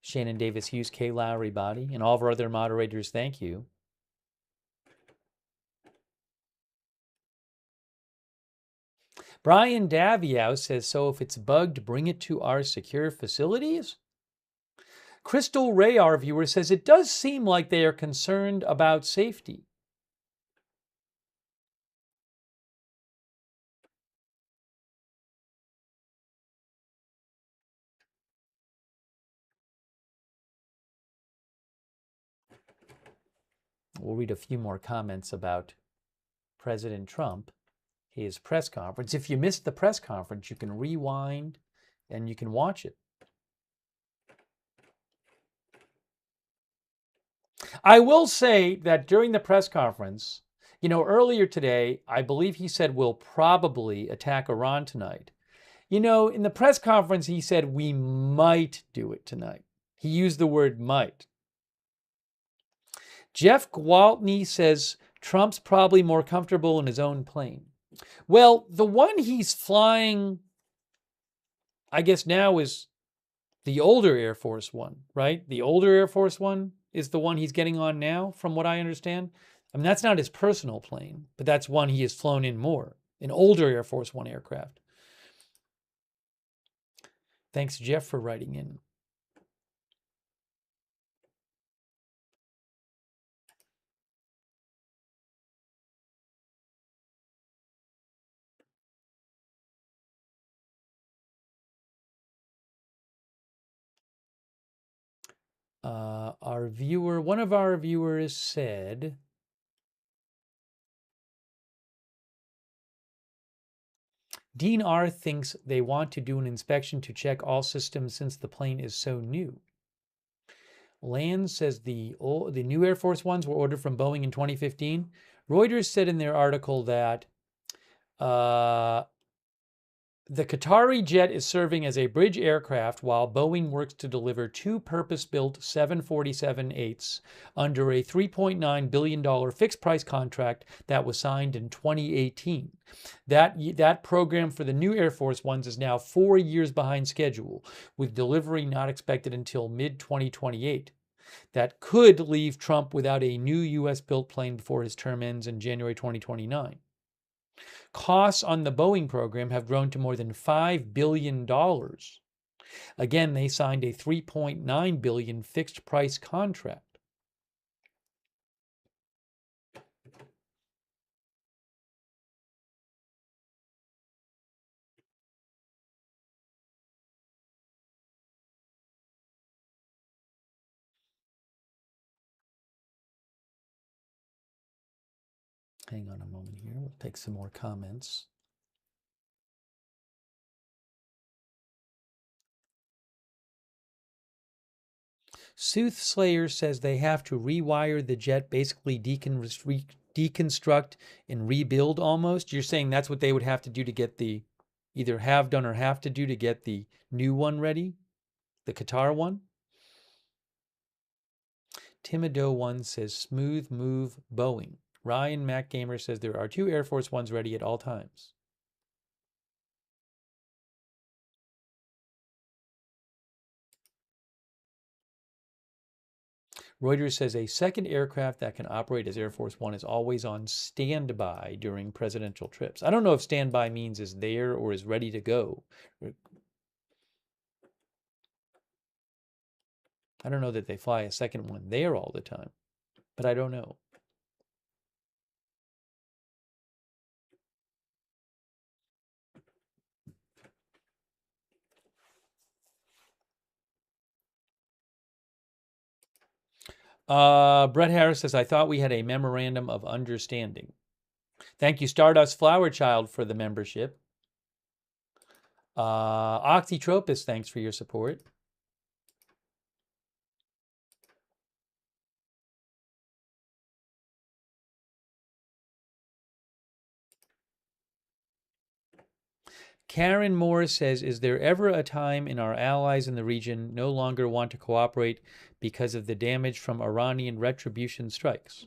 Shannon Davis Hughes, Kay Lowry Body, and all of our other moderators, thank you. Brian Daviow says, so if it's bugged, bring it to our secure facilities? Crystal Ray, our viewer, says, it does seem like they are concerned about safety. We'll read a few more comments about President Trump, his press conference. If you missed the press conference, you can rewind and you can watch it. I will say that during the press conference, earlier today, I believe he said we'll probably attack Iran tonight. In the press conference, he said we might do it tonight. He used the word might. Jeff Gwaltney says Trump's probably more comfortable in his own plane. Well, the one he's flying, I guess now is the older Air Force One, right? The older Air Force One is the one he's getting on now, from what I understand. I mean, that's not his personal plane, but that's one he has flown in more, an older Air Force One aircraft. Thanks, Jeff, for writing in. One of our viewers said, Dean R. thinks they want to do an inspection to check all systems since the plane is so new. Land says the new Air Force Ones were ordered from Boeing in 2015. Reuters said in their article that The Qatari jet is serving as a bridge aircraft while Boeing works to deliver 2 purpose-built 747-8s under a $3.9 billion fixed-price contract that was signed in 2018. That program for the new Air Force Ones is now 4 years behind schedule, with delivery not expected until mid-2028. That could leave Trump without a new U.S.-built plane before his term ends in January 2029. Costs on the Boeing program have grown to more than $5 billion. Again, they signed a $3.9 billion fixed price contract. Hang on a moment here. We'll take some more comments. Soothsayer says they have to rewire the jet, basically deconstruct and rebuild almost. You're saying that's what they would have to do to get the, either have done or have to do to get the new one ready? The Qatar one? Timido1 says smooth move Boeing. Ryan MacGamer says there are 2 Air Force Ones ready at all times. Reuters says a second aircraft that can operate as Air Force One is always on standby during presidential trips. I don't know if standby means is there or is ready to go. I don't know that they fly a second one there all the time, but I don't know. Brett Harris says, I thought we had a memorandum of understanding. Thank you, Stardust Flower Child, for the membership. Oxytropis, thanks for your support. Karen Moore says, is there ever a time in our allies in the region no longer want to cooperate because of the damage from Iranian retribution strikes?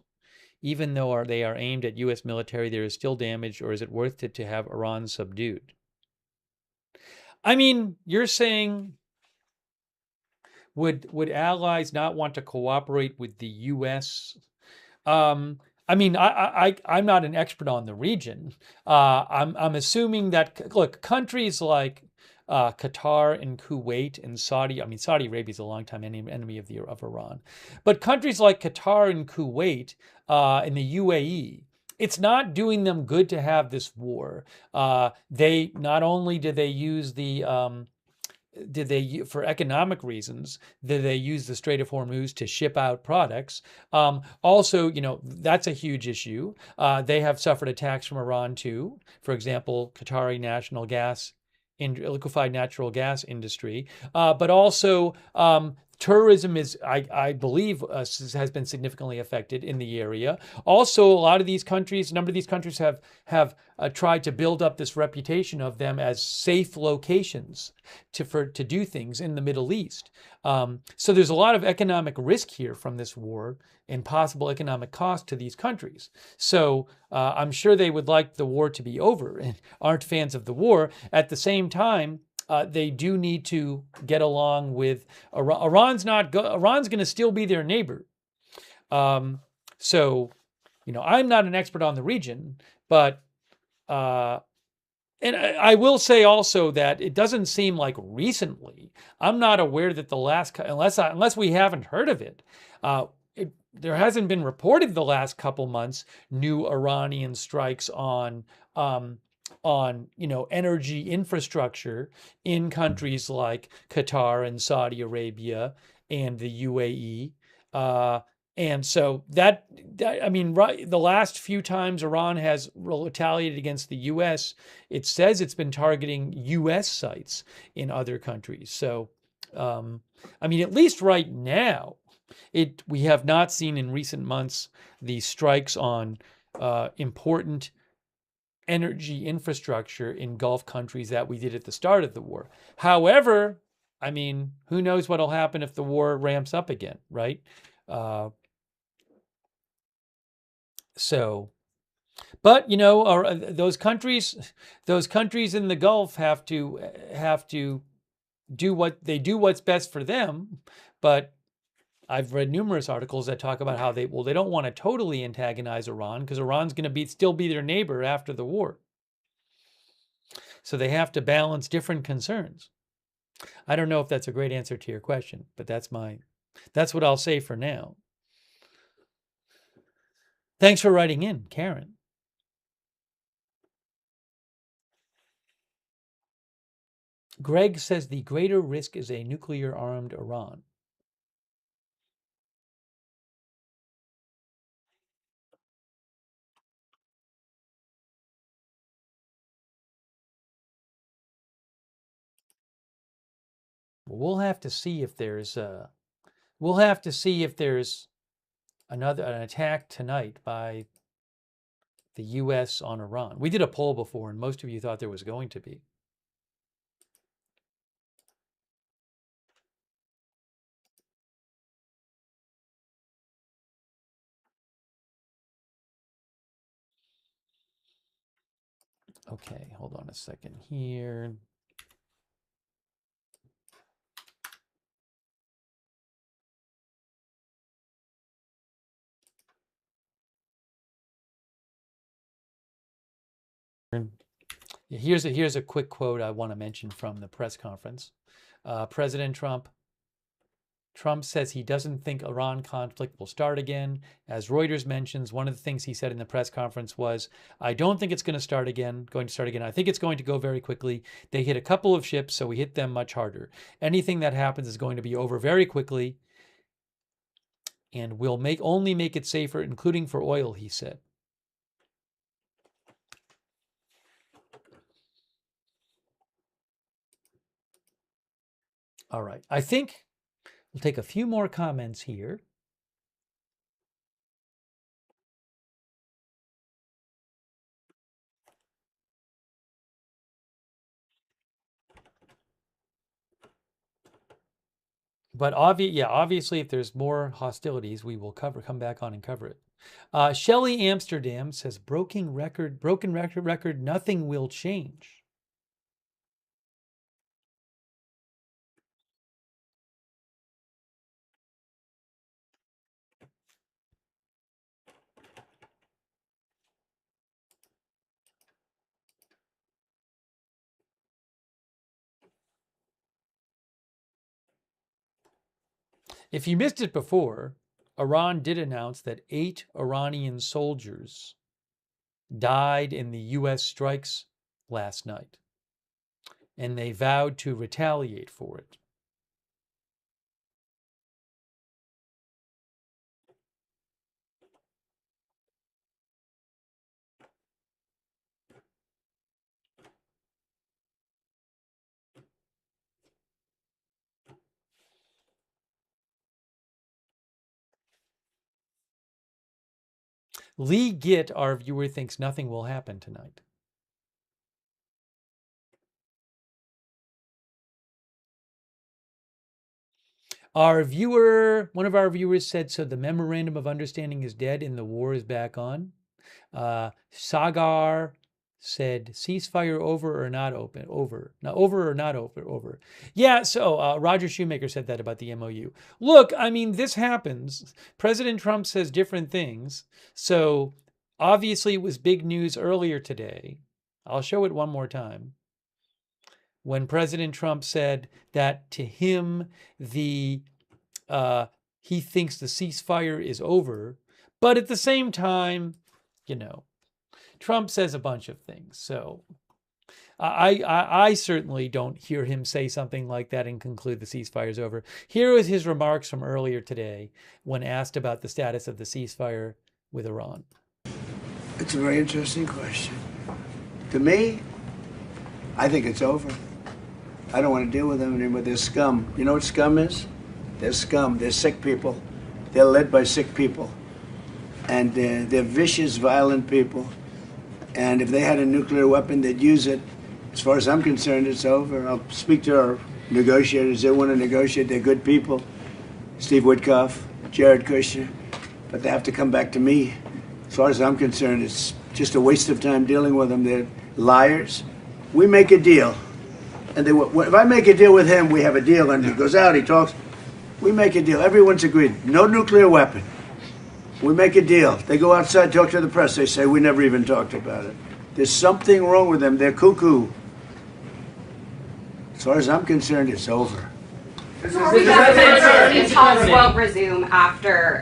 Even though they are aimed at U.S. military, there is still damage, or is it worth it to have Iran subdued? I mean, you're saying, would allies not want to cooperate with the U.S.? I mean, I'm not an expert on the region. I'm assuming that, look, countries like Qatar and Kuwait and Saudi, I mean, Saudi Arabia is a longtime enemy of Iran, but countries like Qatar and Kuwait and the UAE, it's not doing them good to have this war. They not only do they use for economic reasons, did they use the Strait of Hormuz to ship out products? Also, you know, that's a huge issue. They have suffered attacks from Iran too. For example, Qatari national gas, liquefied natural gas industry, but also tourism is, I believe, has been significantly affected in the area. Also, a lot of these countries, a number of these countries have tried to build up this reputation of them as safe locations to do things in the Middle East. So there's a lot of economic risk here from this war and possible economic cost to these countries. So I'm sure they would like the war to be over and aren't fans of the war. At the same time, they do need to get along with Iran. Iran's going to still be their neighbor. So, you know, I'm not an expert on the region, but and I will say also that it doesn't seem like recently. I'm not aware that the last, unless we haven't heard of it, there hasn't been reported the last couple months new Iranian strikes on you know, energy infrastructure in countries like Qatar and Saudi Arabia and the UAE. And so that I mean, the last few times Iran has retaliated against the U.S., it says it's been targeting U.S. sites in other countries. So, I mean, at least right now, we have not seen in recent months the strikes on important energy infrastructure in Gulf countries that we did at the start of the war. However, I mean, who knows what'll happen if the war ramps up again, right? But you know, those countries in the Gulf have to do what's best for them. But I've read numerous articles that talk about how they don't want to totally antagonize Iran because Iran's going to still be their neighbor after the war. So they have to balance different concerns. I don't know if that's a great answer to your question, but that's what I'll say for now. Thanks for writing in, Karen. Greg says the greater risk is a nuclear-armed Iran. We'll have to see if there's an attack tonight by the U.S. on Iran. We did a poll before, and most of you thought there was going to be. Okay, hold on a second here. Here's a quick quote I want to mention from the press conference. President Trump says he doesn't think Iran conflict will start again. As Reuters mentions, one of the things he said in the press conference was, I don't think it's going to start again. I think it's going to go very quickly. They hit a couple of ships, so we hit them much harder. Anything that happens is going to be over very quickly, and we'll only make it safer, including for oil, he said. All right, I think we'll take a few more comments here. But obviously, if there's more hostilities, we will come back on and cover it. Shelley Amsterdam says, broken record, nothing will change. If you missed it before, Iran did announce that 8 Iranian soldiers died in the U.S. strikes last night, and they vowed to retaliate for it. Lee Gitt, our viewer, thinks nothing will happen tonight. One of our viewers said, so the memorandum of understanding is dead and the war is back on. Sagar said, ceasefire over or not open? Over. Now, over or not over? Yeah, so Roger Shoemaker said that about the MOU. Look, I mean, this happens. President Trump says different things. So obviously it was big news earlier today. I'll show it one more time. When President Trump said that to him, he thinks the ceasefire is over. But at the same time, Trump says a bunch of things. So I certainly don't hear him say something like that and conclude the ceasefire is over. Here was his remarks from earlier today when asked about the status of the ceasefire with Iran. It's a very interesting question. To me, I think it's over. I don't want to deal with them anymore. They're scum. You know what scum is? They're scum. They're sick people. They're led by sick people. And they're vicious, violent people. And if they had a nuclear weapon, they'd use it. As far as I'm concerned, it's over. I'll speak to our negotiators. They want to negotiate. They're good people. Steve Witkoff, Jared Kushner. But they have to come back to me. As far as I'm concerned, it's just a waste of time dealing with them. They're liars. We make a deal. And if I make a deal with him, we have a deal. And he goes out, he talks. We make a deal. Everyone's agreed. No nuclear weapon. We make a deal. They go outside, talk to the press. They say, we never even talked about it. There's something wrong with them. They're cuckoo. As far as I'm concerned, it's over. Talks won't resume after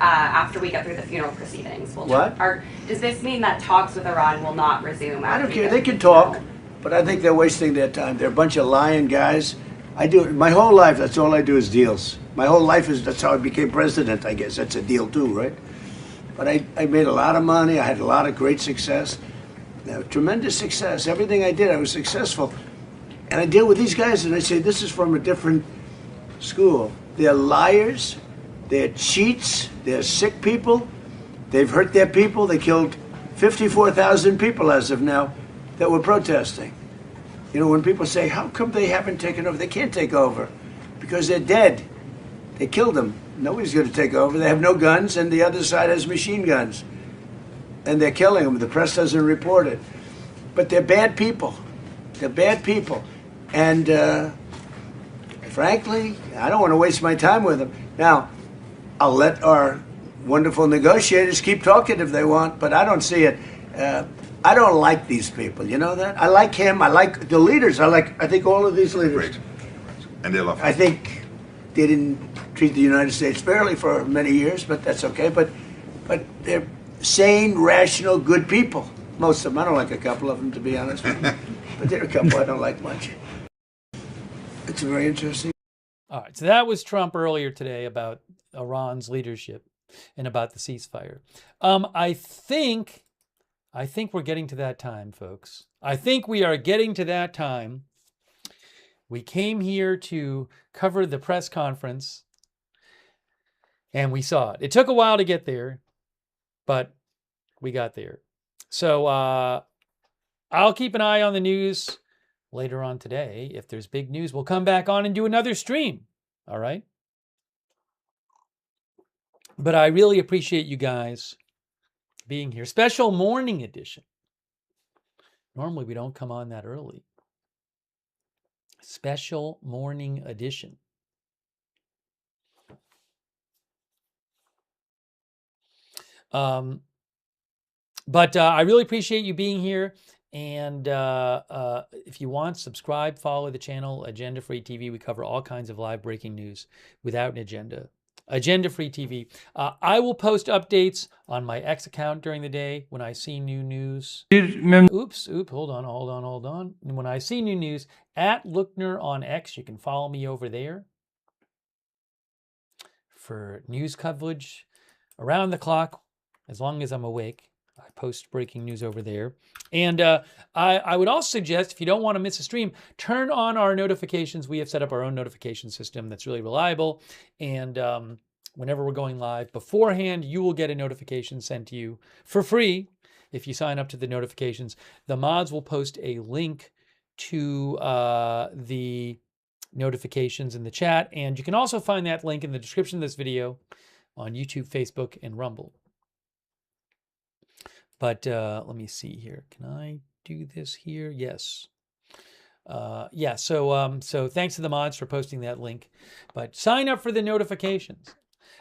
we get through the funeral proceedings. What? Does this mean that talks with Iran will not resume? I don't care. They can talk, but I think they're wasting their time. They're a bunch of lying guys. My whole life, that's all I do is deals. My whole life that's how I became president, I guess. That's a deal too, right? But I made a lot of money. I had a lot of great success. Tremendous success. Everything I did, I was successful. And I deal with these guys and I say, this is from a different school. They're liars. They're cheats. They're sick people. They've hurt their people. They killed 54,000 people as of now that were protesting. You know, when people say, how come they haven't taken over? They can't take over because they're dead. They killed them. Nobody's going to take over. They have no guns, and the other side has machine guns. And they're killing them. The press doesn't report it. But they're bad people. They're bad people. And frankly, I don't want to waste my time with them. Now, I'll let our wonderful negotiators keep talking if they want, but I don't see it. I don't like these people. You know that? I like him. I like the leaders. I think all of these leaders. Great. And they love him. I think they didn't treat the United States fairly for many years, but that's okay. But they're sane, rational, good people. Most of them. I don't like a couple of them, to be honest with you. But there are a couple I don't like much. It's very interesting. All right, so that was Trump earlier today about Iran's leadership and about the ceasefire. I think we're getting to that time, folks. I think we are getting to that time. We came here to cover the press conference, and we saw it. It took a while to get there, but we got there. So I'll keep an eye on the news later on today. If there's big news, we'll come back on and do another stream. All right? But I really appreciate you guys being here. Special morning edition. Normally we don't come on that early. Special morning edition. But I really appreciate you being here. And if you want, subscribe, follow the channel, Agenda Free TV. We cover all kinds of live breaking news without an agenda. Agenda Free TV. I will post updates on my X account during the day when I see new news. Oops, hold on. When I see new news, at Lookner on X, you can follow me over there for news coverage around the clock, as long as I'm awake. I post breaking news over there. And I would also suggest, if you don't want to miss a stream, turn on our notifications. We have set up our own notification system that's really reliable. And whenever we're going live beforehand, you will get a notification sent to you for free if you sign up to the notifications. The mods will post a link to the notifications in the chat. And you can also find that link in the description of this video on YouTube, Facebook, and Rumble. But let me see here. Can I do this here? Yes. Yeah, so thanks to the mods for posting that link. But sign up for the notifications.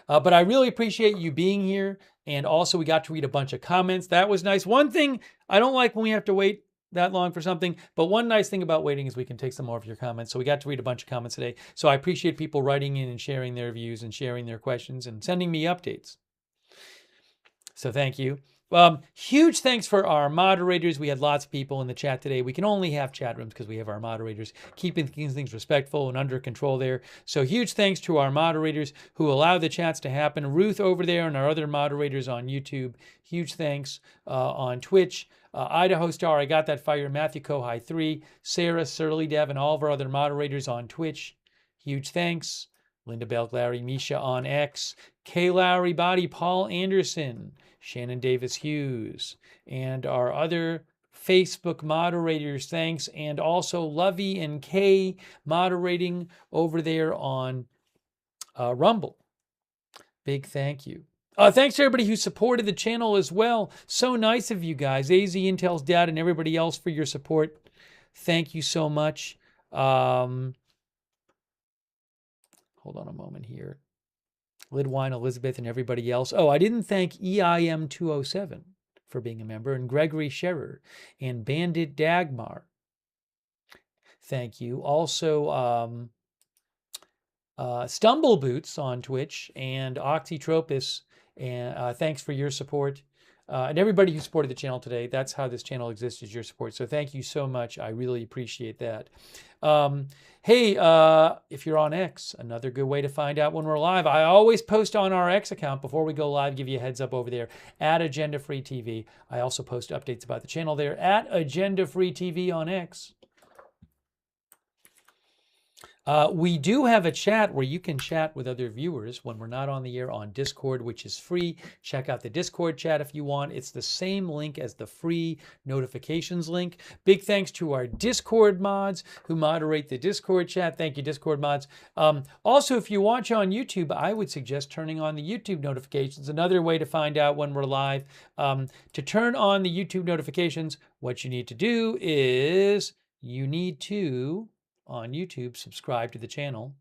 But I really appreciate you being here. And also we got to read a bunch of comments. That was nice. One thing, I don't like when we have to wait that long for something, but one nice thing about waiting is we can take some more of your comments. So we got to read a bunch of comments today. So I appreciate people writing in and sharing their views and sharing their questions and sending me updates. So thank you. Huge thanks for our moderators. We had lots of people in the chat today. We can only have chat rooms because we have our moderators keeping things respectful and under control there. So huge thanks to our moderators who allow the chats to happen. Ruth over there and our other moderators on YouTube. Huge thanks on Twitch. Idaho Star, I Got That Fire, Matthew Kohai 3, Sarah, Surly Dev, and all of our other moderators on Twitch. Huge thanks. Linda Belk, Larry, Misha on X, Kay Lowry Body, Paul Anderson, Shannon Davis Hughes, and our other Facebook moderators, thanks. And also Lovey and Kay moderating over there on Rumble. Big thank you. Thanks to everybody who supported the channel as well. So nice of you guys. AZ, Intel's dad, and everybody else for your support. Thank you so much. Hold on a moment here. Lidwine, Elizabeth, and everybody else. Oh, I didn't thank EIM207 for being a member, and Gregory Scherer, and Bandit Dagmar. Thank you. Also, Stumble Boots on Twitch, and Oxytropis, and thanks for your support. And everybody who supported the channel today. That's how this channel exists, is your support. So thank you so much. I really appreciate that. Hey, if you're on X, another good way to find out when we're live. I always post on our X account before we go live, give you a heads up over there at Agenda Free TV. I also post updates about the channel there at Agenda Free TV on X. We do have a chat where you can chat with other viewers when we're not on the air on Discord, which is free. Check out the Discord chat if you want. It's the same link as the free notifications link. Big thanks to our Discord mods who moderate the Discord chat. Thank you, Discord mods. Also, if you watch on YouTube, I would suggest turning on the YouTube notifications. Another way to find out when we're live. To turn on the YouTube notifications, what you need to do is you need to, on YouTube, subscribe to the channel,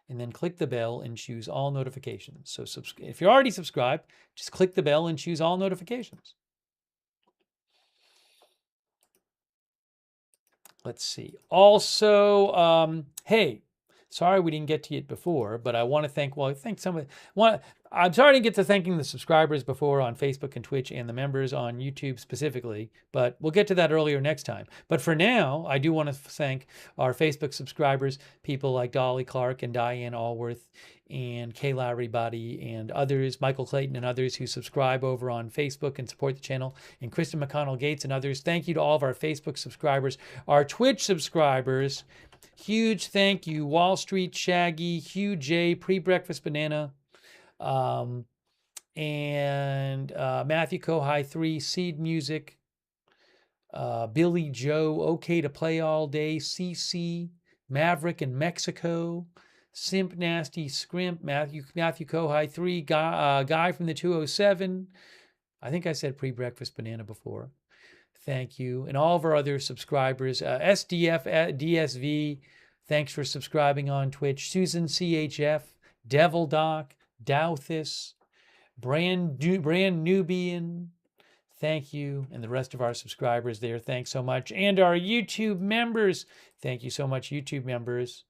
and then click the bell and choose all notifications. So if you're already subscribed, just click the bell and choose all notifications. Let's see. Also, hey, sorry we didn't get to it before, but I want to thank, well, I think I'm sorry I didn't get to thanking the subscribers before on Facebook and Twitch and the members on YouTube specifically, but we'll get to that earlier next time. But for now, I do want to thank our Facebook subscribers, people like Dolly Clark and Diane Allworth and Kay Lowry Body and others, Michael Clayton and others who subscribe over on Facebook and support the channel, and Kristen McConnell Gates and others. Thank you to all of our Facebook subscribers, our Twitch subscribers. Huge thank you, Wall Street Shaggy, Hugh J, Pre-Breakfast Banana, and Matthew Kohai 3, Seed Music, Billy Joe, Okay to Play All Day, CC, Maverick in Mexico, Simp Nasty Scrimp, Matthew Kohai 3, Guy from the 207. I think I said Pre-Breakfast Banana before. Thank you. And all of our other subscribers, SDF, DSV, thanks for subscribing on Twitch. Susan CHF, Devil Doc, Douthis, Brand Nubian, thank you. And the rest of our subscribers there, thanks so much. And our YouTube members, thank you so much, YouTube members.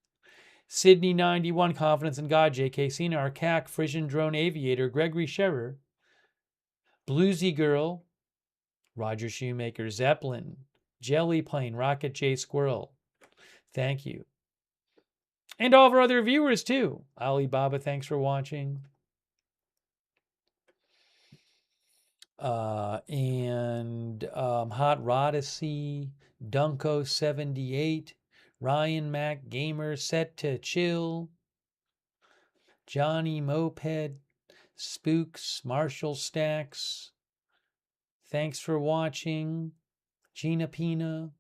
Sydney 91, Confidence in God, JK Cena, Arcac, Frisian Drone Aviator, Gregory Scherer, Bluesy Girl, Roger Shoemaker, Zeppelin, Jelly Plane, Rocket J Squirrel, thank you. And all of our other viewers too. Alibaba, thanks for watching. Hot Rodacy, Dunko78, Ryan Mac Gamer, Set to Chill, Johnny Moped, Spooks, Marshall Stacks, thanks for watching. Gina Pina.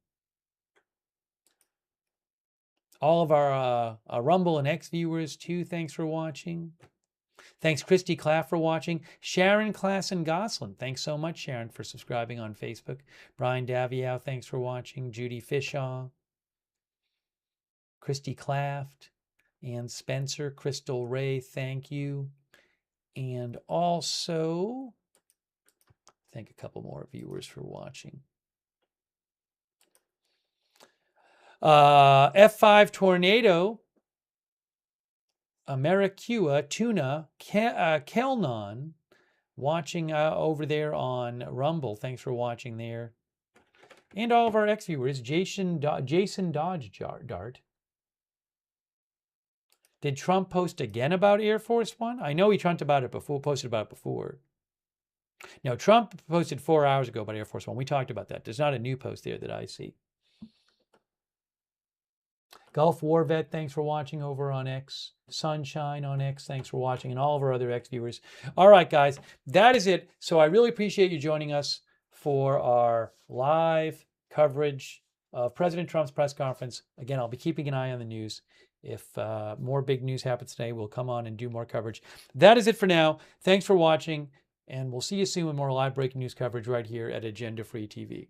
All of our Rumble and X viewers too, thanks for watching. Thanks Christy Claff for watching. Sharon Klassen Goslin, thanks so much Sharon for subscribing on Facebook. Brian Daviow, thanks for watching. Judy Fishaw, Christy Claft, Ann Spencer, Crystal Ray, thank you. And also, thank a couple more viewers for watching. F5 Tornado, Americua, Tuna, Kelnon, watching over there on Rumble. Thanks for watching there. And all of our ex-viewers, Jason Dodge Dart. Did Trump post again about Air Force One? I know he posted about it before. No, Trump posted 4 hours ago about Air Force One. We talked about that. There's not a new post there that I see. Gulf War Vet, thanks for watching over on X. Sunshine on X, thanks for watching. And all of our other X viewers. All right, guys, that is it. So I really appreciate you joining us for our live coverage of President Trump's press conference. Again, I'll be keeping an eye on the news. If more big news happens today, we'll come on and do more coverage. That is it for now. Thanks for watching, and we'll see you soon with more live breaking news coverage right here at Agenda Free TV.